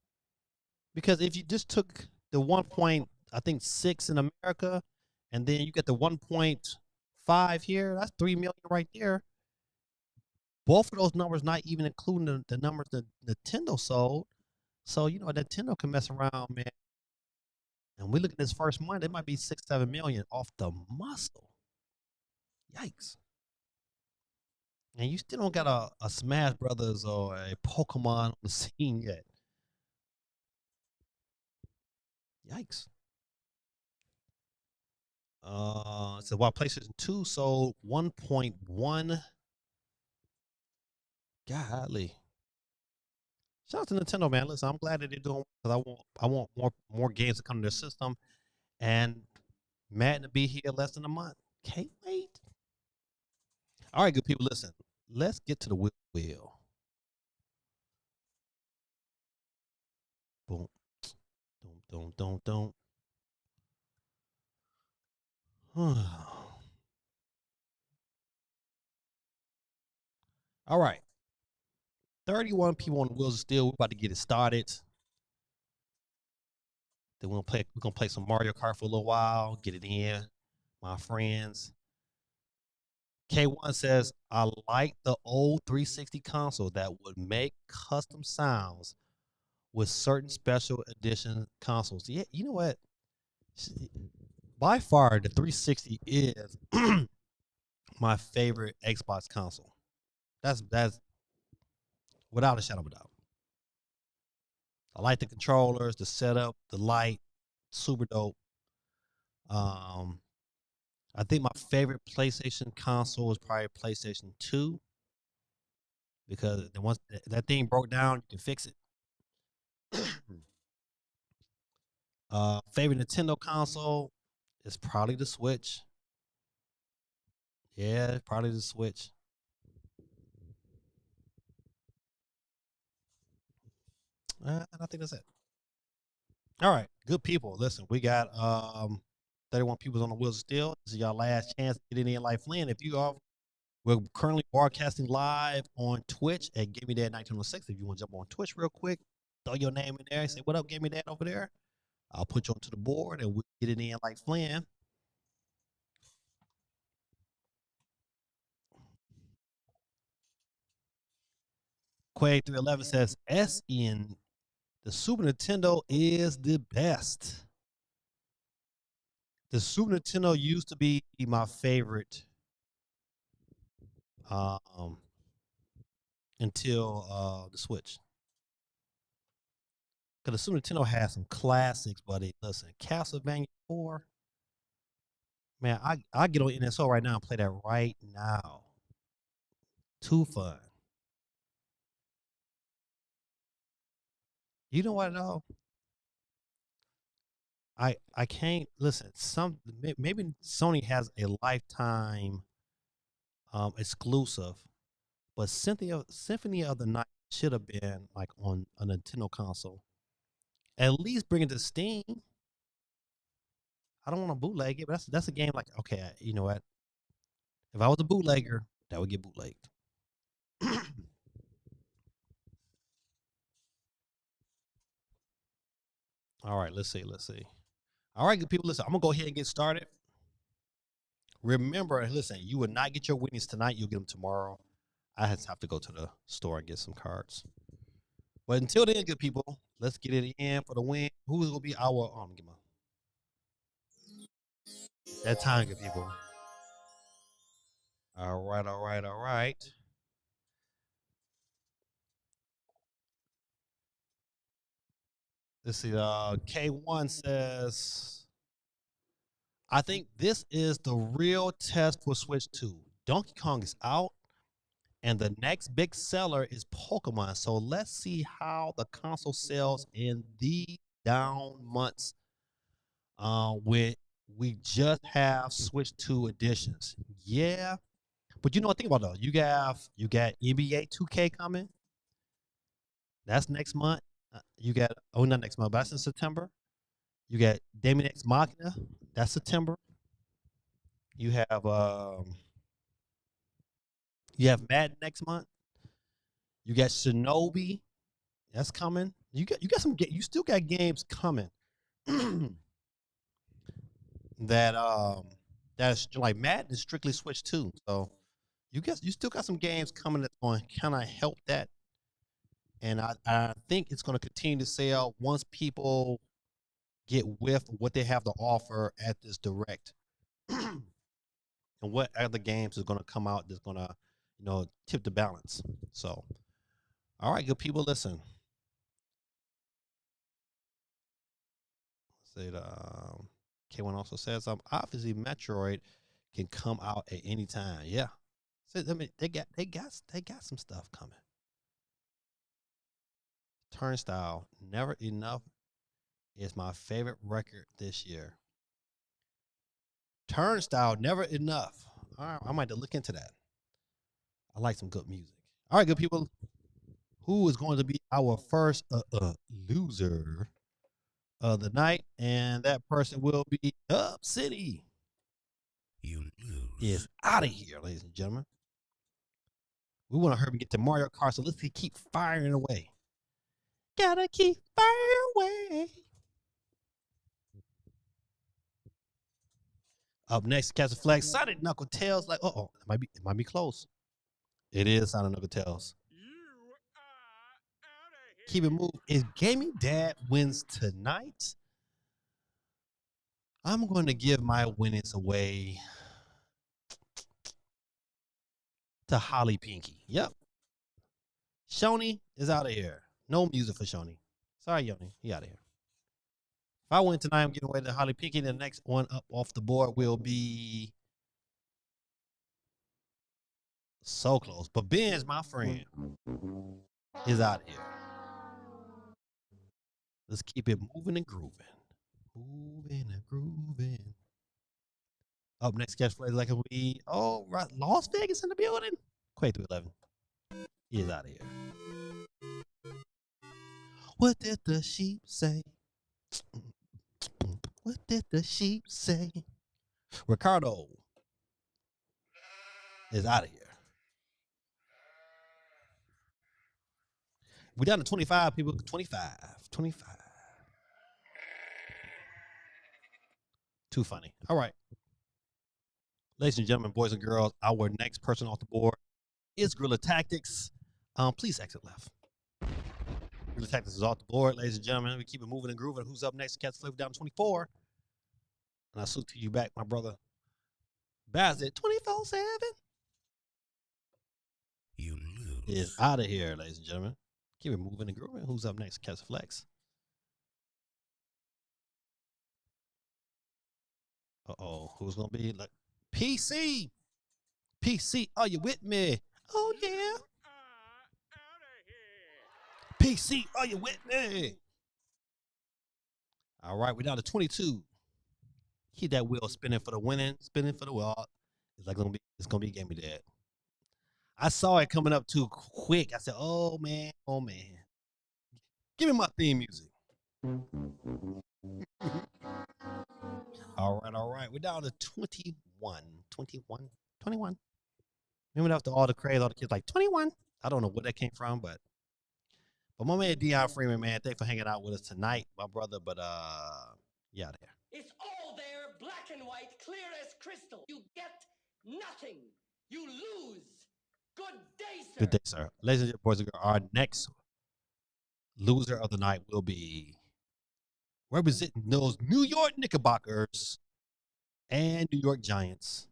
Because if you just took the 1.6 in America, and then you get the 1.5 here, that's 3 million right there. Both of those numbers not even including the numbers that Nintendo sold. So Nintendo can mess around, man. And we look at this first month, it might be 6-7 million off the muscle. Yikes. And you still don't got a Smash Brothers or a Pokemon on the scene yet. Yikes. So while PlayStation 2 sold 1.1, golly. Shout out to Nintendo, man. Listen, I'm glad that they're doing because I want more games to come to their system, and Madden to be here less than a month. Can't wait. All right, good people, listen. Let's get to the wheel. Boom. Don't. All right. 31 people on the wheels of steel. We're about to get it started. Then we're gonna play some Mario Kart for a little while, get it in, my friends. K1 says, I like the old 360 console that would make custom sounds with certain special edition consoles. Yeah, you know what? By far, the 360 is my favorite Xbox console. That's without a shadow of a doubt. I like the controllers, the setup, the light, super dope. I think my favorite PlayStation console is probably PlayStation 2 because once that thing broke down, you can fix it. Favorite Nintendo console is probably the Switch. Yeah, probably the Switch. And I think that's it. All right, good people. Listen, we got 31 people on the wheels of steel. This is your last chance to get in like Flynn. If you are, we're currently broadcasting live on Twitch at Give Me That 1906. If you want to jump on Twitch real quick, throw your name in there and say, what up, Give Me That over there. I'll put you onto the board and we'll get it in like Flynn. Quay311 says, SN, the Super Nintendo is the best. The Super Nintendo used to be my favorite until the Switch. Because the Super Nintendo has some classics, buddy. Listen, Castlevania 4. Man, I get on NSO right now and play that right now. Too fun. You know what though? I can't listen. Maybe Sony has a lifetime exclusive, but Symphony of the Night should have been like on a Nintendo console. At least bring it to Steam. I don't want to bootleg it, but that's a game like okay, you know what? If I was a bootlegger, that would get bootlegged. All right, let's see. All right, good people, listen. I'm gonna go ahead and get started. Remember, listen, you will not get your winnings tonight. You'll get them tomorrow. I have to go to the store and get some cards. But until then, good people, let's get it in for the win. Who's gonna be our get my that time, good people. All right. Let's see. K1 says I think this is the real test for Switch 2. Donkey Kong is out, and the next big seller is Pokemon. So let's see how the console sells in the down months. With we just have Switch 2 editions. Yeah, but you know what? Think about it though. You got NBA 2K coming. That's next month. You got not next month, but that's in September. You got Damien X Machina. That's September. You have um you have Madden next month. You got Shinobi. That's coming. You got you still got games coming that that's like Madden is strictly Switch 2. So you still got some games coming that's going to kind of help that. And I think it's going to continue to sell once people get with what they have to offer at this direct. And what other games is going to come out that's going to, tip the balance. So, all right, good people, listen. Said K1 also says obviously Metroid can come out at any time. Yeah. So, I mean they got some stuff coming. Turnstile, Never Enough is my favorite record this year. Turnstile, Never Enough. All right, I might have to look into that. I like some good music. All right, good people. Who is going to be our first loser of the night? And that person will be Dub City. You lose. Is out of here, ladies and gentlemen. We want to hurry and get to Mario Kart, so let's keep firing away. Gotta keep firing away. Up next, Catch a Flag. Sonic Knuckle Tails. Like, it might be close. It is Sonic Knuckle Tails. Keep it moving. If Gaming Dad wins tonight, I'm going to give my winnings away to Holly Pinky. Yep. Shoney is out of here. No music for Shoney. Sorry, Yoni. He out of here. If I win tonight, I'm giving away to Holly Pinky. The next one up off the board will be so close. But Ben's my friend. Is out of here. Let's keep it moving and grooving. Moving and grooving. Up next, catch play like it will be right, Las Vegas in the building. Quake 311 is out of here. What did the sheep say? What did the sheep say? Ricardo is out of here. We're down to 25 people. 25. Too funny. All right. Ladies and gentlemen, boys and girls, our next person off the board is Guerrilla Tactics. Please exit left. Guerrilla Tactics is off the board, ladies and gentlemen. We keep it moving and grooving. Who's up next? Cat's Flip down 24. And I salute to you back, my brother. Bassett 24/7. You lose. Is out of here, ladies and gentlemen. Keep it moving and grooving. Who's up next? Cat's Flex. Who's gonna be like PC? PC, are you with me? Oh yeah. PC, are you with me? All right, we're down to 22. Keep that wheel spinning for the winning, spinning for the wheel. It's gonna be Gaming Dad. I saw it coming up too quick. I said, oh man. Give me my theme music. All right. We're down to 21. 21. Remember after all the craze, all the kids like 21. I don't know where that came from, but my man Dion Freeman, man, thanks for hanging out with us tonight, my brother. But yeah, there. It's all there, black and white, clear as crystal. You get nothing. You lose. Good day, sir. Good day, sir. Ladies and gentlemen, boys and girls, our next loser of the night will be representing those New York Knickerbockers and New York Giants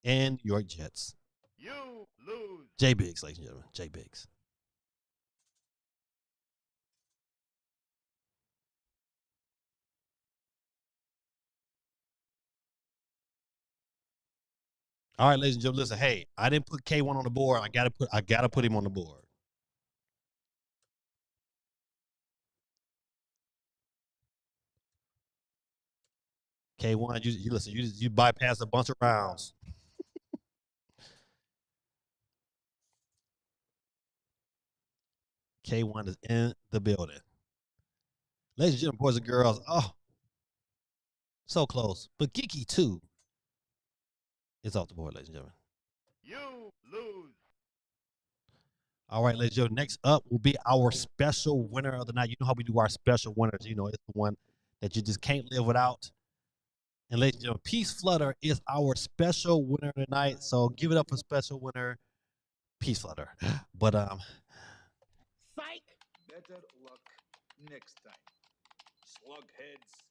and New York Jets. You lose. Jay Biggs, ladies and gentlemen. Jay Biggs. All right, ladies and gentlemen, listen. Hey, I didn't put K1 on the board. I gotta put him on the board. K1, you listen. You bypass a bunch of rounds. K1 is in the building. Ladies and gentlemen, boys and girls. Oh, so close. But Geeky 2 is off the board, ladies and gentlemen. You lose. All right, ladies and gentlemen. Next up will be our special winner of the night. You know how we do our special winners. You know, it's the one that you just can't live without. And ladies and gentlemen, Peace Flutter is our special winner tonight. So give it up for special winner, Peace Flutter. But Psych! Better luck next time. Slugheads.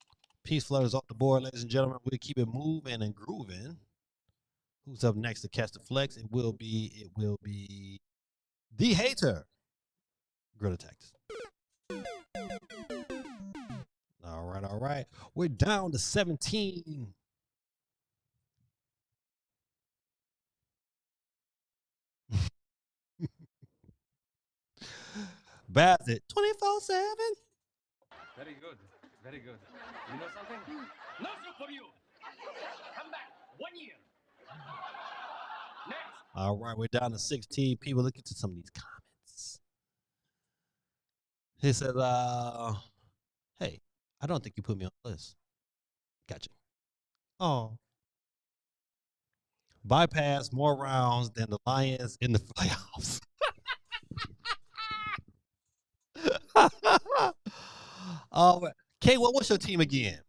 Peace Flutter is off the board, ladies and gentlemen. We'll keep it moving and grooving. Who's up next to catch the flex? It will be the hater. Grill Tactics. All right. We're down to 17. Bassett, 24/7. Very good. Very good. You know something? Nothing for you! Come back 1 year! Next! All right, we're down to 16 people. Look into some of these comments. He said, hey, I don't think you put me on the list. Gotcha. Oh. Bypass more rounds than the Lions in the playoffs. Oh, Kay, what's your team again?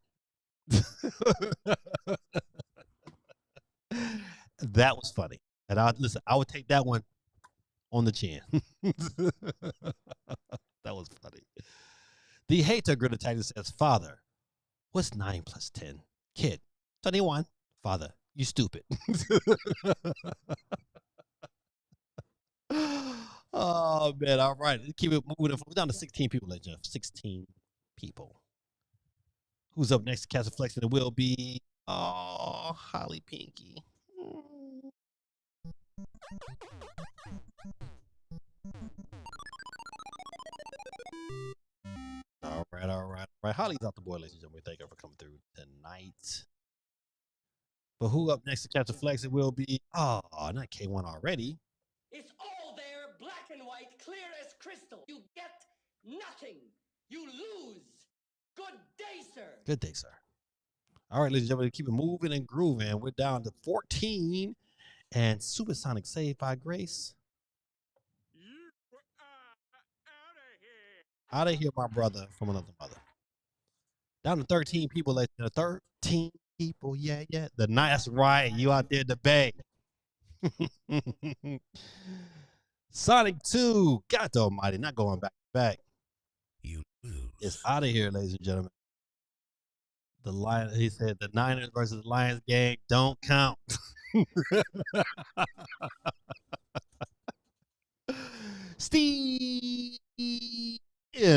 That was funny. And I would take that one on the chin. That was funny. The hater Gritter Titan says, Father, what's 9 plus 10? Kid, 21. Father, you stupid. Oh, man. All right. Let's keep it moving. We're down to 16 people, ladies and gentlemen. 16 people. Who's up next to Castle Flex? And it will be, Holly Pinky. All right. Holly's off the board, ladies and gentlemen. Thank you for coming through tonight. But who up next to Captain Flex? It will be, not K1 already. It's all there, black and white, clear as crystal. You get nothing. You lose. Good day, sir. Good day, sir. All right, ladies and gentlemen, keep it moving and grooving. We're down to 14. And Supersonic saved by grace. You are out of here. Out of here, my brother from another mother. Down to 13 people, ladies and gentlemen. 13 people, yeah. That's right. You out there, the bay. Sonic 2, God almighty, not going back. You lose. It's out of here, ladies and gentlemen. He said the Niners versus the Lions game don't count. Steve. He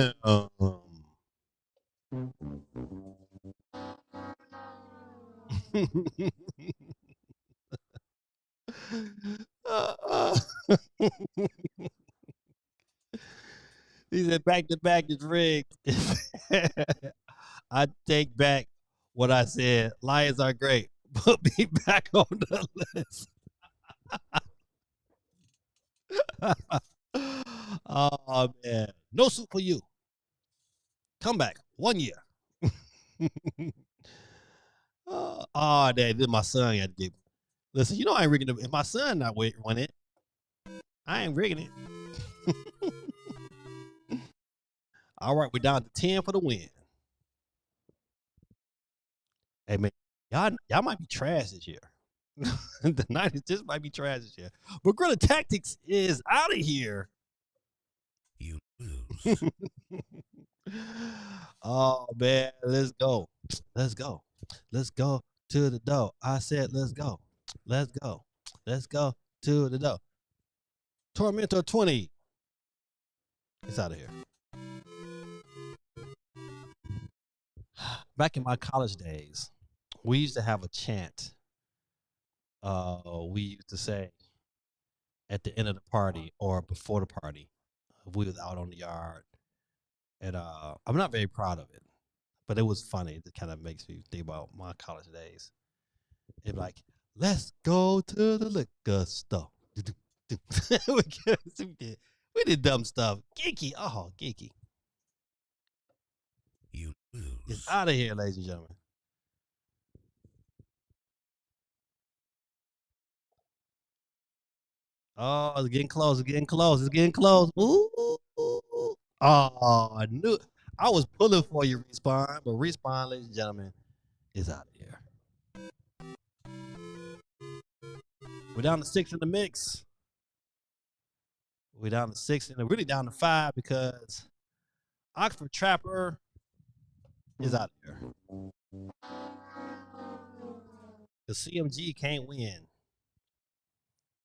said back to back is rigged. I take back what I said. Lions are great. Put me back on the list. Oh man. No soup for you. Come back 1 year. This my son had to get. Listen, you know I ain't rigging it. If my son not won it, I ain't rigging it. All right, we're down to 10 for the win. Hey man, y'all might be trash this year. The 90s just might be trash this year. But Gorilla Tactics is out of here. You lose. Oh man, let's go to the door. I said let's go to the door. Tormentor 20. It's out of here. Back in my college days, we used to have a chant we used to say at the end of the party or before the party, if we was out on the yard. And I'm not very proud of it, but it was funny. It kind of makes me think about my college days. It'd be like, let's go to the liquor store. We did dumb stuff. Geeky. Oh, geeky. You It's lose. out of here, ladies and gentlemen. Oh, it's getting close. It's getting close. It's getting close. Ooh. Oh, I knew. I was pulling for you, Respawn, but Respawn, ladies and gentlemen, is out of here. We're down to 6 in the mix. We're down to 6 and really down to 5 because Oxford Trapper is out of here. The CMG can't win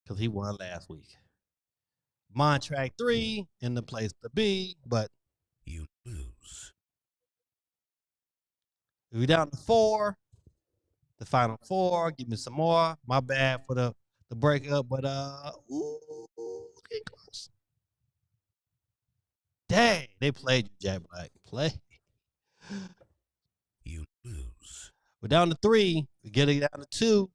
because he won last week. Montrack 3 in the place to be, but You lose. we're down to 4. The final 4. Give me some more. My bad for the breakup, but ooh, getting close. Dang, they played you, Jack Black. Play. You lose. We're down to 3. We're getting down to 2.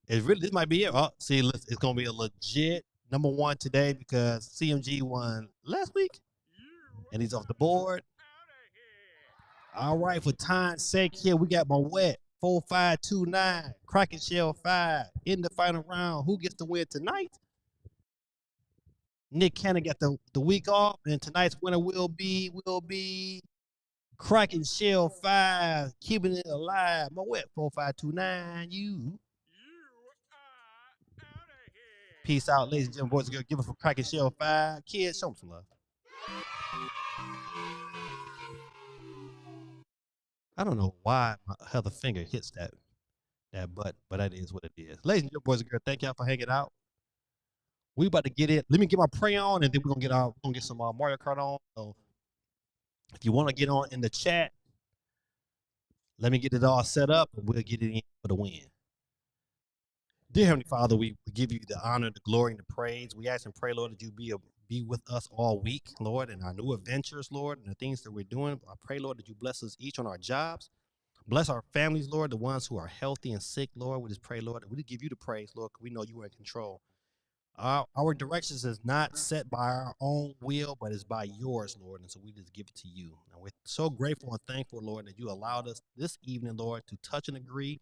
It's really, this might be it. Oh, see, it's gonna be a legit number 1 today because CMG won last week, and he's off the board. All right, for time's sake, here we got my wet 4529 Kraken Shell 5 in the final round. Who gets to win tonight? Nick Cannon got the week off, and tonight's winner will be Kraken Shell 5, keeping it alive. My wet 4529. You. Peace out, ladies and gentlemen, boys and girls. Give it for Kraken Shell 5. Kids, show them some love. I don't know why my other finger hits that button, but that is what it is. Ladies and gentlemen, boys and girls, thank y'all for hanging out. We about to get it. Let me get my pray on, and then we're gonna get some Mario Kart on. So if you want to get on in the chat, let me get it all set up, and we'll get it in for the win. Dear Heavenly Father, we give you the honor, the glory, and the praise. We ask and pray, Lord, that you be with us all week, Lord, in our new adventures, Lord, and the things that we're doing. I pray, Lord, that you bless us each on our jobs. Bless our families, Lord, the ones who are healthy and sick, Lord. We just pray, Lord, that we give you the praise, Lord, because we know you are in control. Our directions is not set by our own will, but it's by yours, Lord. And so we just give it to you. And we're so grateful and thankful, Lord, that you allowed us this evening, Lord, to touch and agree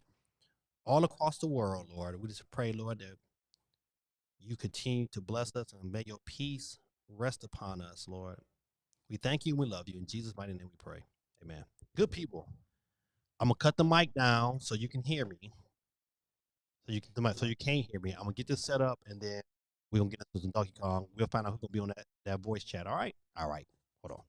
all across the world, Lord. We just pray, Lord, that you continue to bless us and may your peace rest upon us, Lord. We thank you and we love you. In Jesus' mighty name we pray. Amen. Good people. I'm gonna cut the mic down so you can hear me. So you can't hear me. I'm gonna get this set up and then we're gonna get into some Donkey Kong. We'll find out who's gonna be on that voice chat. All right? All right. Hold on.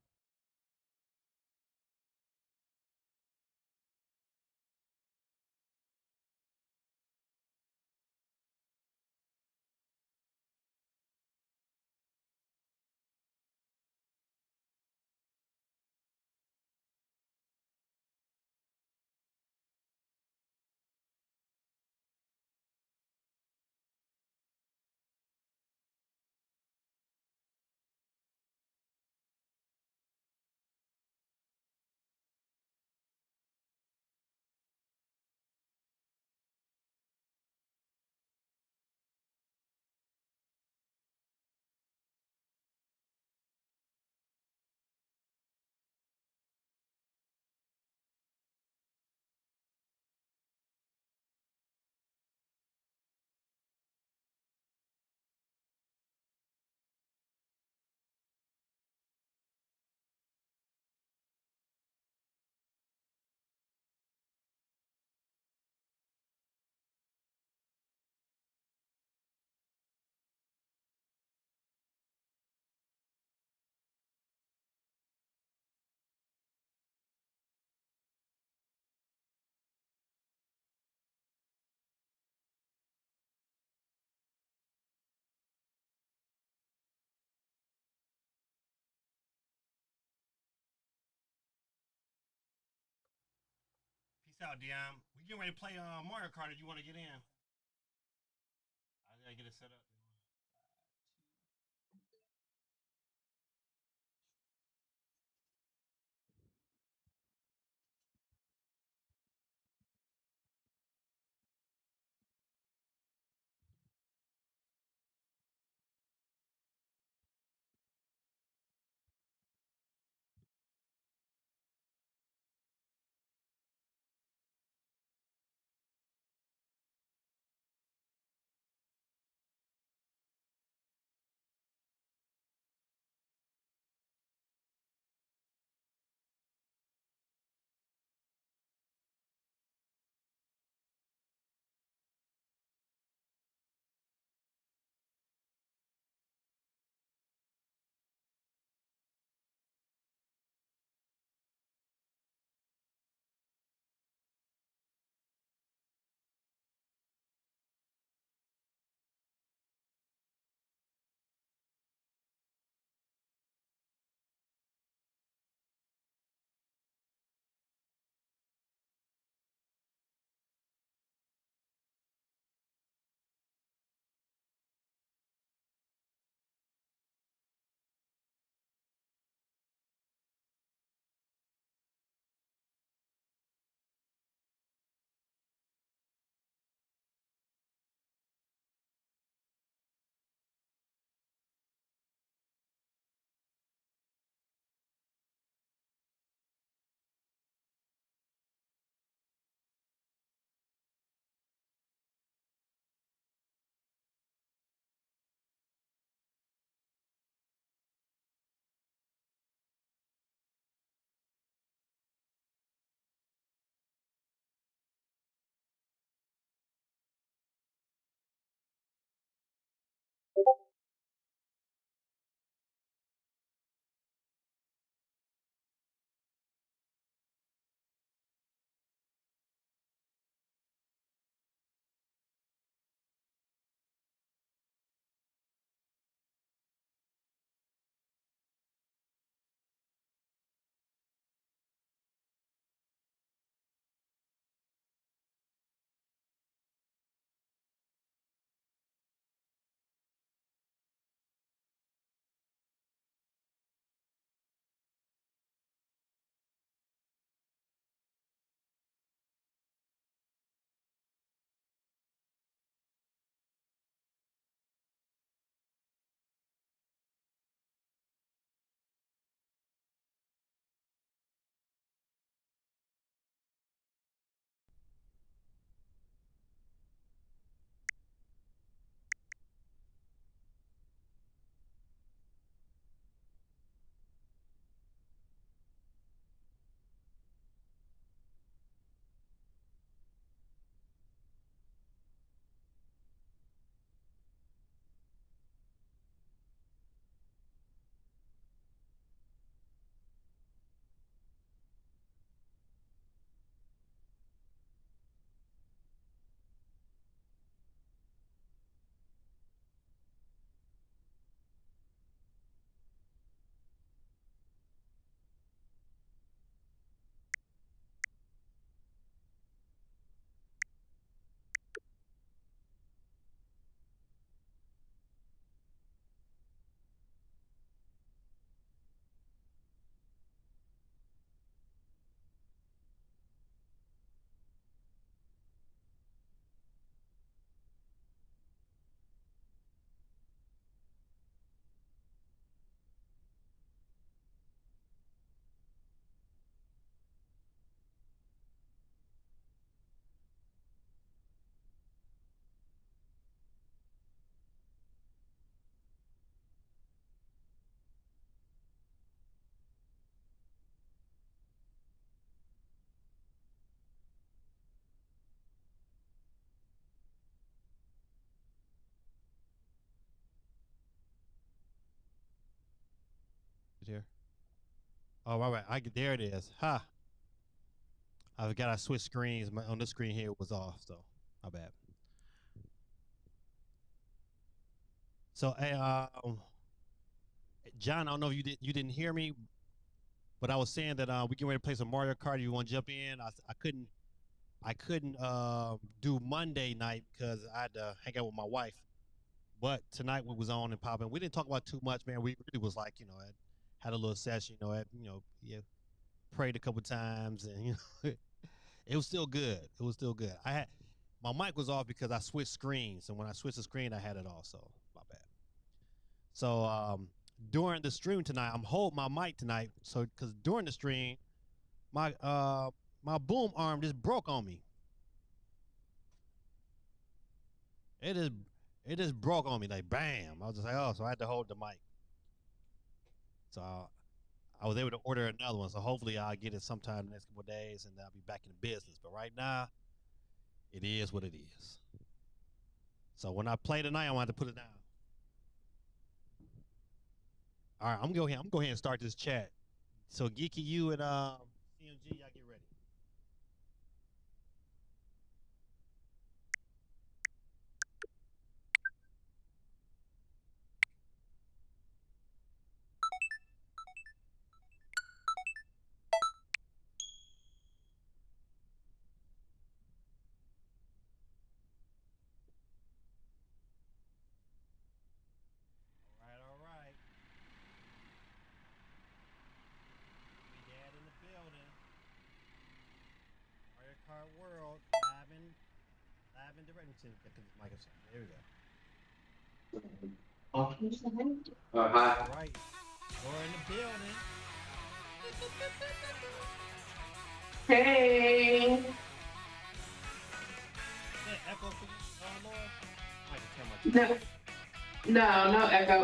Peace out, Dion. We getting ready to play Mario Kart if you want to get in. gotta get it set up. Here. Oh, all right. There it is. Ha. I forgot I switched screens. On this screen here it was off, so my bad. So, hey, John, I don't know if you didn't hear me, but I was saying that we getting ready to play some Mario Kart. You want to jump in? I couldn't do Monday night because I had to hang out with my wife. But tonight what was on and popping, we didn't talk about too much, man. We really was like, had a little session, yeah, prayed a couple times, and it was still good. It was still good. I had my mic was off because I switched screens, and when I switched the screen, I had it off. So my bad. So during the stream tonight, I'm holding my mic tonight. So because during the stream, my boom arm just broke on me. It just broke on me like bam. I was just like, oh, so I had to hold the mic. So I was able to order another one. So hopefully I'll get it sometime in the next couple of days, and I'll be back in business. But right now, it is what it is. So when I play tonight, I'm gonna have to put it down. All right, I'm gonna go ahead and start this chat. So Geeky, you and CMG, y'all get ready. All right. We dad in the building. Mario Kart World, live and direct. Get this Microsoft. There we go. Hi. All right. We're in the building. Hey. Is that echo for you, Laura? I might turn my No echo.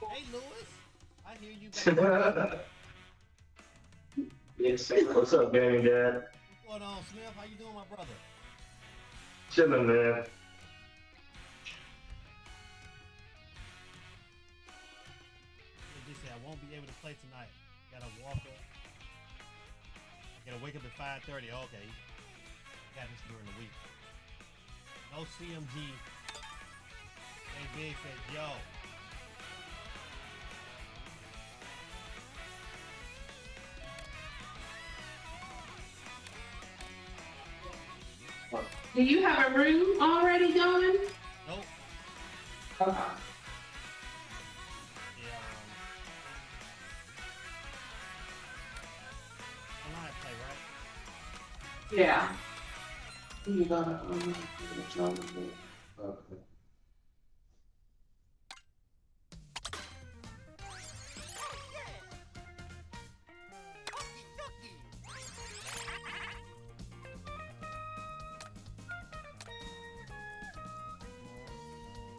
Hey, Lewis. I hear you back. Yes. What's up, gaming dad? What's going on, Smith? How you doing, my brother? Chilling, man. They said I won't be able to play tonight. Gotta walk up. I gotta wake up at 5:30. Okay. Got this during the week. No CMG. Hey, Big said, yo. Do you have a room already going? Nope. Okay. Yeah, I know how to play, right? Yeah. You gonna okay.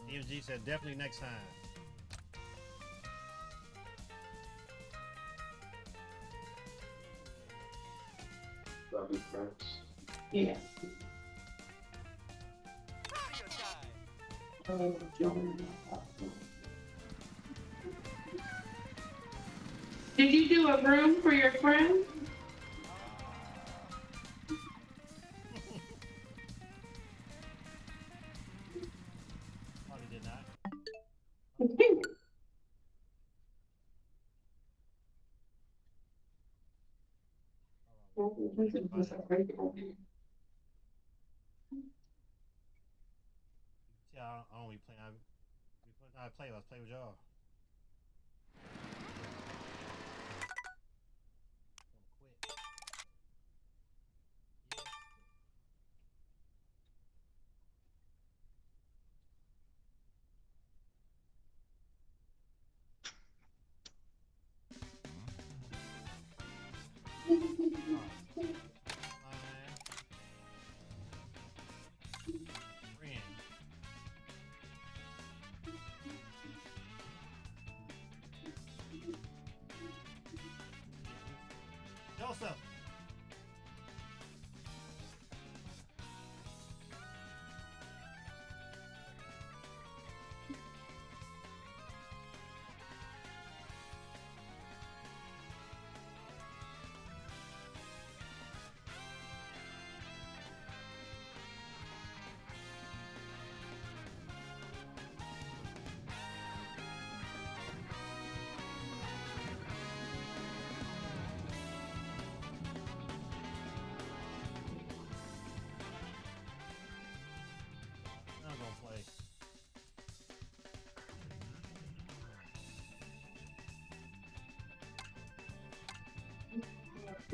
CMG said definitely next time. Love you, friends. Yeah. Did you do a room for your friend? Probably did not. Yeah, I don't be playing. I play. Let's play with y'all.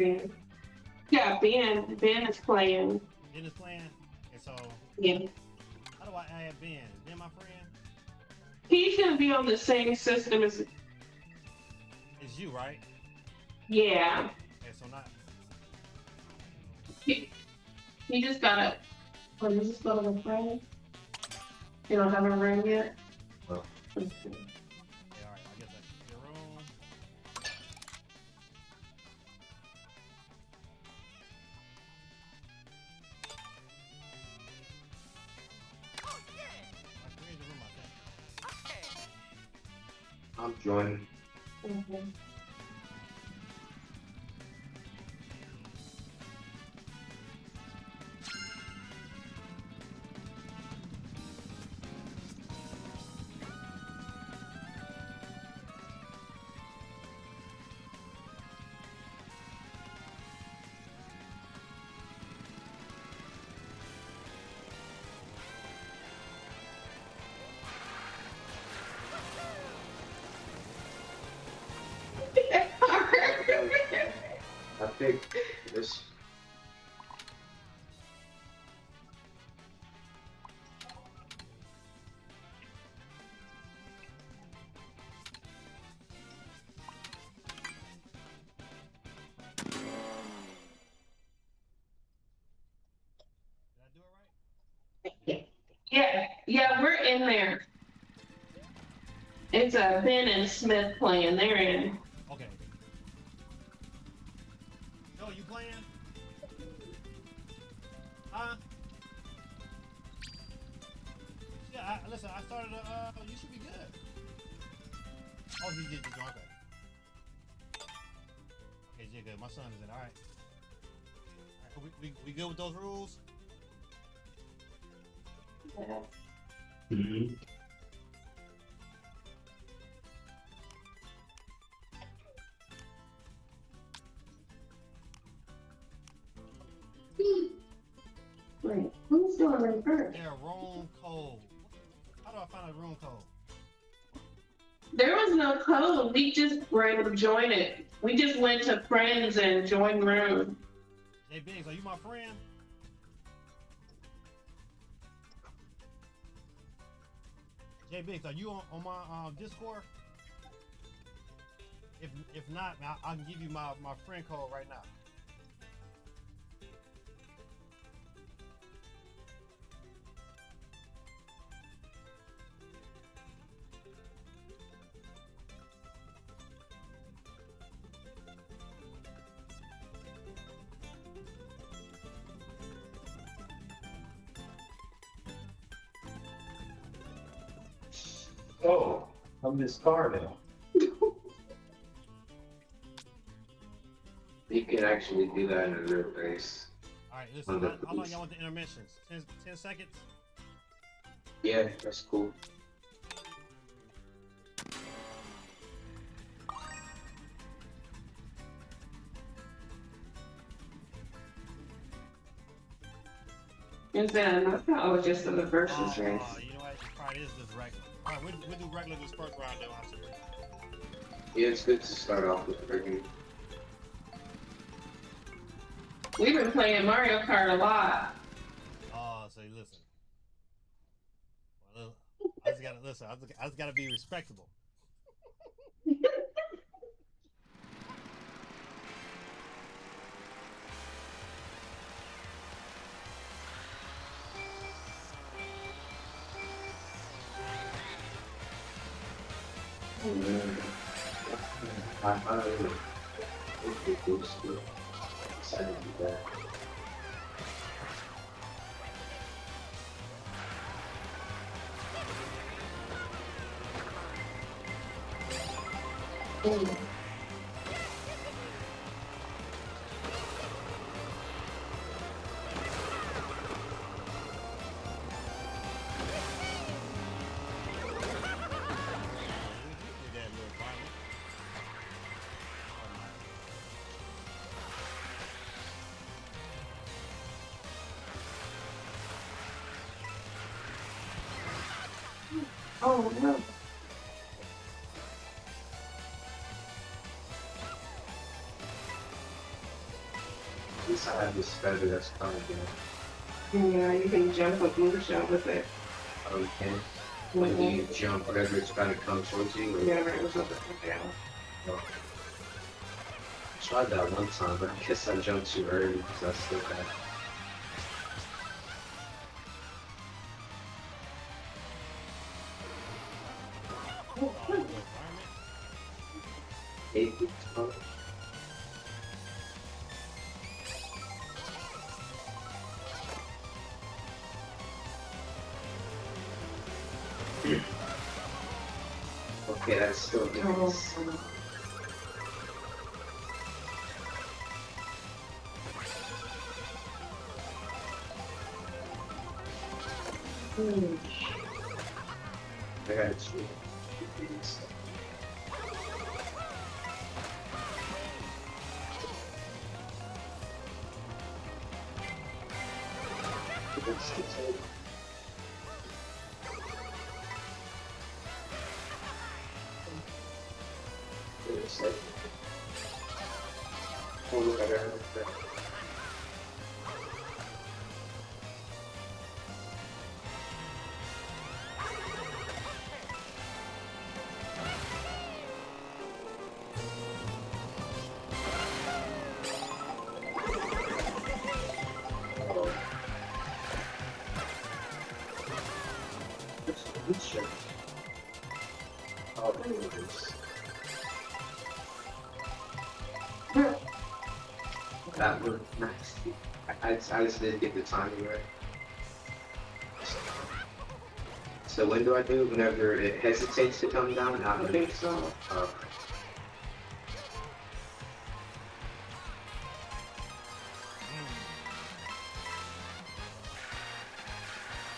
Ben. Yeah, Ben. Ben is playing. Ben is playing. And so, Yeah. how do I add Ben? Is Ben my friend? He's gonna be on the same system as. It's you, right? Yeah. Okay, so not. He just gotta. What is this little friend? You don't have a room yet? Oh. Okay. Okay, all right. I guess I can your room. I created the room, I think. I'm joining. Mhm. I think this. Did I do it right? Yeah, we're in there. It's Ben and Smith playing. They're in. Okay. Yo, you playing? Huh? Yeah, listen, I started you should be good. Oh, you did the joint. Okay, yeah, good. My son is in. All right. All right, we good with those rules? Yeah. Mm-hmm. Wait, who's doing it first? They're room code. How do I find a room code? There was no code. We just were able to join it. We just went to friends and joined room. Jay Biggs, are you my friend? Jay Biggs, are you on my Discord? If not, I can give you my friend code right now. Oh, I'm this car now. You can actually do that in a real race. All right, listen, how long y'all want the intermissions? 10 seconds? Yeah, that's cool. I thought I was just in the versus race. You know what? It probably is just regular. All right, we'll do regular this first round, then I'll see. Yeah, it's good to start off with regular. We've been playing Mario Kart a lot. So listen. Well, I just gotta listen. I just gotta be respectable. I'm excited to do that. Oh no. since I have this feather that's coming down. Yeah, you can jump a blue shot with it. Oh, you can? When do you jump whenever it's trying to come towards you? Or... Yeah, right, it was up and down. Oh. I tried that one time, but I guess I jumped too early because I still got. Eight weeks old. Okay, that's still nice. I got two. Oh, look at her. Oh, there it is. That looked nice. I just didn't get the timing right. So when do I do it? Whenever it hesitates to come down? I think so.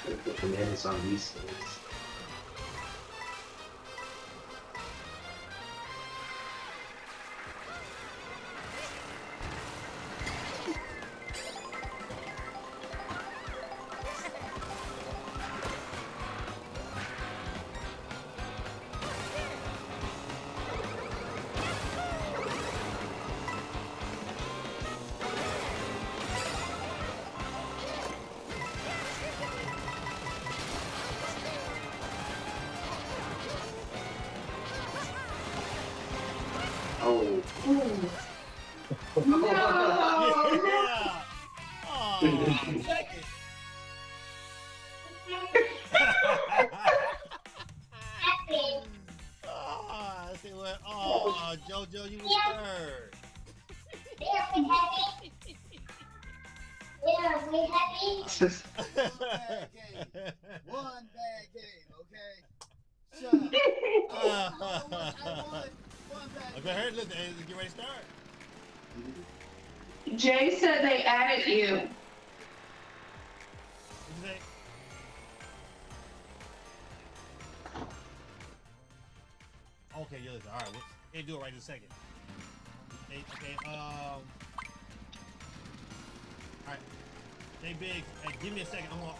Put bananas on these things. Oh. No! Yeah. Oh, second. Oh, I see what. Oh, JoJo, you was third. One bad game, okay? Shut up. I won. One bad Okay, here, listen, get ready to start. Jay said they added you. What you say? Okay, yeah, listen. All right, they do it right in a second. Okay, all right. Hey, Big, hey, give me a second. I'm gonna,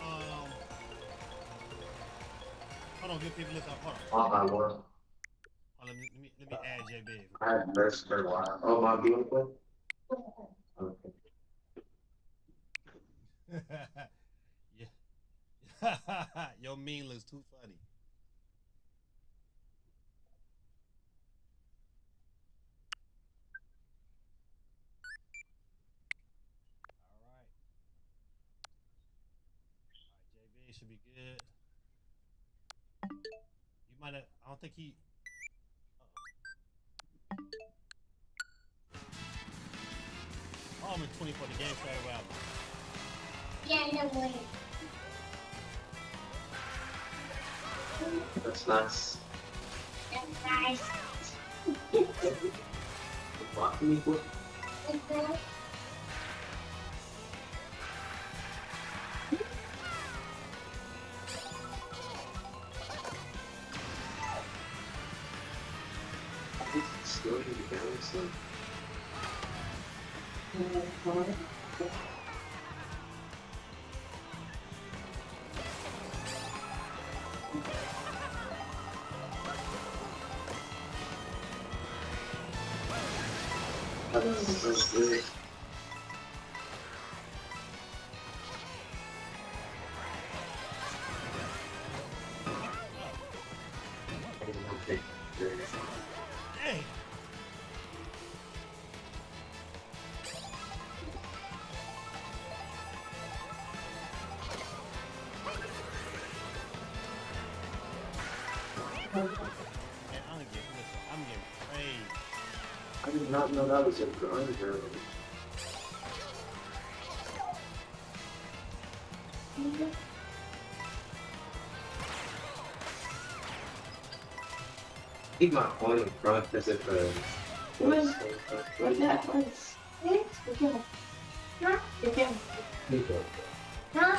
hold on, give people this up. Hold on. Oh, my word. Oh, let me add J Big. I haven't nursed for a while. Oh, my beautiful? Okay. Yeah. Your meme looks too funny. All right. JB should be good. You might have, I don't think he. Oh, I'm in 24. The game started out. Yeah, no way. That's nice. That's nice. Walking equal? Still need to go and That's good. Man, I'm getting paid. I did not know that was a grinder. Keep my point in front as if What that was? Again. Again. Huh?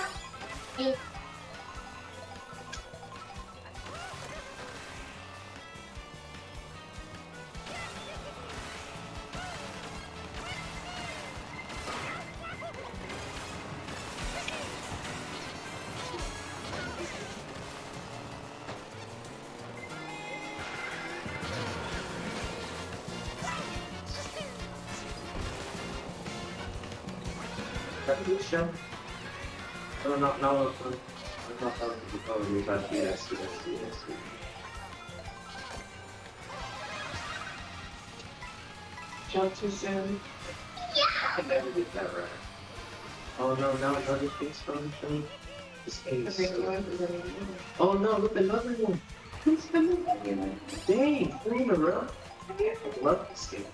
That was a show. No, I'm not talking to the color. You're about to yes. Jump too soon. I never did that right. Oh no, now another piece from me. This case. Oh no, look, another one. Dang, 3 in a row. I love this game.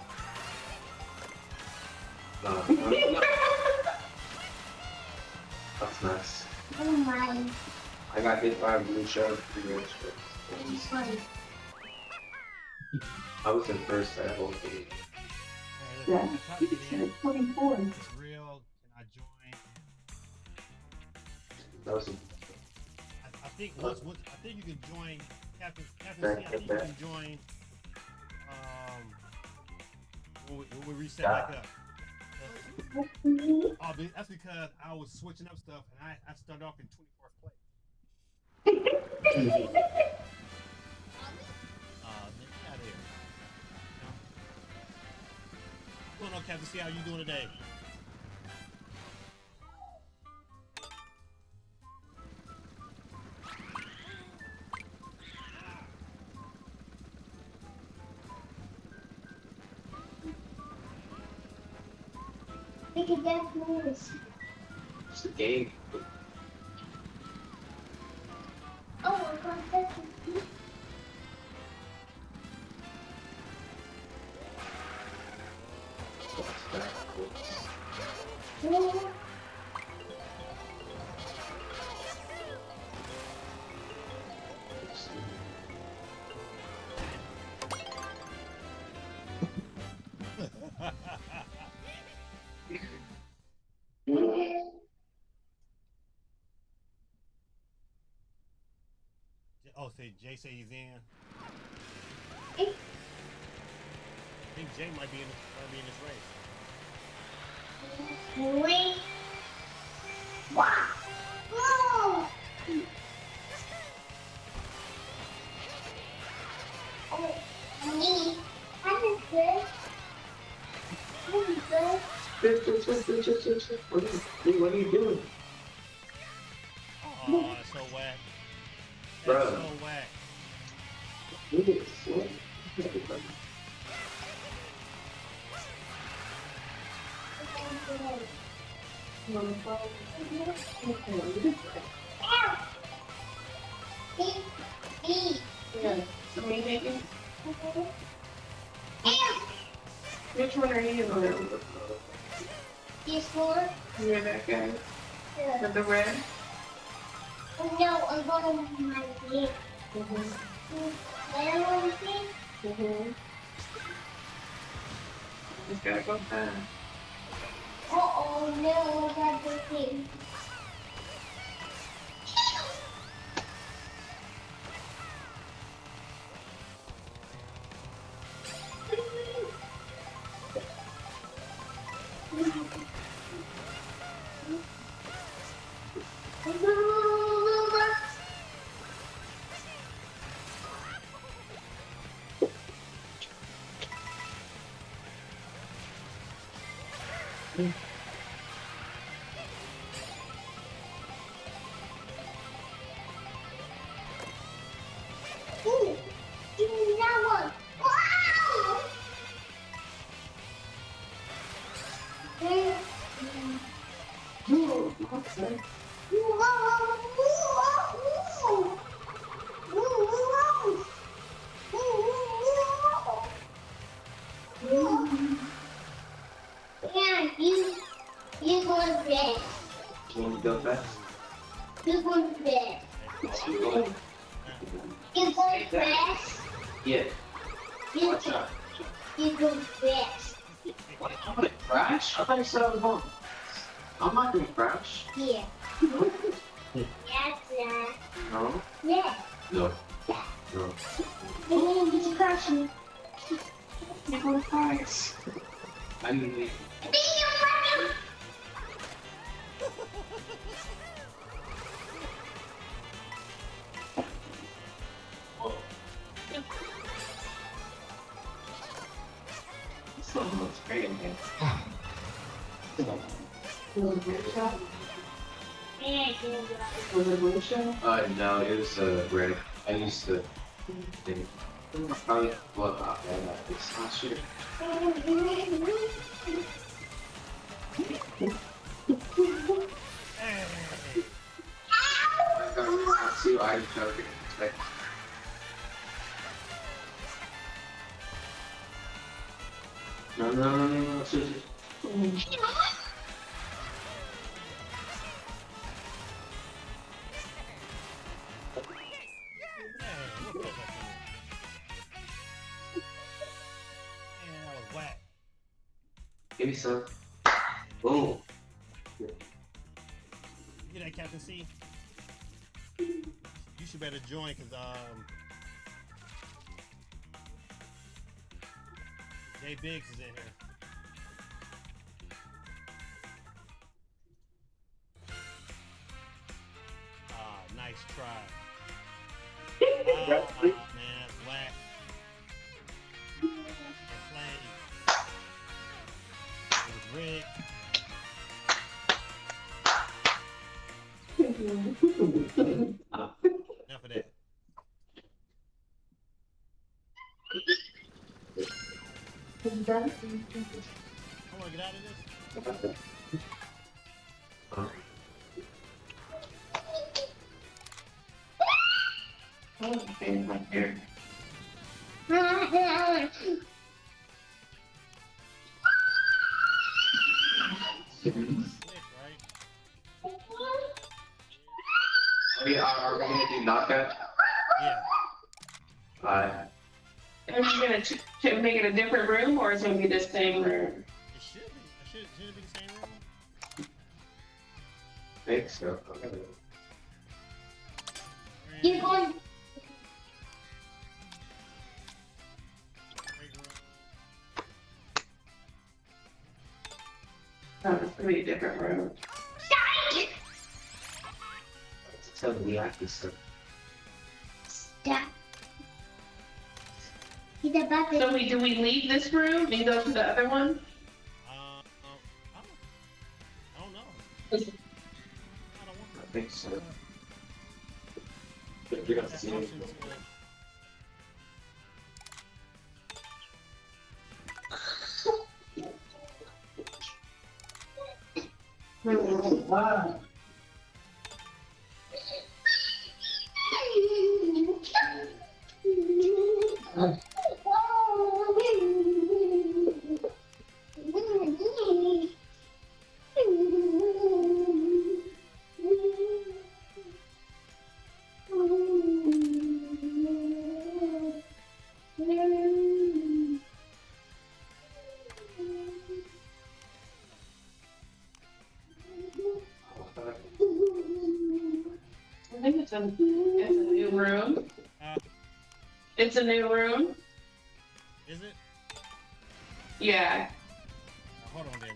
No. That's nice. Oh my. I got hit by a blue shell 3 red shells. I was in first that whole game. Yeah. 24. It's real. Can I join? That was I think I think you can join Captain C. I think you can join. When we reset back up. Oh, that's because I was switching up stuff and I started off in 24th place. Get out of here. What's going on, Captain C? How you doing today? We can get this. It's the game. Oh, I'm going to touch it. Oh, say Jay say he's in. Eh. I think Jay might be in this race. Wait. Wow. Whoa. Oh, me. I'm good. I'm good. What are you doing? Oh, that's so whack. Bro. That's so whack. Look at this. Which one are you on? You score? You're that guy. Yeah. With the red? No, I'm going to my game. I don't want to see. Just gotta go fast. Uh-oh, no, I got the thing. Ooh, give me that one. Wow! You go fast. Yeah. You Watch go, out. you go fast. What? I'm gonna crash? I thought you said I was going. I'm not gonna crash. Yeah. Yes, No. yeah. No. No. Hey, he's crashing. You're going fast. I mean, whoa. This one looks great in here. Was it blue show? No, it was red. I used to think. Probably well, this last year. I see what I'm joking. Like, no, seriously. Give me some. Boom. You that Captain C? You should better join because Jay Biggs is in here. Nice try. Man, that's whack. That's lame. It was rigged. Enough of that. I want to get out of this. Oh, okay, right here. Slick, right? Are we gonna do knockout? Yeah. Alright. Are you gonna make it a different room, or is it gonna be the same room? It should be. Should it be the same room? I think so. You going? No, it's gonna be a different room. Tell me the stuff. Stop. He's about to. So do we leave this room and go to the other one? I don't know. I don't want I think so. You're gonna see it. Wow. I think it's a new room. It's a new room. Is it? Yeah. Hold on there.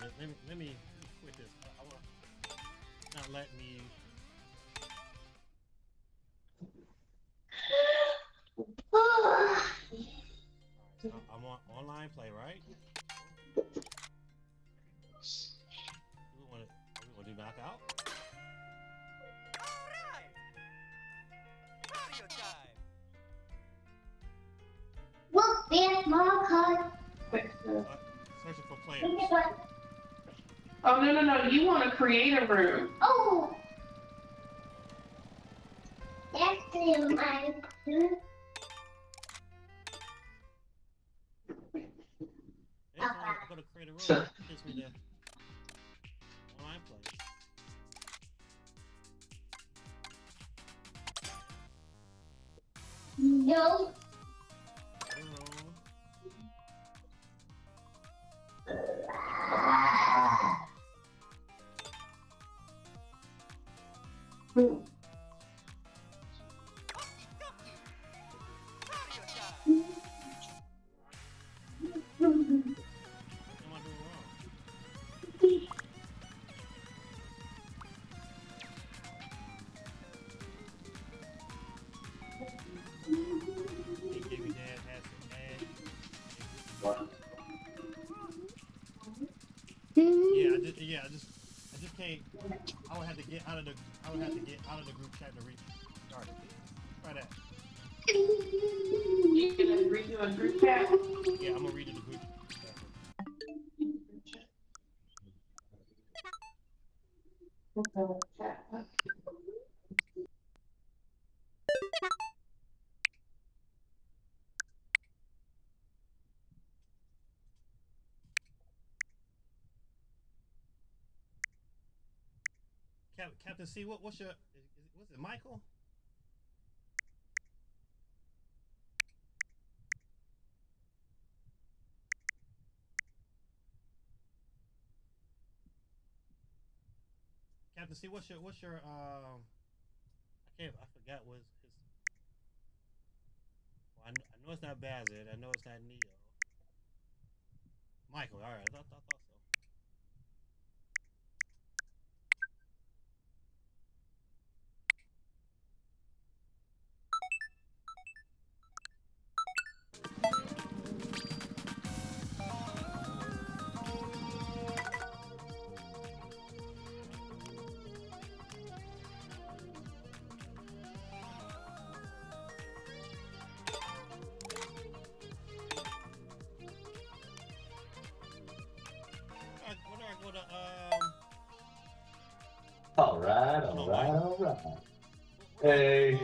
Let me quit this. I want not letting me. So I'm on online play, right? We want to do knockout. Look, there's more cards. Searching for players. Oh, no. You want to create a room. Oh. That's in my room. I'm going to create a room. It gives me the online play. No. What am I doing wrong? Hey, Gibby Dad has to add. I just can't. I would have to get out of the group chat to restart it. Try that. You gonna redo a group chat? Yeah, I'm gonna read it the group chat. Captain C, what's your? Was it Michael? Captain C, what's your I forgot what his. Well, I know it's not Bazard. I know it's not Neo. Michael. All right, I thought so. When do I go to All right. Hey,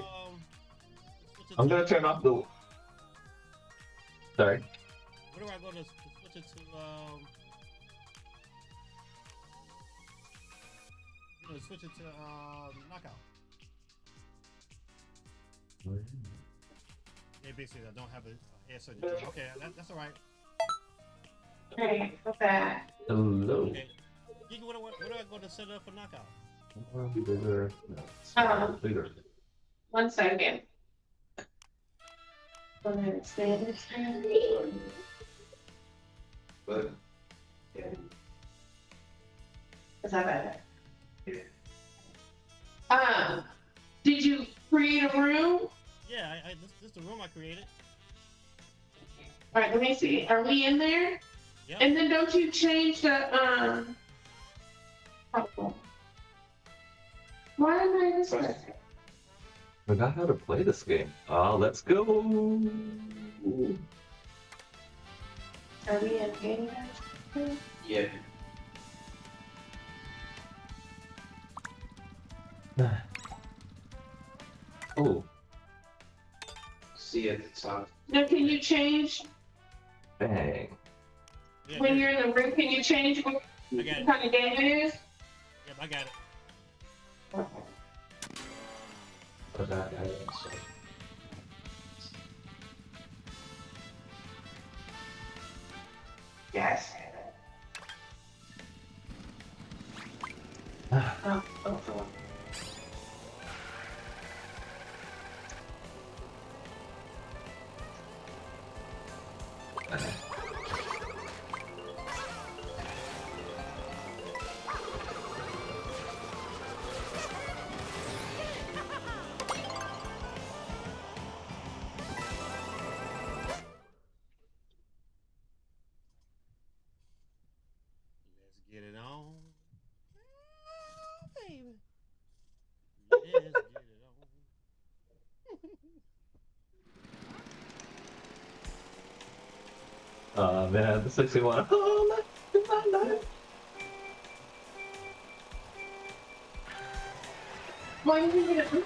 I'm gonna turn off the. Sorry. Where do I go to switch it to switch it to knockout? Yeah, basically I don't have a hair surgery. Okay, that's all right. Okay, what's that? Hello. Okay. Gigi, where do I go to set it up for knockout? Bigger. Bigger. 1 second. Go ahead and stand it. But Is that better? Did you create a room? Yeah, this is the room I created. All right, let me see. Are we in there? Yep. And then don't you change the oh. Why am I this way? forgot how to play this game. Let's go. Are we in game? Yeah. Oh, See at the top. Now, can you change bang. Yeah, when yeah. you're in the room? Can you change what I got it. kind of game it is? Yep, I got it. Yes. Oh, oh. Let's get it on. Baby. Let's get it on. Oh man, this makes me want to. Oh, let's do my life. Why did you get it?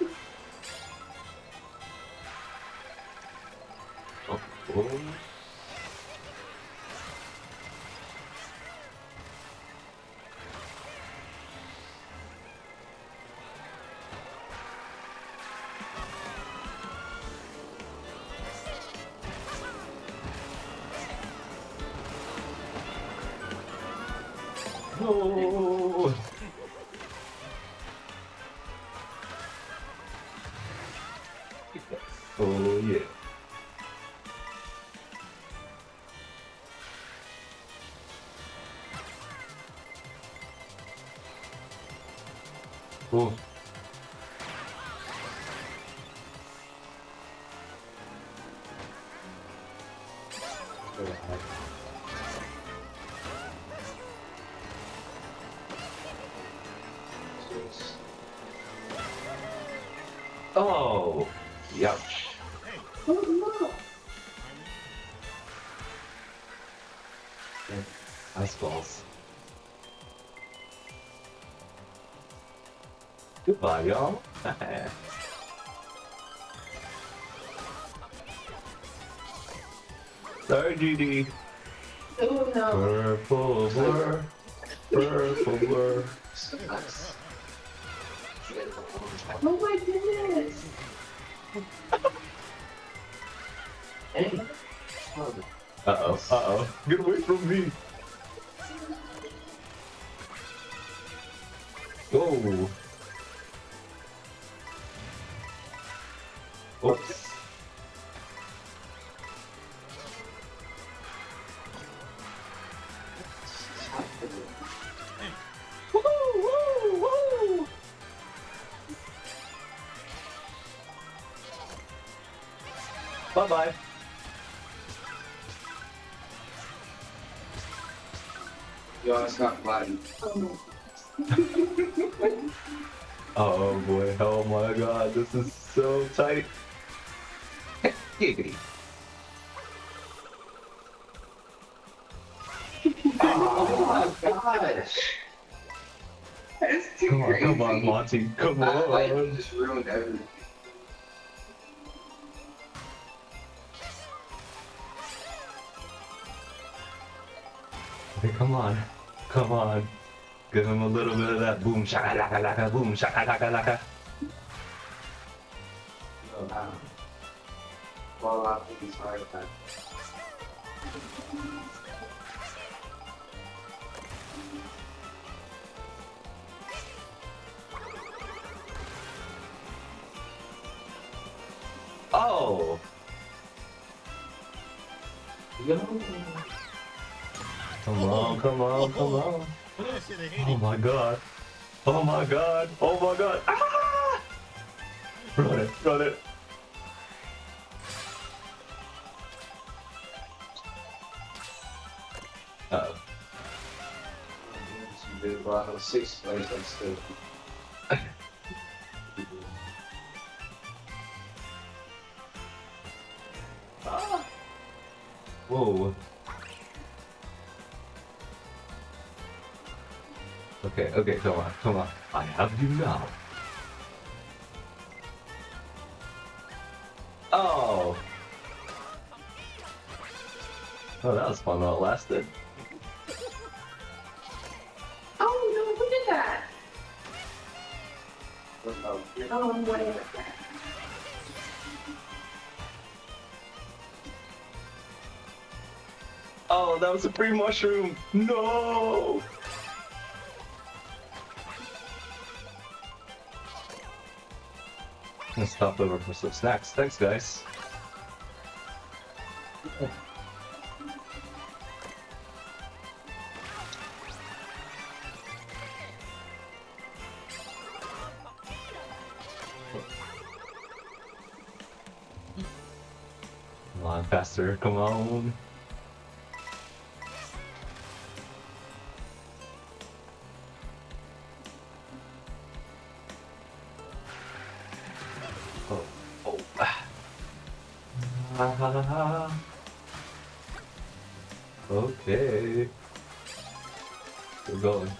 Oh, oh. No. Oh yeah. Oh. Oh, ouch. Oh no. Ice balls. Goodbye, y'all. Sorry, GD. Oh no. Purple blur. Purple blur. Oh my goodness. Uh-oh, uh-oh. Get away from me. Go. Oops. Woo, woo, woo. Bye-bye. Yo, it's not flying. Oh boy, oh my god, this is so tight. Giggity. Oh my gosh. That's too crazy. Come on, Monty, come That light on. just ruined everything. Okay, come on, come on. Give him a little bit of that boom shakalaka laka, boom shakalaka laka. No, well, I think he's hard at that. Oh! Yo. Come on, come on, come on. Oh my god. Oh my god. Oh my god. Ah! Run it, run it. Uh-oh. You did about 6th place, I'm still. Whoa. Okay, okay, come on, come on. I have you now. Oh! Oh, that was fun while it lasted. Oh no, who did that? Oh, whatever. Oh, that was a free mushroom! No! I'm gonna stop over for some snacks. Thanks, guys. Come on, faster, come on. Oh, oh. Okay. We're going.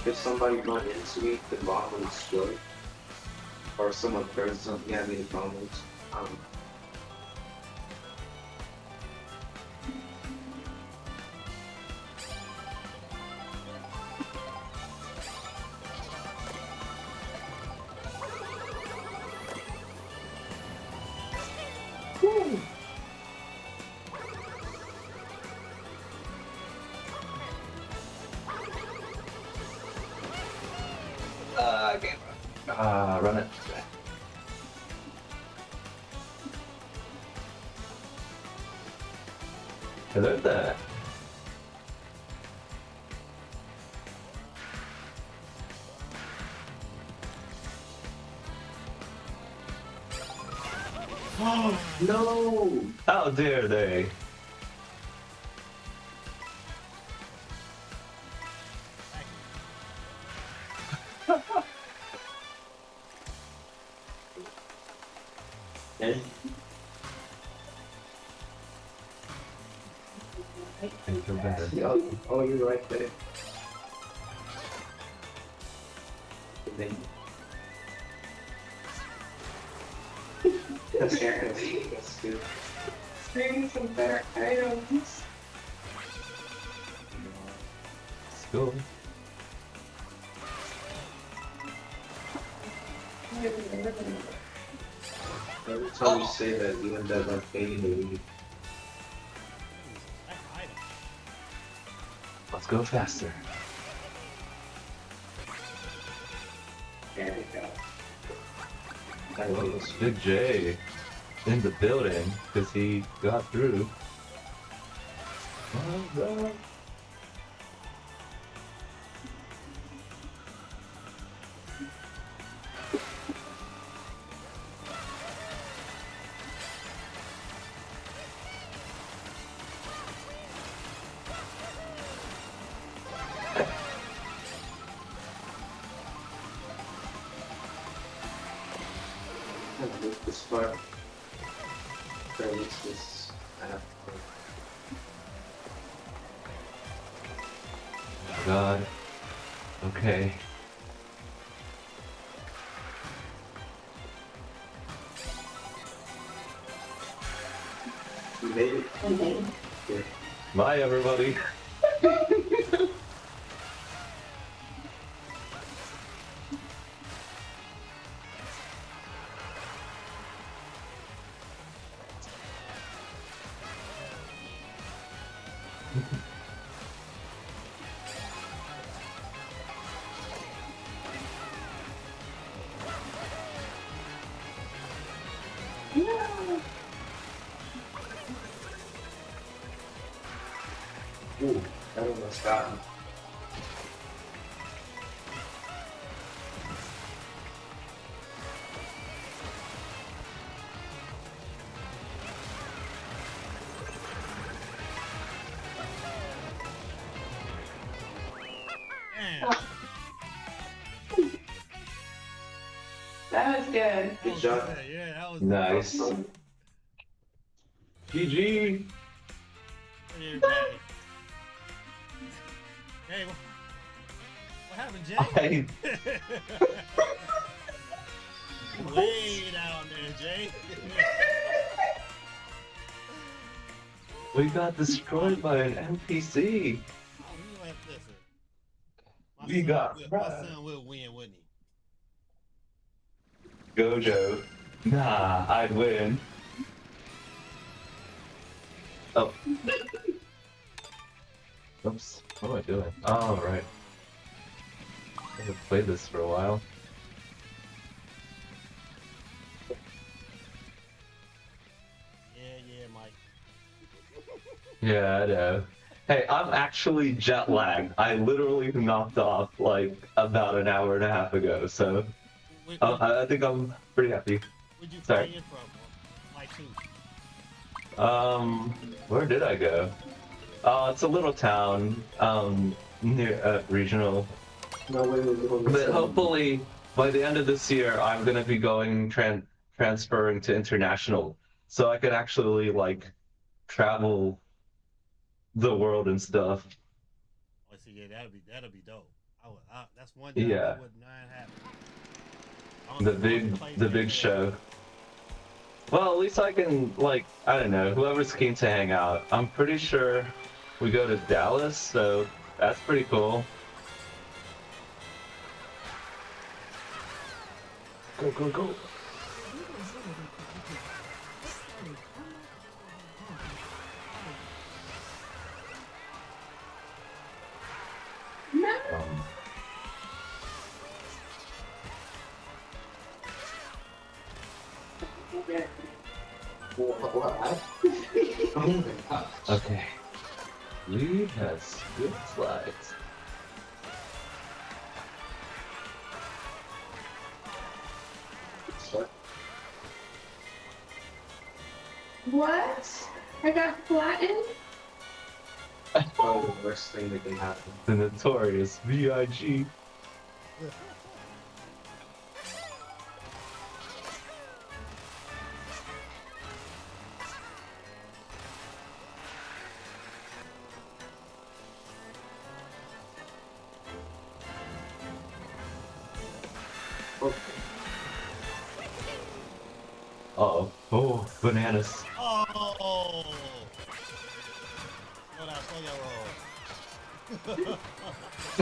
If somebody run into me, the bomb will explode. Or someone throws something at me, the bomb will explode. Okay. Run it. Hello there. No! How dare they? Yeah. Oh, you're right there. That's good. Bring some better items. Let's go. Every time you say that, you end up like fading the lead. Let's go faster. There we go. Oh, it's Big J in the building because he got through. Oh god. This part. So it's this. Oh god. Okay. You made it. Yeah. Bye everybody. Ooh, that almost got me. That was good. Good job. Yeah, that was Nice. GG. everybody. Hey, what happened, Jay? Way down there, Jay. We got destroyed by an NPC. Oh, you have to listen. We got My son will win, wouldn't he? Gojo. Nah, I'd win. Oh. Oops. What am I doing? Oh, right. I haven't played this for a while. Yeah, Mike. Yeah, I know. Hey, I'm actually jet lagged. I literally knocked off like about an hour and a half ago, so I think I'm pretty happy. Where'd you Sorry. fly in from? Like who? Where did I go? It's a little town, near regional. No way we're doing this. But hopefully, by the end of this year, I'm gonna be going transferring to international, so I can actually like travel the world and stuff. Oh, see, yeah, that'll be dope. That's one job Yeah. I would not have. The big show. Well, at least I can like I don't know whoever's keen to hang out. I'm pretty sure we go to Dallas, so that's pretty cool. Go go go! What? Oh my gosh. Okay. Lee has good slides. What? I got flattened? Probably the worst thing that can happen. The notorious VIG. Uh-oh. Oh, bananas. Oh! What I saw your roll.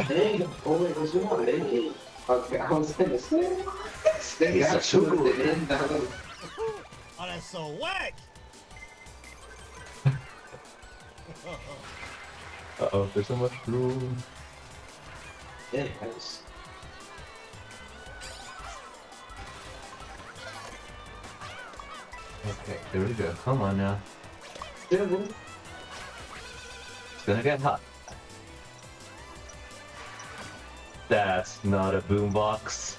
Dang. Oh wait, was you not making? Okay, I was gonna say. They actually didn't. That was. Oh, that's so whack! Uh-oh, there's so much room. Yeah, I was. Okay, here we go. Come on now. Yeah, It's gonna get hot. That's not a boombox.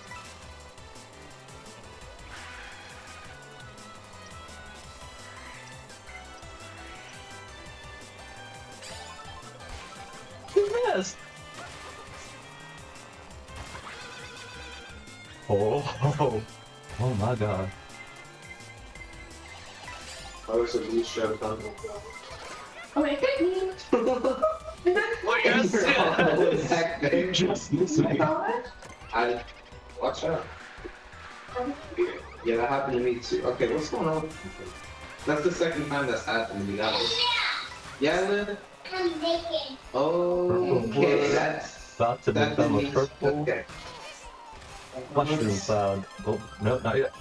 Yes. Oh my god. I was a blue show coming. Oh, wait, hit me. What you said? Just listening. I watch out. Yeah, that happened to me too. Okay, what's going on? That's the second time that's happened to me. That was. Yeah, Lynn? Okay, that's about to become a purple okay. mushroom cloud. Oh, no, not yet.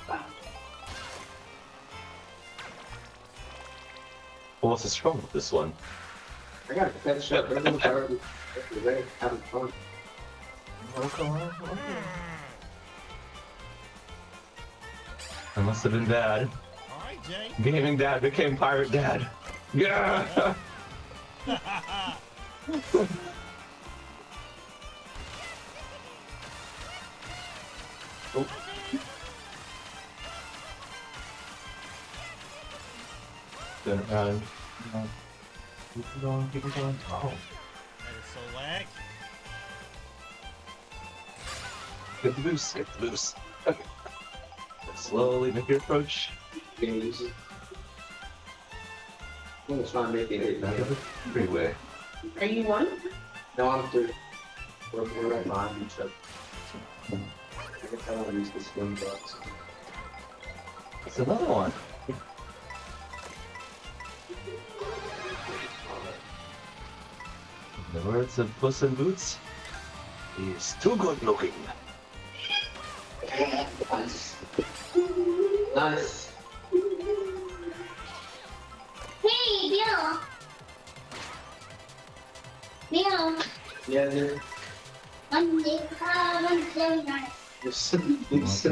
Well, what's wrong with this one? I got a pet shop. Everyone's already there having fun. I must have been dad. Alright, Jay. Gaming dad became pirate dad. Yeah! Oh. Turn around. Keep it going, keep it going. Oh. That is so whack. Get the boost, get the boost. Okay. Slowly make your approach. Can you use it? I'm gonna try and make it Out of the freeway. Are you one? No, I'm through. We're right behind each other. I guess I don't use the swing box. It's another one. In the words of Puss in Boots, he's too good looking. Nice. Nice. Hey, Bill. Bill. Yeah, dude. Monday, night. You're so nice.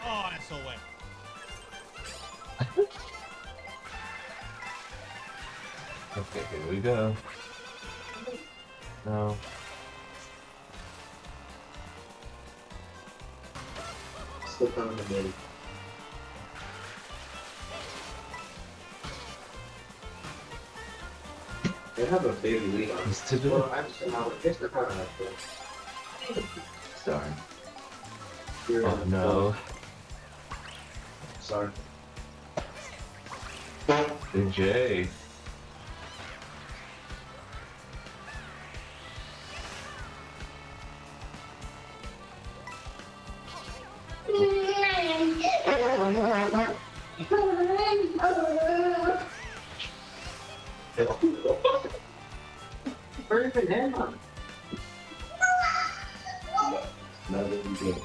Oh, that's so whack. Okay, here we go. No. Still coming to me. They have a big lead on What's to do? Well, I guess they're kind of like Sorry. You're Oh on the no. Sorry. Big J. Where even am I? No, that you did.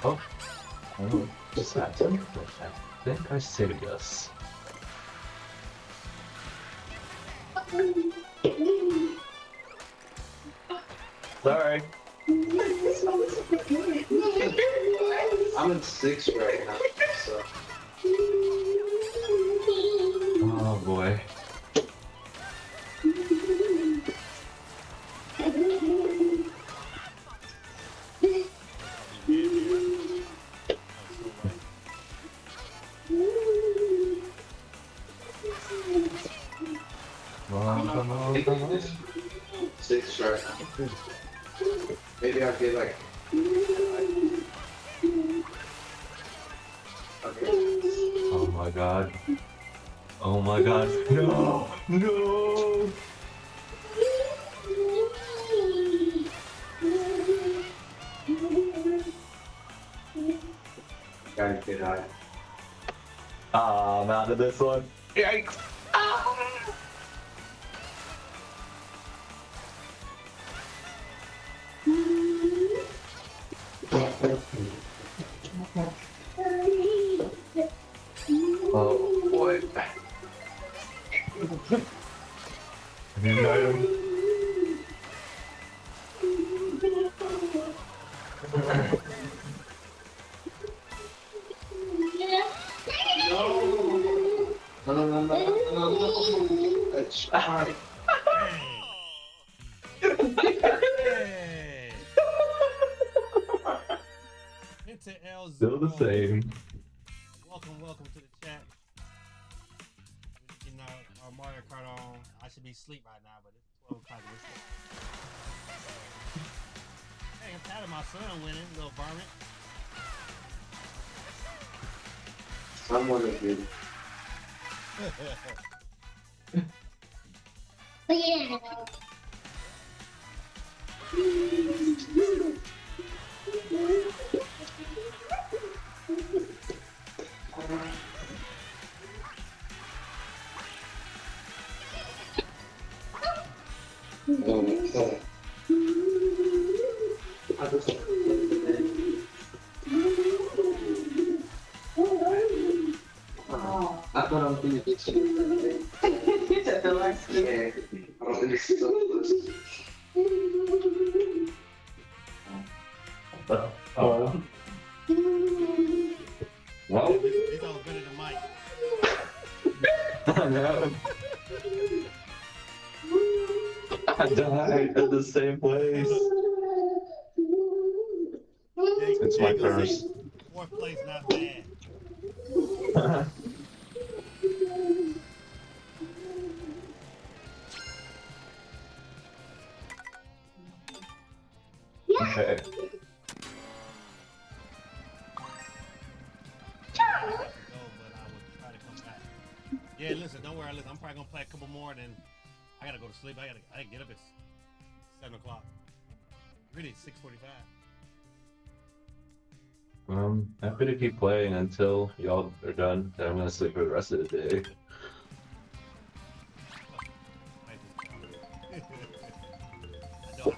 Oh. Oh, just happened. I think I saved us. Sorry. I'm in 6 right now, so. Oh boy. Come on. 6 right now. Maybe I'll get like. Okay. Oh my god. Oh my god. No! No! Gotta get out. Ah, I'm out of this one. Yikes! Ah! Oh boy. I need an item. No. That's fine. Hey. Into L Still the same. Welcome to the chat. You know, our Mario Kart on. I should be asleep right now, but it's 12 o'clock. Hey, I'm proud of my son winning, little varmint. I'm one of you. Yeah. Okay. I thought I was gonna get you. At the last Yeah, I don't think it's so close. Oh. Well, These all better than Mike. I know. I died at the same place. It's my curse. Fourth place, not bad. Okay. Yeah, listen, don't worry. Listen, I'm probably gonna play a couple more, then I gotta go to sleep. I gotta get up at 7 o'clock. Really, 6:45. Happy to keep playing until y'all are done. Then I'm gonna sleep for the rest of the day. Let's go,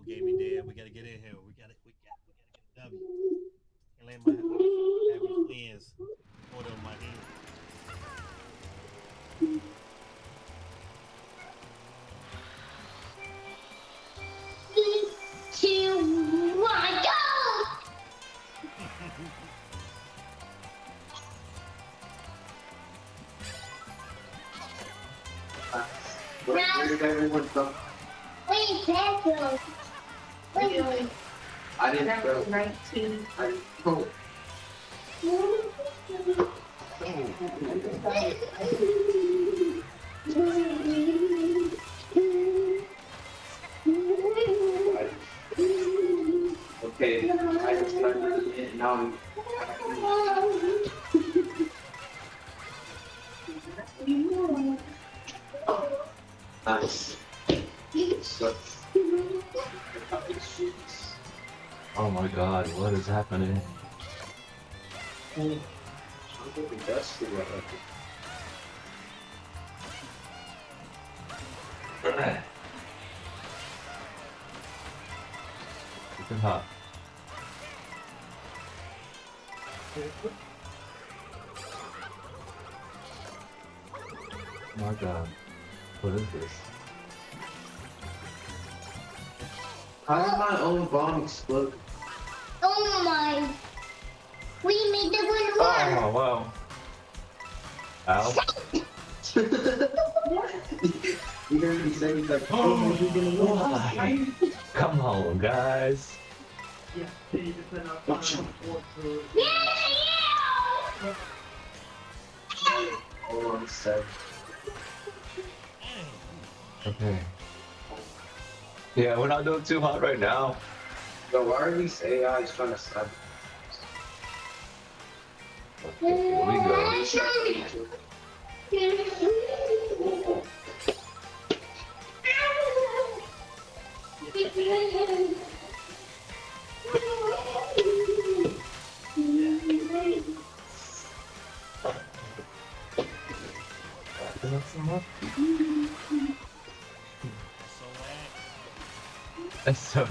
gaming day. We gotta get in here. We gotta get a W. Can't let my average wins order on my hand. Where did everyone go? I didn't go. 19. I didn't go. Okay, I just started it now. Nice. Oh my god, what is happening? Look at the dust together. It's hot. Oh my god. What is this? How did my own bomb explode? Oh my! We made the one one. Oh wow. Ow. You heard me say he's like, oh, you're gonna Why? Come on, guys. Watch him. Hold on a sec. Okay. Yeah, we're not doing too hot right now. Yo, why are these AIs trying to stop? Okay, here we go. That's so.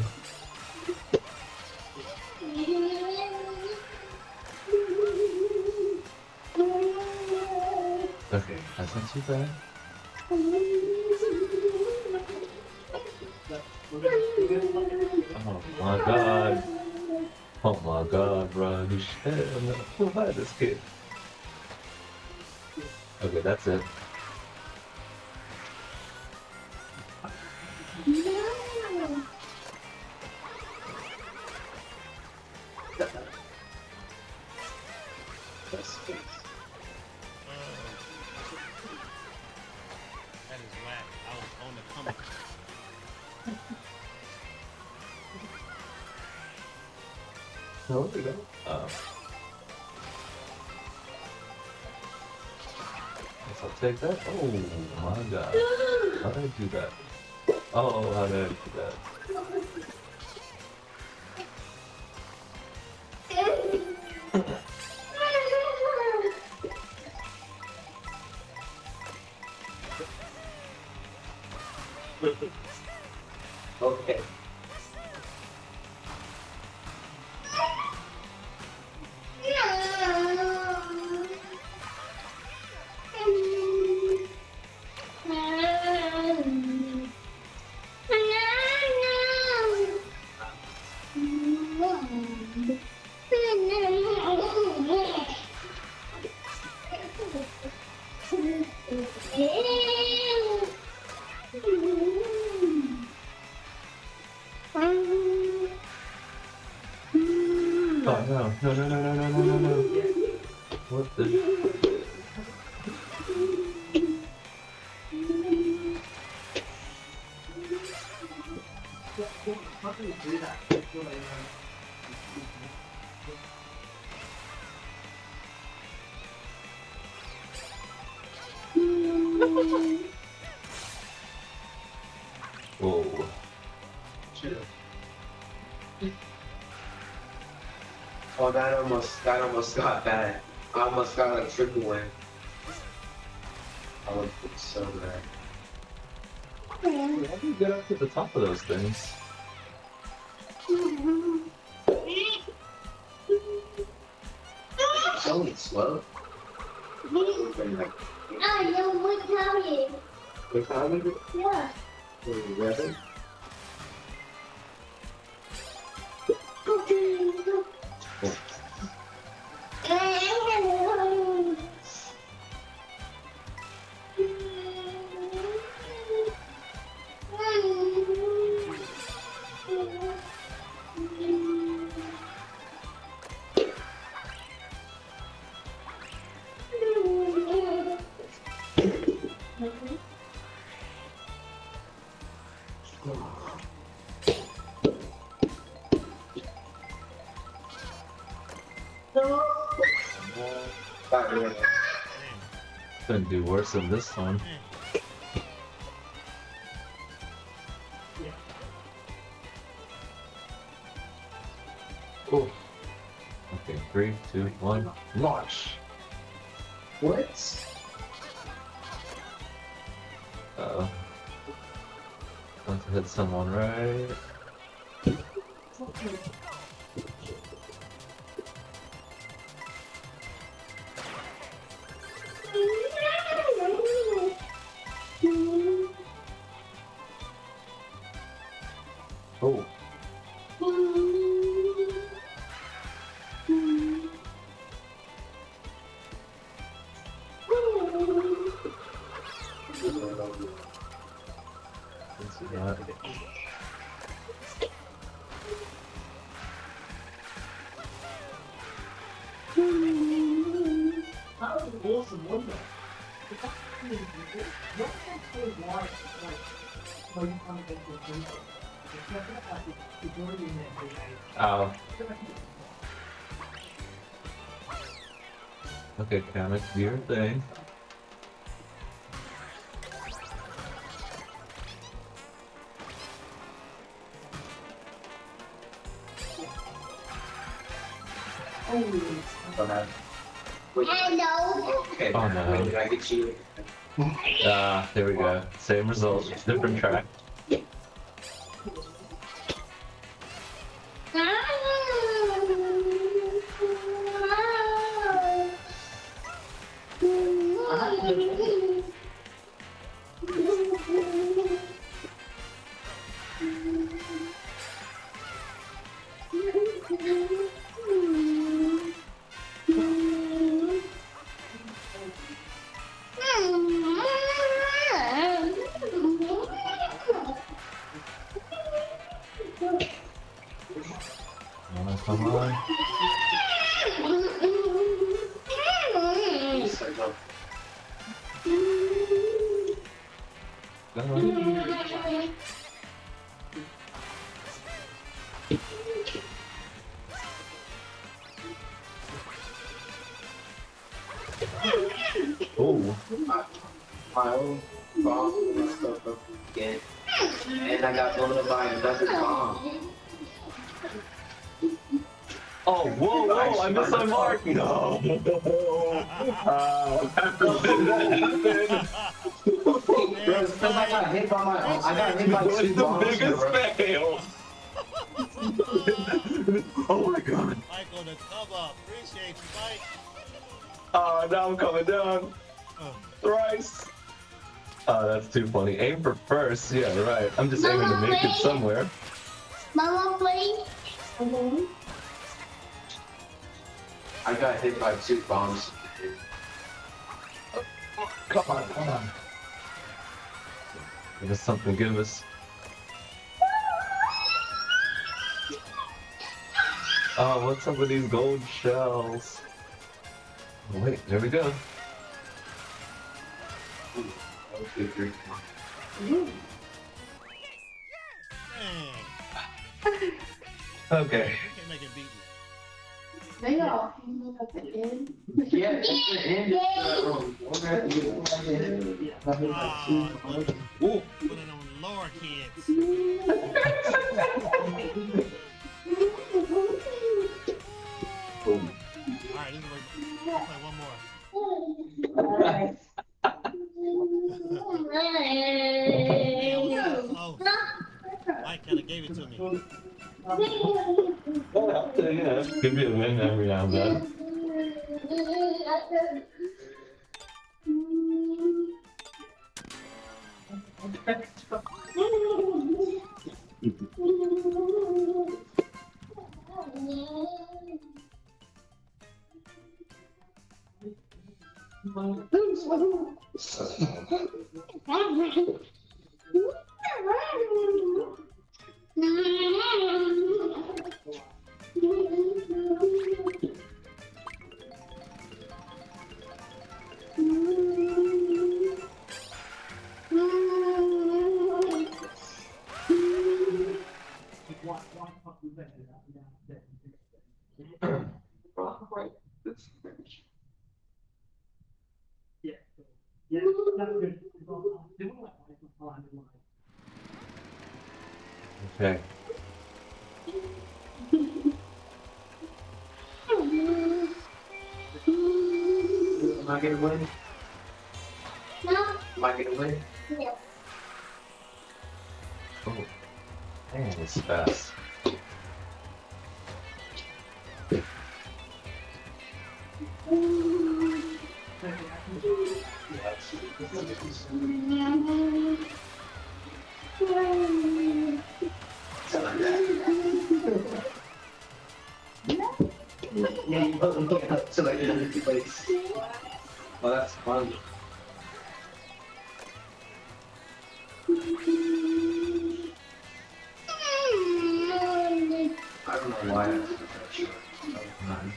Okay, that's not too bad. Oh my god. Oh my god, bro. You shit. I'm gonna fly this kid. Okay, that's it. That is whack. I was on the come. Oh, there we go. Guess I'll take that. Oh my god. How did I do that? Oh, how did I do that? Okay. Oh no, no, no, no, no, no, no, no, no. What the? Whoa. Oh, that almost got bad. I almost got a triple win. I would be so bad. How do you get up to the top of those things? It's only slow. Ah, no, what time? What time is it? Yeah. 11? Couldn't do worse than this one. Oh. Okay, 3, 2, 1, launch! What? Uh-oh. Want to hit someone, right? Oh. Let's see that. That was an awesome one, though. It's actually what actually was like when you come into a people. It's not like it's already in there. Oh. Okay, Kamek, do your thing. Okay. Oh no. Did I get you? Ah, there we go. Same result, different track. Oh, come on. Go on. Oh. My own bomb and stuff up again. And I got blown up by another bomb. Oh, whoa, whoa, I missed my mark! No! Bro, it's because I got hit by my own. I got hit by two bombs. It's the biggest fail! Oh my god. Mike on the come up. Appreciate you, Mike. Oh, now I'm coming down. Thrice. Oh, that's too funny. Aim for first. Yeah, right. I'm just aiming to make it somewhere. Mama, please. I got hit by two bombs. Come on, come on. Give us something, give us. Oh, what's up with these gold shells? Oh, wait, there we go. Okay. You can't make it beat me. They all hang up at the end. Yeah, it's the end of the room. We're gonna have to get it at the end. Put it on the lower kids. Alright, this is we'll play one more. Oh, Mike kinda gave it to me. Well, yeah, give me a win every now and then. Okay. Am I gonna win? No. Am I gonna win? No. Oh, man, it's fast. Yeah, you look up to like another place. Well, that's fun. I don't know why I was that short. Oh, man.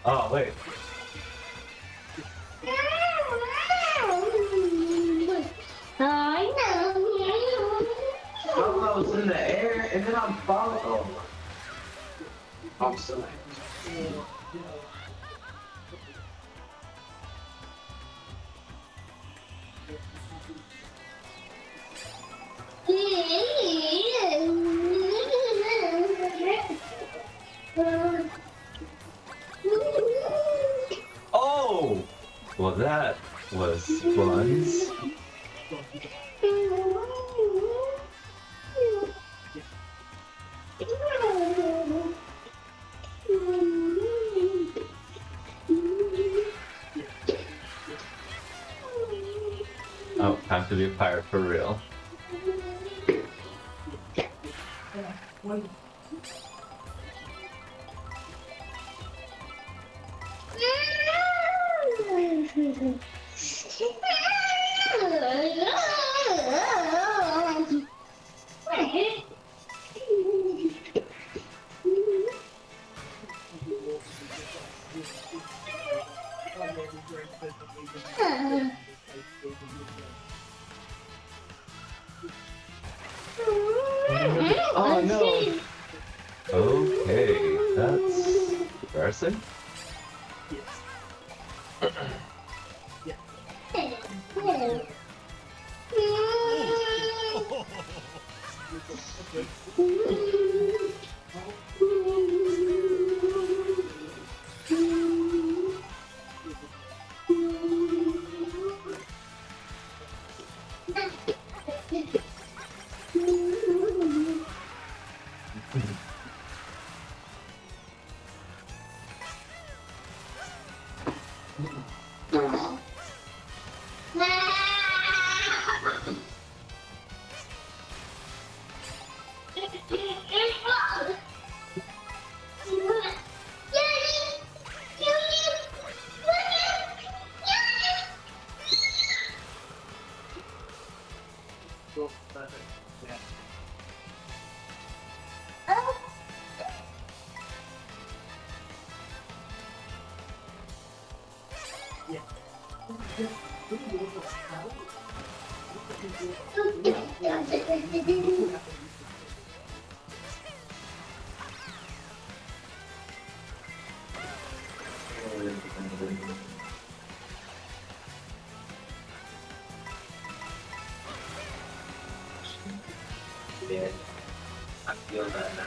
Oh, wait. I was in the air and then I'm falling. Oh. I'm so Oh! Well, that was fun. Oh, time to be a pirate for real. Oh no! Okay, that's embarrassing. Yeah, I feel that now.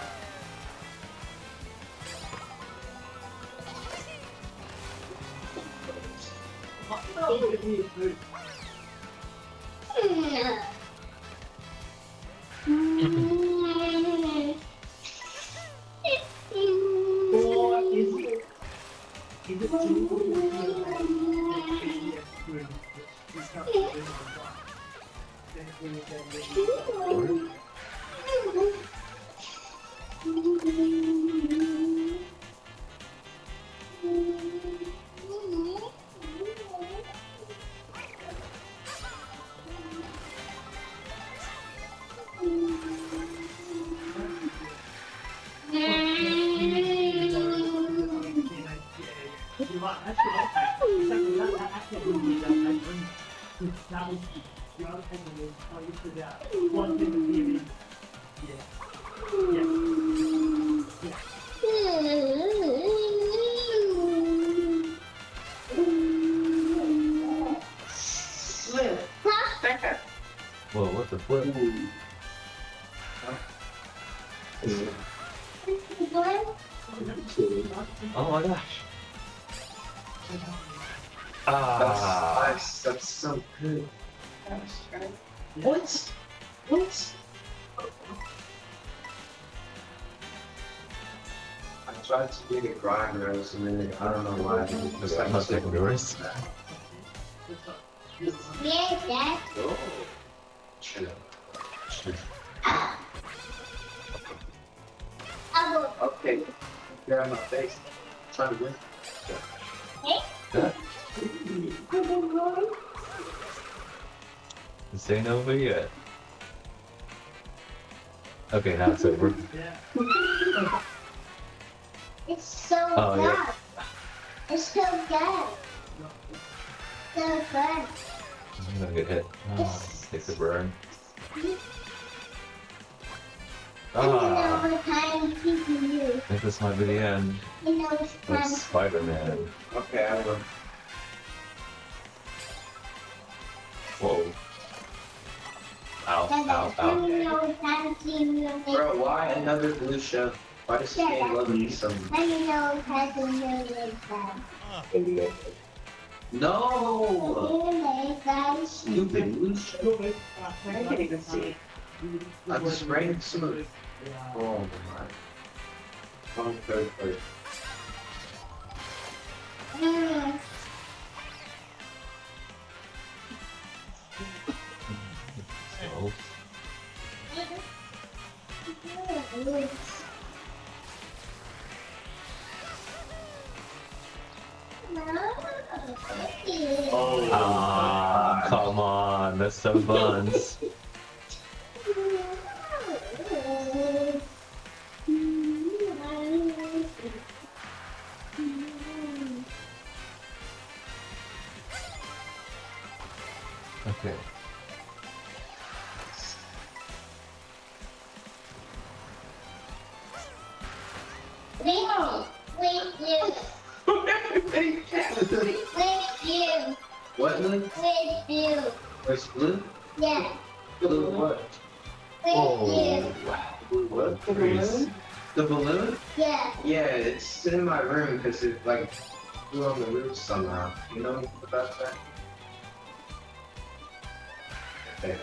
You're right. Actually, exactly. That actually would be that. That was the other thing was how you stood out. One thing would be yeah. Flip. Huh? Whoa, what the flip? Oh my gosh. Ah. That's so good. What? I tried to be a grinder, and I don't know why. Because I'm not taking the risk. Yeah, Dad. Oh. Chill. Okay. You're on my face. Try to win. This ain't over yet. Okay, now it's over. It's so Oh, good. yeah. It's so good. So good. I'm gonna get hit. Oh, take the burn. And you know Ah, what time keeping you. I think this might be the end. You know it's With time. Spider-Man. Okay, I will. Whoa. Ow, ow, ow. You know it's time keeping you. Bro, why another blue shell? Why does this game love me so much? Then you know it's time to make that. No! You make that. Stupid blue shell. I can't even see. I just sprayed smooth. Oh my. On third place. So, ah, come on, that's so buns. Okay. Leo, wait you. Wait you. What, Lou? Wait you. Where's blue? Yeah. Blue what? Wait Oh, Blue what? the balloon? The balloon? Yeah. Yeah, it's in my room because it like flew on the roof somehow. You know about that? Okay.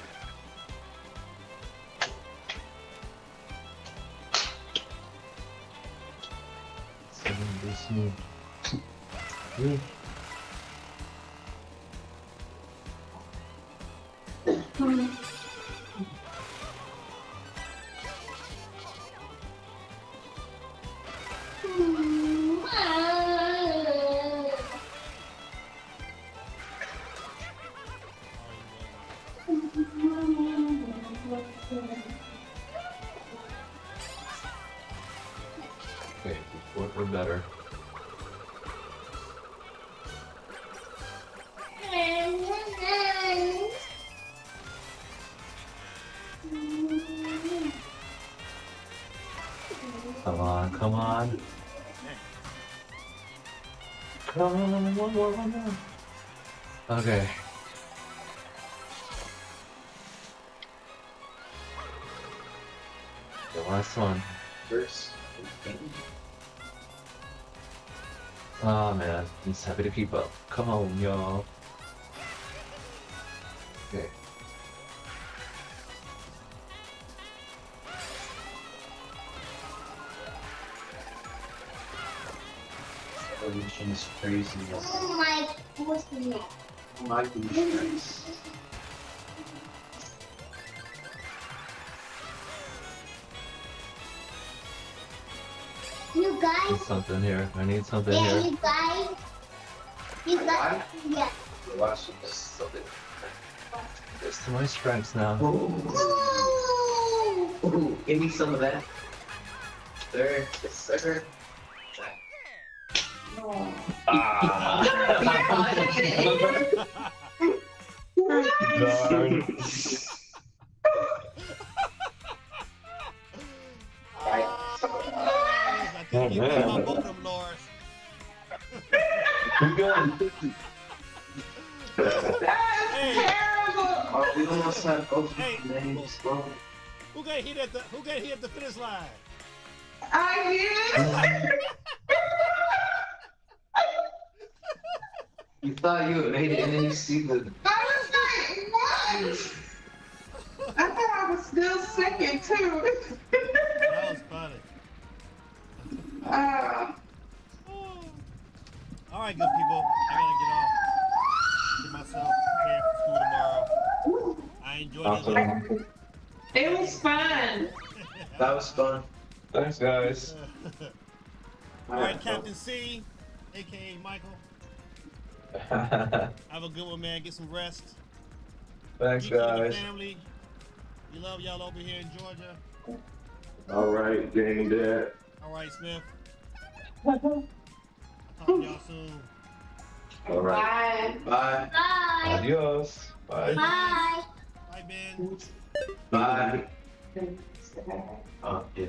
Okay, we're better. Come on, come on. Come on, one more. Okay. The last one. First. Oh man, I'm just happy to keep up. Come on, y'all. Okay. Evolution is crazy. Oh my, what's the name? My goodness. You guys, Need something here. I need something yeah, here. you guys, yeah. Watch this. It's to my strengths now. Ooh, give me some of that. Sir, yes, sir. Darn. I think you beat my both of them, Lars. We're going. Oh, we almost had both Hey, names, bro. Who got hit at the finish line? You thought you had made it, and then you see the. I thought I was still second too. That was funny. All right, good people. I gotta get off. Get myself prepared for school tomorrow. I enjoyed it. It was fun. That was fun. Thanks, guys. All right, Captain C, aka Michael. Have a good one, man. Get some rest. Thanks, You keep the guys. family. We love y'all over here in Georgia. All right, Danny Dad. All right, Smith. I'll talk to y'all soon. All right. Bye. Bye. Adios. Bye. Bye. Bye, Ben. Bye. Oh, yeah.